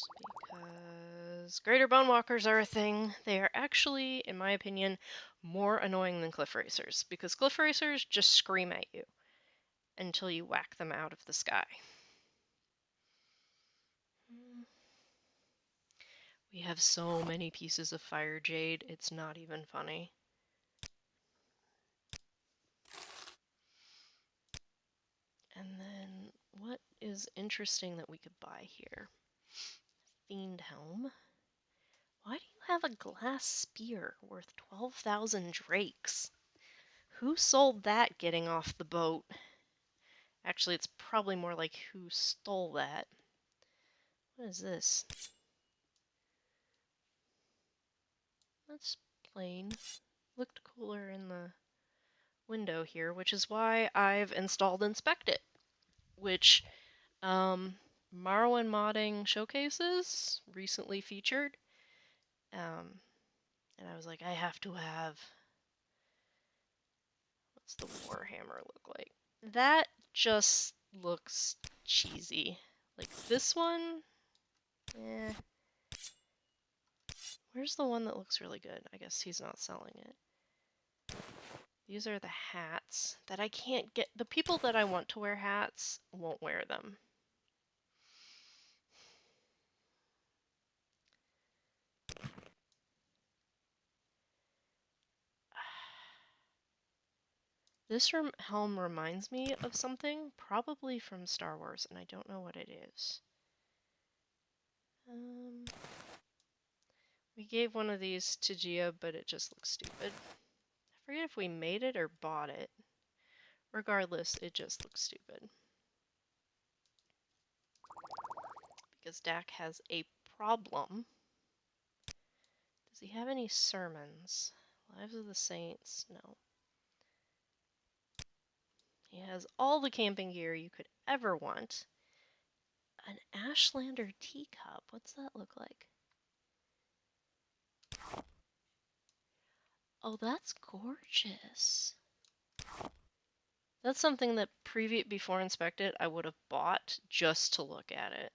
because greater bone walkers are a thing. They are actually, in my opinion, more annoying than cliff racers, because cliff racers just scream at you until you whack them out of the sky. We have so many pieces of fire jade, it's not even funny. And then, what is interesting that we could buy here? Fiend helm. Why do you have a glass spear worth 12,000 drakes? Who sold that getting off the boat? Actually, it's probably more like who stole that. What is this? That's plain. Looked cooler in the window here, which is why I've installed Inspect It, which Morrowind modding showcases recently featured. And I was like, I have to have. What's the Warhammer look like? That just looks cheesy. Like this one, eh. Where's the one that looks really good? I guess he's not selling it. These are the hats that I can't get. The people that I want to wear hats won't wear them. This helm reminds me of something, probably from Star Wars, and I don't know what it is. We gave one of these to Gia, but it just looks stupid. I forget if we made it or bought it. Regardless, it just looks stupid. Because Dak has a problem. Does he have any sermons? Lives of the Saints? No. He has all the camping gear you could ever want. An Ashlander teacup. What's that look like? Oh, that's gorgeous. That's something that before Inspected I would have bought just to look at it.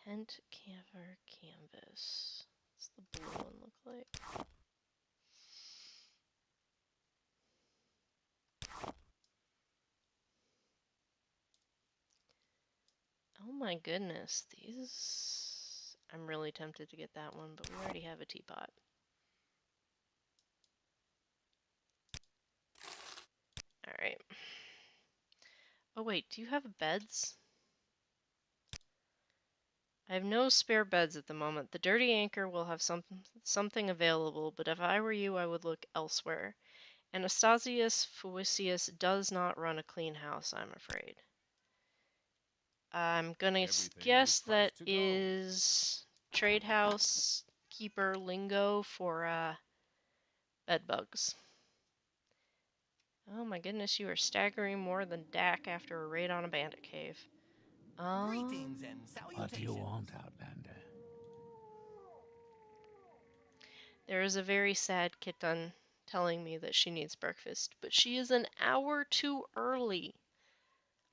Tent camper canvas. What's the blue one look like? Oh my goodness, these... I'm really tempted to get that one, but we already have a teapot. Alright. Oh wait, do you have beds? I have no spare beds at the moment. The Dirty Anchor will have something available, but if I were you, I would look elsewhere. Anastasius Fuisius does not run a clean house, I'm afraid. I'm gonna guess that is trade house keeper lingo for bed bugs. Oh my goodness, you are staggering more than Dak after a raid on a bandit cave. Greetings and salutations. What do you want, Outlander? There is a very sad kitten telling me that she needs breakfast, but she is an hour too early.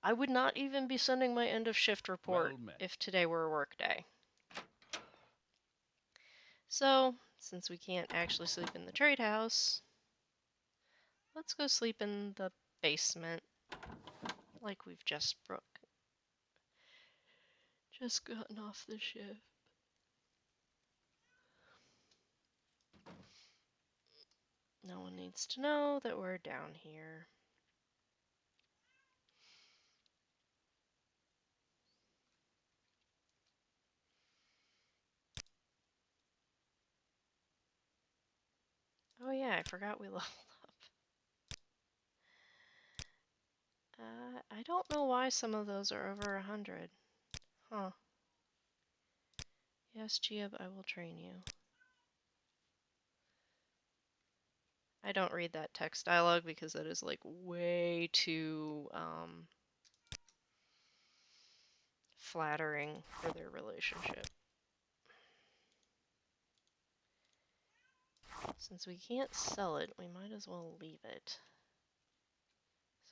I would not even be sending my end of shift report if today were a work day. So, since we can't actually sleep in the trade house, let's go sleep in the basement like we've just gotten off the ship. No one needs to know that we're down here. Oh yeah, I forgot we leveled up. I don't know why some of those are over 100. Huh. Yes, Giab, I will train you. I don't read that text dialogue because that is like way too flattering for their relationship. Since we can't sell it, we might as well leave it.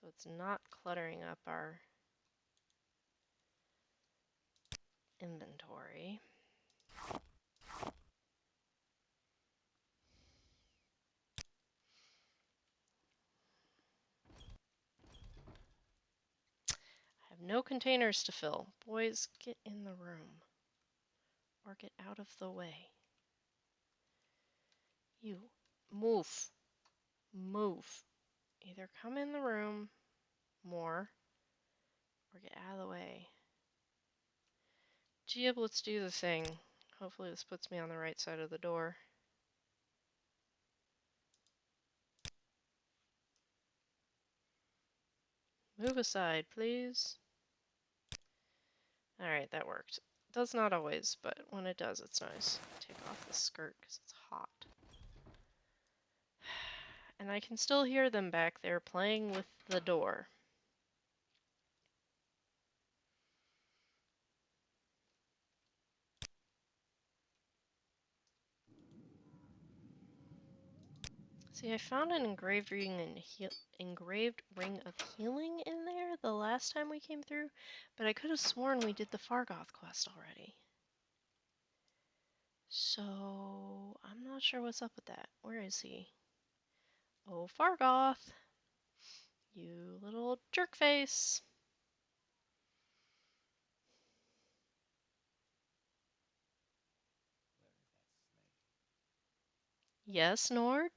So it's not cluttering up our inventory. I have no containers to fill. Boys, get in the room. Or get out of the way. You. Move. Move. Either come in the room more, or get out of the way. Giab, let's do the thing. Hopefully this puts me on the right side of the door. Move aside, please. Alright, that worked. Does not always, but when it does, it's nice. Take off the skirt because it's hot. And I can still hear them back there playing with the door. See, I found an engraved ring of healing in there the last time we came through, but I could have sworn we did the Fargoth quest already. So, I'm not sure what's up with that. Where is he? Oh, Fargoth! You little jerk face! Yes, Nord?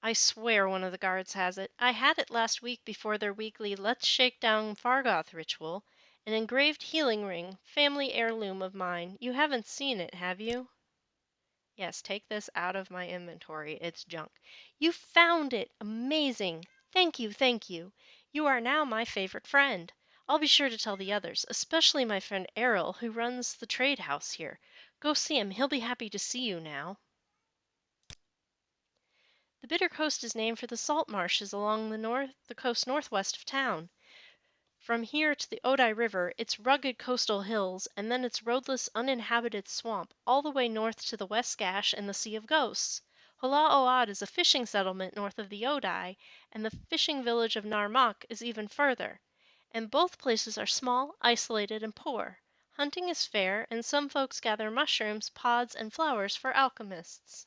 I swear one of the guards has it. I had it last week before their weekly Let's Shake Down Fargoth ritual. An engraved healing ring, family heirloom of mine. You haven't seen it, have you? Yes, take this out of my inventory. It's junk. You found it! Amazing! Thank you, thank you. You are now my favorite friend. I'll be sure to tell the others, especially my friend Errol, who runs the trade house here. Go see him. He'll be happy to see you now. The Bitter Coast is named for the salt marshes along the coast northwest of town. From here to the Odai River, its rugged coastal hills, and then its roadless, uninhabited swamp, all the way north to the West Gash and the Sea of Ghosts. Hula-Oad is a fishing settlement north of the Odai, and the fishing village of Narmak is even further. And both places are small, isolated, and poor. Hunting is fair, and some folks gather mushrooms, pods, and flowers for alchemists.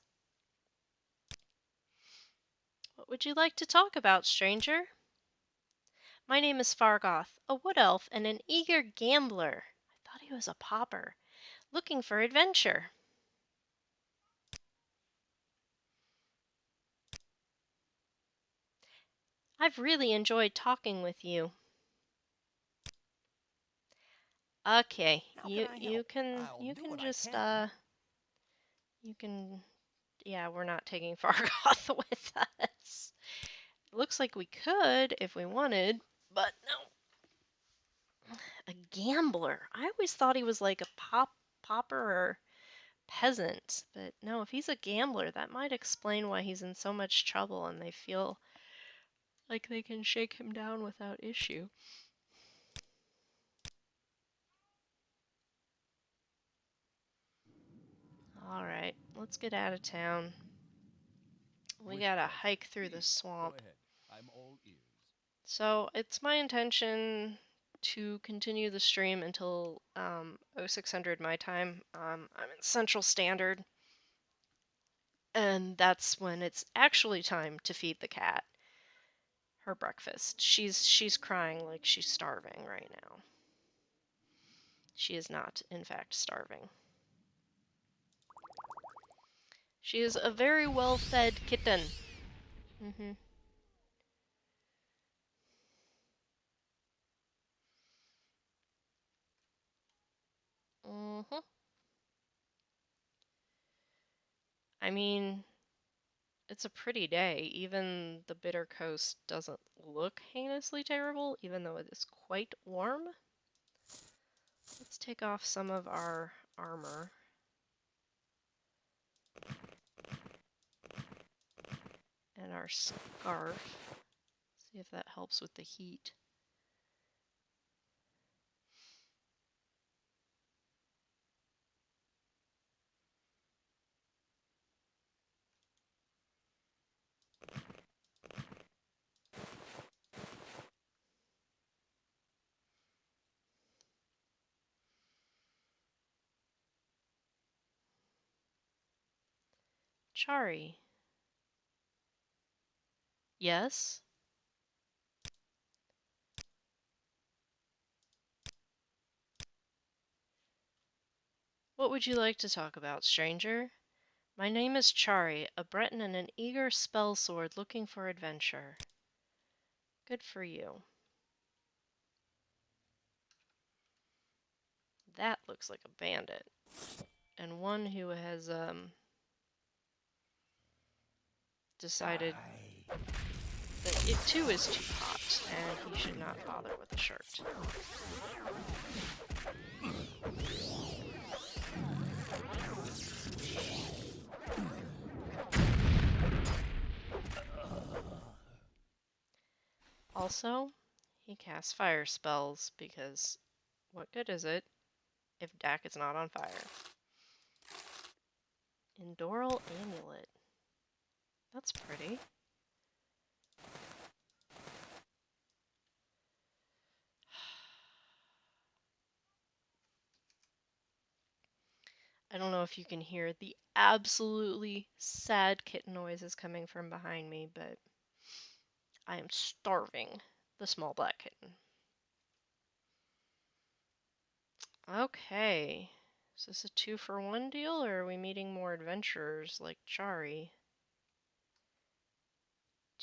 What would you like to talk about, stranger? My name is Fargoth, a wood elf and an eager gambler. I thought he was a pauper, looking for adventure. I've really enjoyed talking with you. Okay, How you can I you help? can I'll you do can what I just can. you can yeah, we're not taking Fargoth with us. Looks like we could if we wanted, but no. A gambler. I always thought he was like a pauper or peasant, but no, if he's a gambler, that might explain why he's in so much trouble and they feel like they can shake him down without issue. Alright, let's get out of town. We With gotta pleasure. hike through the Please, go swamp. ahead. I'm all ears. So, it's my intention to continue the stream until 0600 my time. I'm in Central Standard, and that's when it's actually time to feed the cat her breakfast. She's crying like she's starving right now. She is not, in fact, starving. She is a very well-fed kitten. Mm-hmm. Mm-hmm. I mean, it's a pretty day. Even the Bitter Coast doesn't look heinously terrible, even though it is quite warm. Let's take off some of our armor. And our scarf. See if that helps with the heat. Chari. Yes? What would you like to talk about, stranger? My name is Chari, a Breton and an eager spell sword looking for adventure. Good for you. That looks like a bandit. And one who has, decided that it too is too hot, and he should not bother with a shirt. Also, he casts fire spells, because what good is it if Dak is not on fire? Endoral Amulet. That's pretty. I don't know if you can hear the absolutely sad kitten noises coming from behind me, but I am starving the small black kitten. Okay. Is this a 2-for-1 deal, or are we meeting more adventurers like Chari?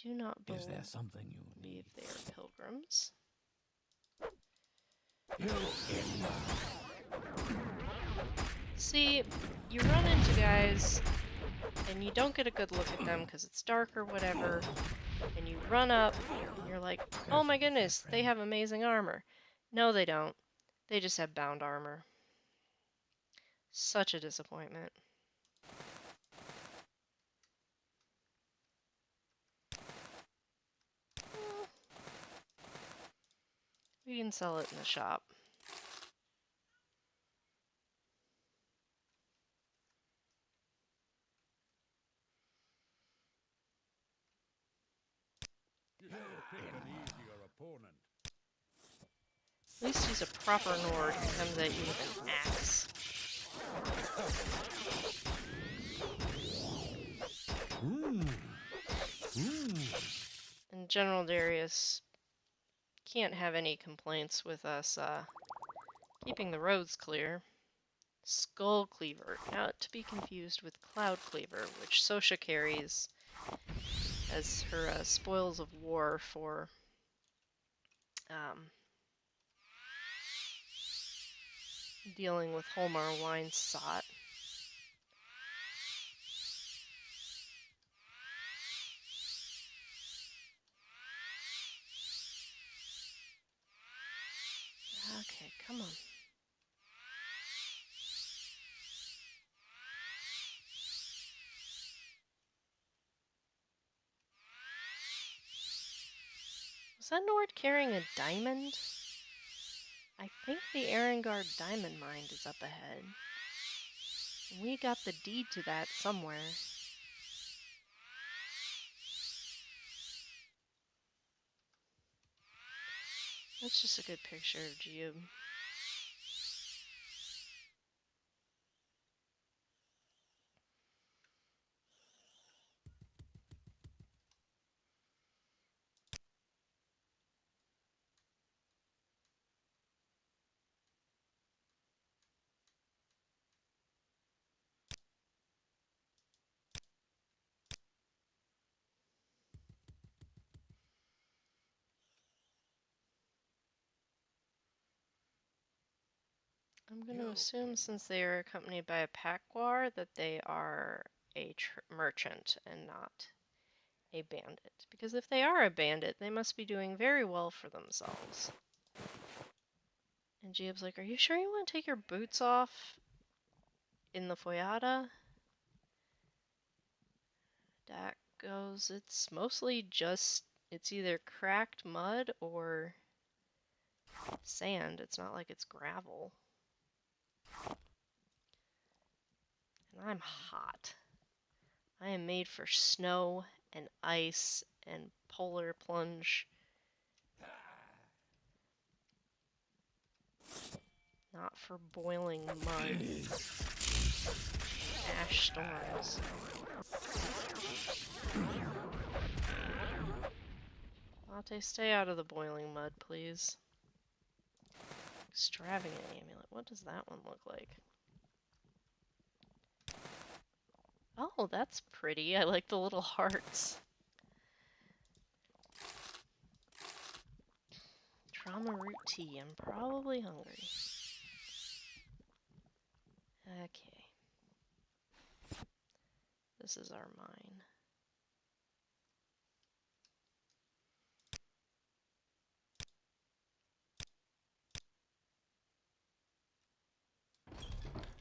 Do not Is there something you believe need? they are pilgrims. See, you run into guys, and you don't get a good look at them because it's dark or whatever, and you run up, and you're like, oh my goodness, they have amazing armor. No, they don't. They just have bound armor. Such a disappointment. We can sell it in the shop. You should have picked an easier opponent. At least he's a proper Nord who comes at you with an axe. And General Darius can't have any complaints with us keeping the roads clear. Skull Cleaver, not to be confused with Cloud Cleaver, which Sosha carries as her spoils of war for dealing with Holmar wine sot. Okay, come on. Was that Nord carrying a diamond? I think the Erengard diamond mine is up ahead. We got the deed to that somewhere. That's just a good picture of Jube. I'm going to assume since they are accompanied by a Pakwar that they are a merchant and not a bandit. Because if they are a bandit, they must be doing very well for themselves. And Jeeb's like, are you sure you want to take your boots off in the foyada? Dak goes, it's mostly just, it's either cracked mud or sand. It's not like it's gravel. And I'm hot. I am made for snow and ice and polar plunge. Not for boiling mud. Ash storms. Latte, stay out of the boiling mud, please. Extravagant amulet. What does that one look like? Oh, that's pretty. I like the little hearts. Trauma root tea. I'm probably hungry. Okay. This is our mine.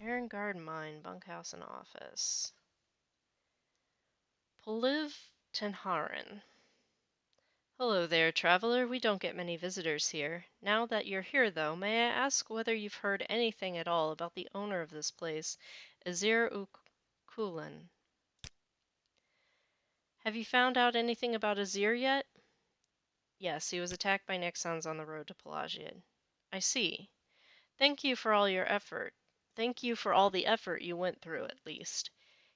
Erengard Mine, bunkhouse and office. Poliv Tenharan. Hello there, traveler. We don't get many visitors here. Now that you're here, though, may I ask whether you've heard anything at all about the owner of this place, Azir Kulan? Have you found out anything about Azir yet? Yes, he was attacked by Nexons on the road to Pelagiad. I see. Thank you for all your effort. Thank you for all the effort you went through, at least.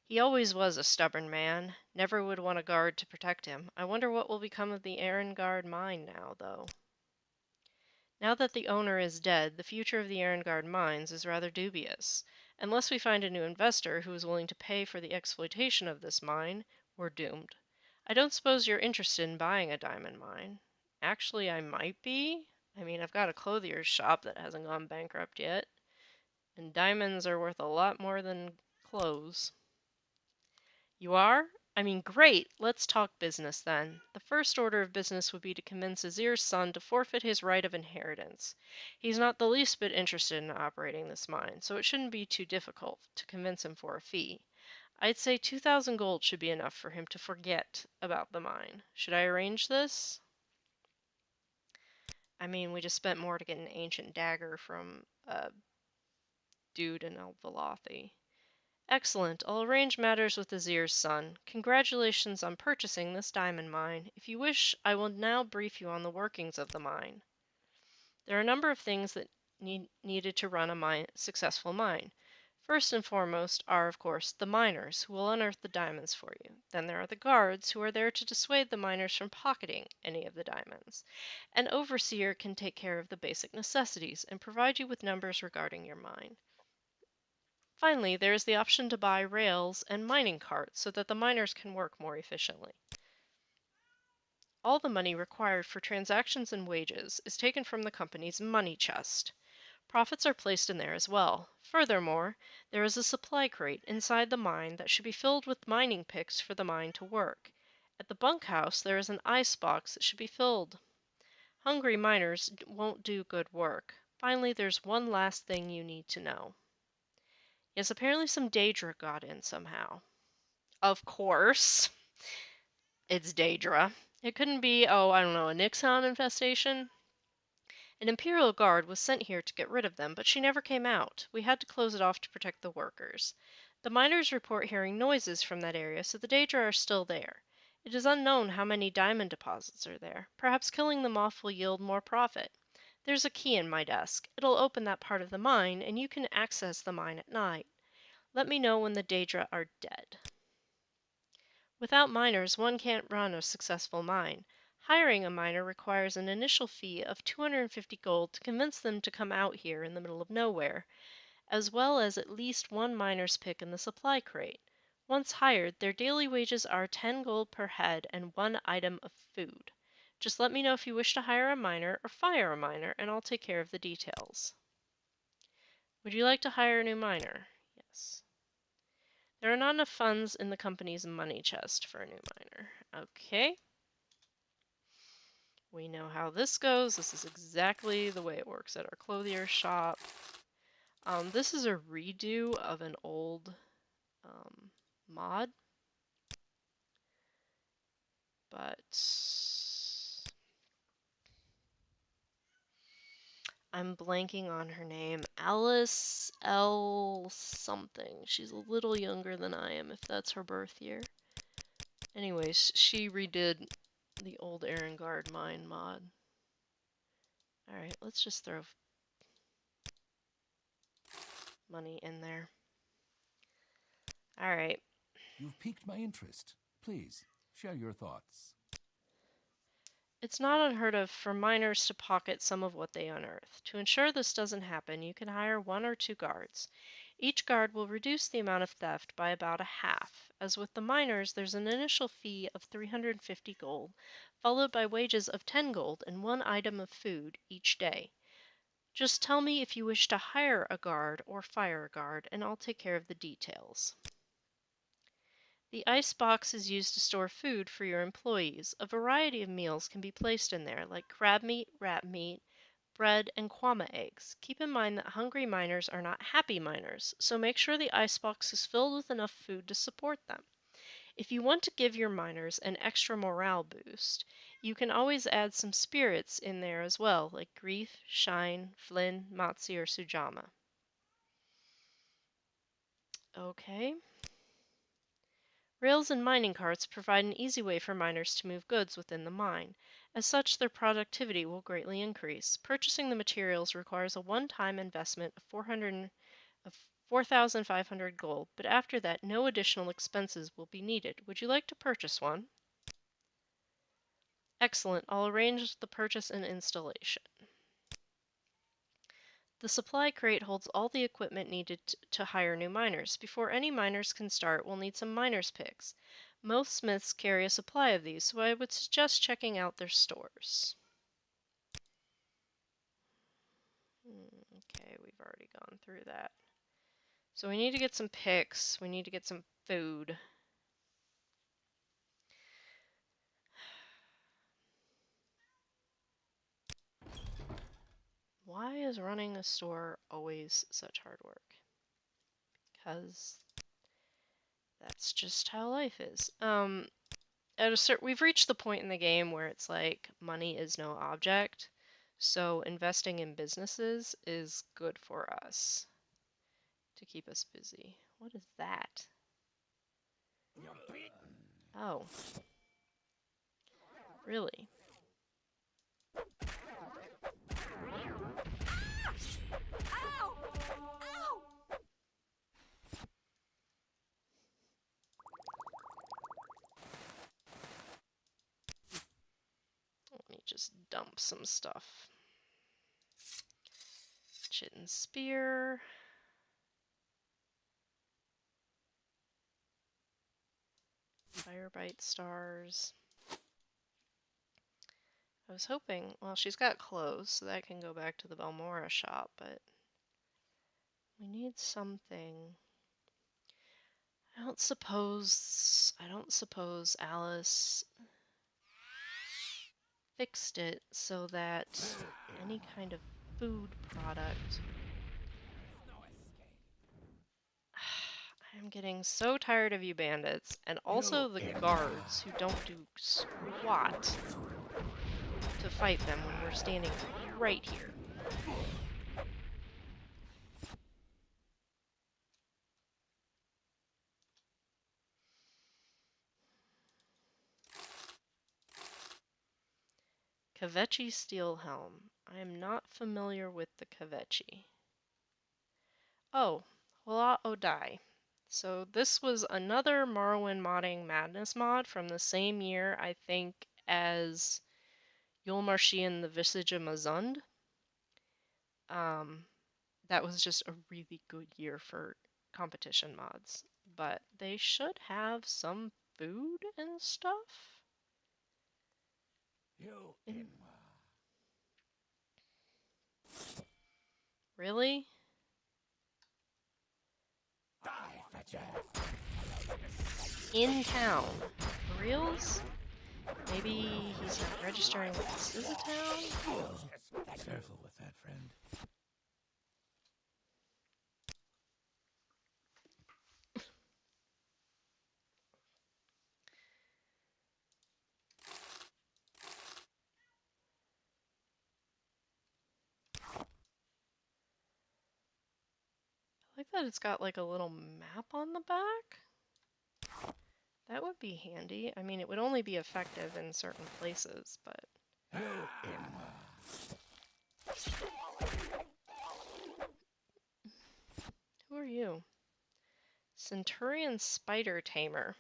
He always was a stubborn man. Never would want a guard to protect him. I wonder what will become of the Erengard mine now, though. Now that the owner is dead, the future of the Erengard mines is rather dubious. Unless we find a new investor who is willing to pay for the exploitation of this mine, we're doomed. I don't suppose you're interested in buying a diamond mine. Actually, I might be. I mean, I've got a clothier's shop that hasn't gone bankrupt yet. And diamonds are worth a lot more than clothes. You are? I mean, great! Let's talk business then. The first order of business would be to convince Azir's son to forfeit his right of inheritance. He's not the least bit interested in operating this mine, so it shouldn't be too difficult to convince him for a fee. I'd say 2,000 gold should be enough for him to forget about the mine. Should I arrange this? I mean, we just spent more to get an ancient dagger from a dude in Elvalathi. Excellent. I'll arrange matters with Azir's son. Congratulations on purchasing this diamond mine. If you wish, I will now brief you on the workings of the mine. There are a number of things that needed to run a successful mine. First and foremost are, of course, the miners, who will unearth the diamonds for you. Then there are the guards, who are there to dissuade the miners from pocketing any of the diamonds. An overseer can take care of the basic necessities and provide you with numbers regarding your mine. Finally, there is the option to buy rails and mining carts so that the miners can work more efficiently. All the money required for transactions and wages is taken from the company's money chest. Profits are placed in there as well. Furthermore, there is a supply crate inside the mine that should be filled with mining picks for the mine to work. At the bunkhouse, there is an ice box that should be filled. Hungry miners won't do good work. Finally, there's one last thing you need to know. Yes, apparently some Daedra got in somehow. Of course. It's Daedra. It couldn't be, oh, I don't know, a Nixon infestation? An Imperial Guard was sent here to get rid of them, but she never came out. We had to close it off to protect the workers. The miners report hearing noises from that area, so the Daedra are still there. It is unknown how many diamond deposits are there. Perhaps killing them off will yield more profit. There's a key in my desk. It'll open that part of the mine, and you can access the mine at night. Let me know when the Daedra are dead. Without miners, one can't run a successful mine. Hiring a miner requires an initial fee of 250 gold to convince them to come out here in the middle of nowhere, as well as at least one miner's pick in the supply crate. Once hired, their daily wages are 10 gold per head and 1 item of food. Just let me know if you wish to hire a miner or fire a miner, and I'll take care of the details. Would you like to hire a new miner? Yes. There are not enough funds in the company's money chest for a new miner. Okay. We know how this goes. This is exactly the way it works at our clothier shop. This is a redo of an old mod, but I'm blanking on her name. Alice L. something. She's a little younger than I am, if that's her birth year. Anyways, she redid the old Erengard mine mod. Alright, let's just throw money in there. Alright. You've piqued my interest. Please, share your thoughts. It's not unheard of for miners to pocket some of what they unearth. To ensure this doesn't happen, you can hire 1 or 2 guards. Each guard will reduce the amount of theft by about a half. As with the miners, there's an initial fee of 350 gold, followed by wages of 10 gold and 1 item of food each day. Just tell me if you wish to hire a guard or fire a guard, and I'll take care of the details. The ice box is used to store food for your employees. A variety of meals can be placed in there, like crab meat, rat meat, bread, and kwama eggs. Keep in mind that hungry miners are not happy miners, so make sure the ice box is filled with enough food to support them. If you want to give your miners an extra morale boost, you can always add some spirits in there as well, like grief, shine, flynn, matzi, or sujama. Okay. Rails and mining carts provide an easy way for miners to move goods within the mine. As such, their productivity will greatly increase. Purchasing the materials requires a one-time investment of 4,500 gold, but after that, no additional expenses will be needed. Would you like to purchase one? Excellent. I'll arrange the purchase and installation. The supply crate holds all the equipment needed to hire new miners. Before any miners can start, we'll need some miners' picks. Most smiths carry a supply of these, so I would suggest checking out their stores. Okay, we've already gone through that. So we need to get some picks. We need to get some food. Why is running a store always such hard work? Because that's just how life is. We've reached the point in the game where it's like money is no object, so investing in businesses is good for us to keep us busy. What is that? Oh, really? Let me just dump some stuff. Chitin spear. Firebite stars. I was hoping, well, she's got clothes, so that can go back to the Balmora shop, but we need something. I don't suppose Alice fixed it so that any kind of food product. I'm getting so tired of you bandits, and also the guards who don't do squat to fight them when we're standing right here. Kvechi Steel Helm. I am not familiar with the Kvechi. Oh, Hla Odai. So this was another Morrowind Modding Madness mod from the same year, I think, as Yulmarshian the Visage of Mazund. That was just a really good year for competition mods. But they should have some food and stuff. Really? Die, Fetcher! in town. For reals? Maybe he's not registering that this is a town? Careful with that, friend. I like that it's got like a little map on the back. That would be handy. I mean, it would only be effective in certain places, but... Who are you? Centurion Spider Tamer.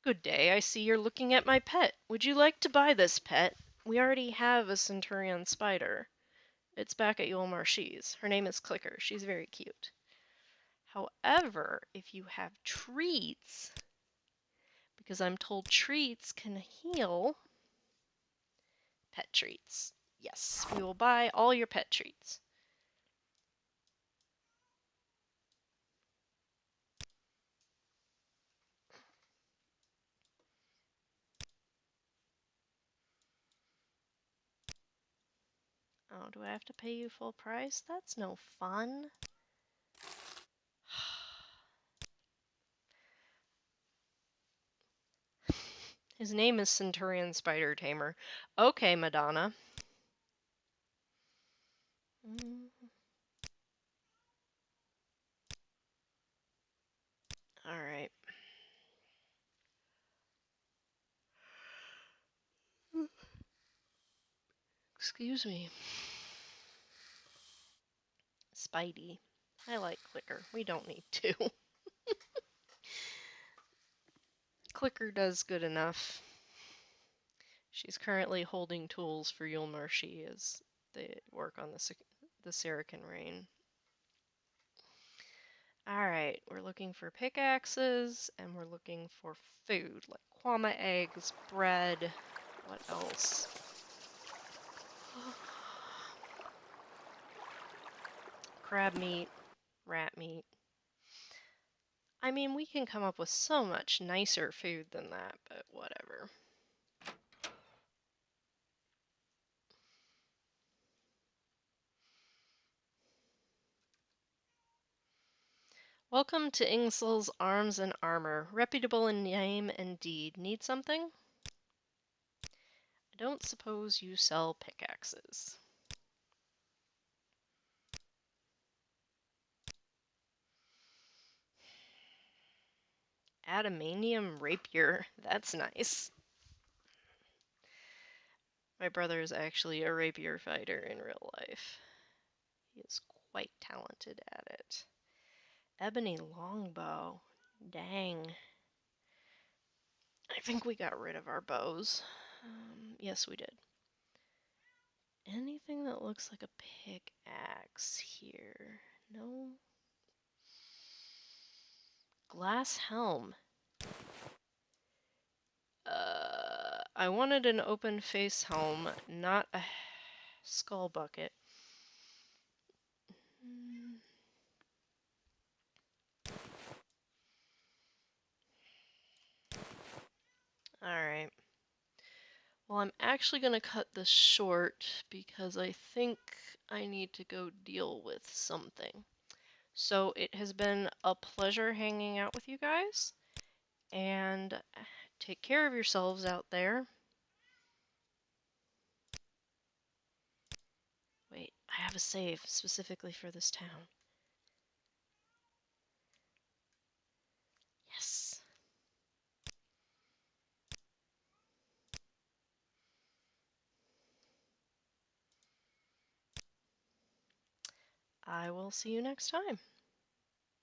Good day, I see you're looking at my pet. Would you like to buy this pet? We already have a Centurion Spider. It's back at Yule Marchese. Her name is Clicker. She's very cute. However, if you have treats, because I'm told treats can heal, pet treats. Yes, we will buy all your pet treats. Oh, do I have to pay you full price? That's no fun. His name is Centurion Spider Tamer. Okay, Madonna. Alright. Excuse me. Spidey. I like Clicker. We don't need to. Clicker does good enough. She's currently holding tools for Yule Marchese as they work on the Saracen Rain. Alright, we're looking for pickaxes, and we're looking for food, like kwama eggs, bread, what else? Crab meat, rat meat. I mean, we can come up with so much nicer food than that, but whatever. Welcome to Ingsel's Arms and Armor. Reputable in name and deed. Need something? I don't suppose you sell pickaxes. Adamantium rapier. That's nice. My brother is actually a rapier fighter in real life. He is quite talented at it. Ebony longbow. Dang. I think we got rid of our bows. Yes, we did. Anything that looks like a pickaxe here? No. Glass helm. I wanted an open face helm, not a skull bucket. Alright. Well, I'm actually going to cut this short because I think I need to go deal with something. So it has been a pleasure hanging out with you guys, and take care of yourselves out there. Wait, I have a save specifically for this town. Yes. I will see you next time.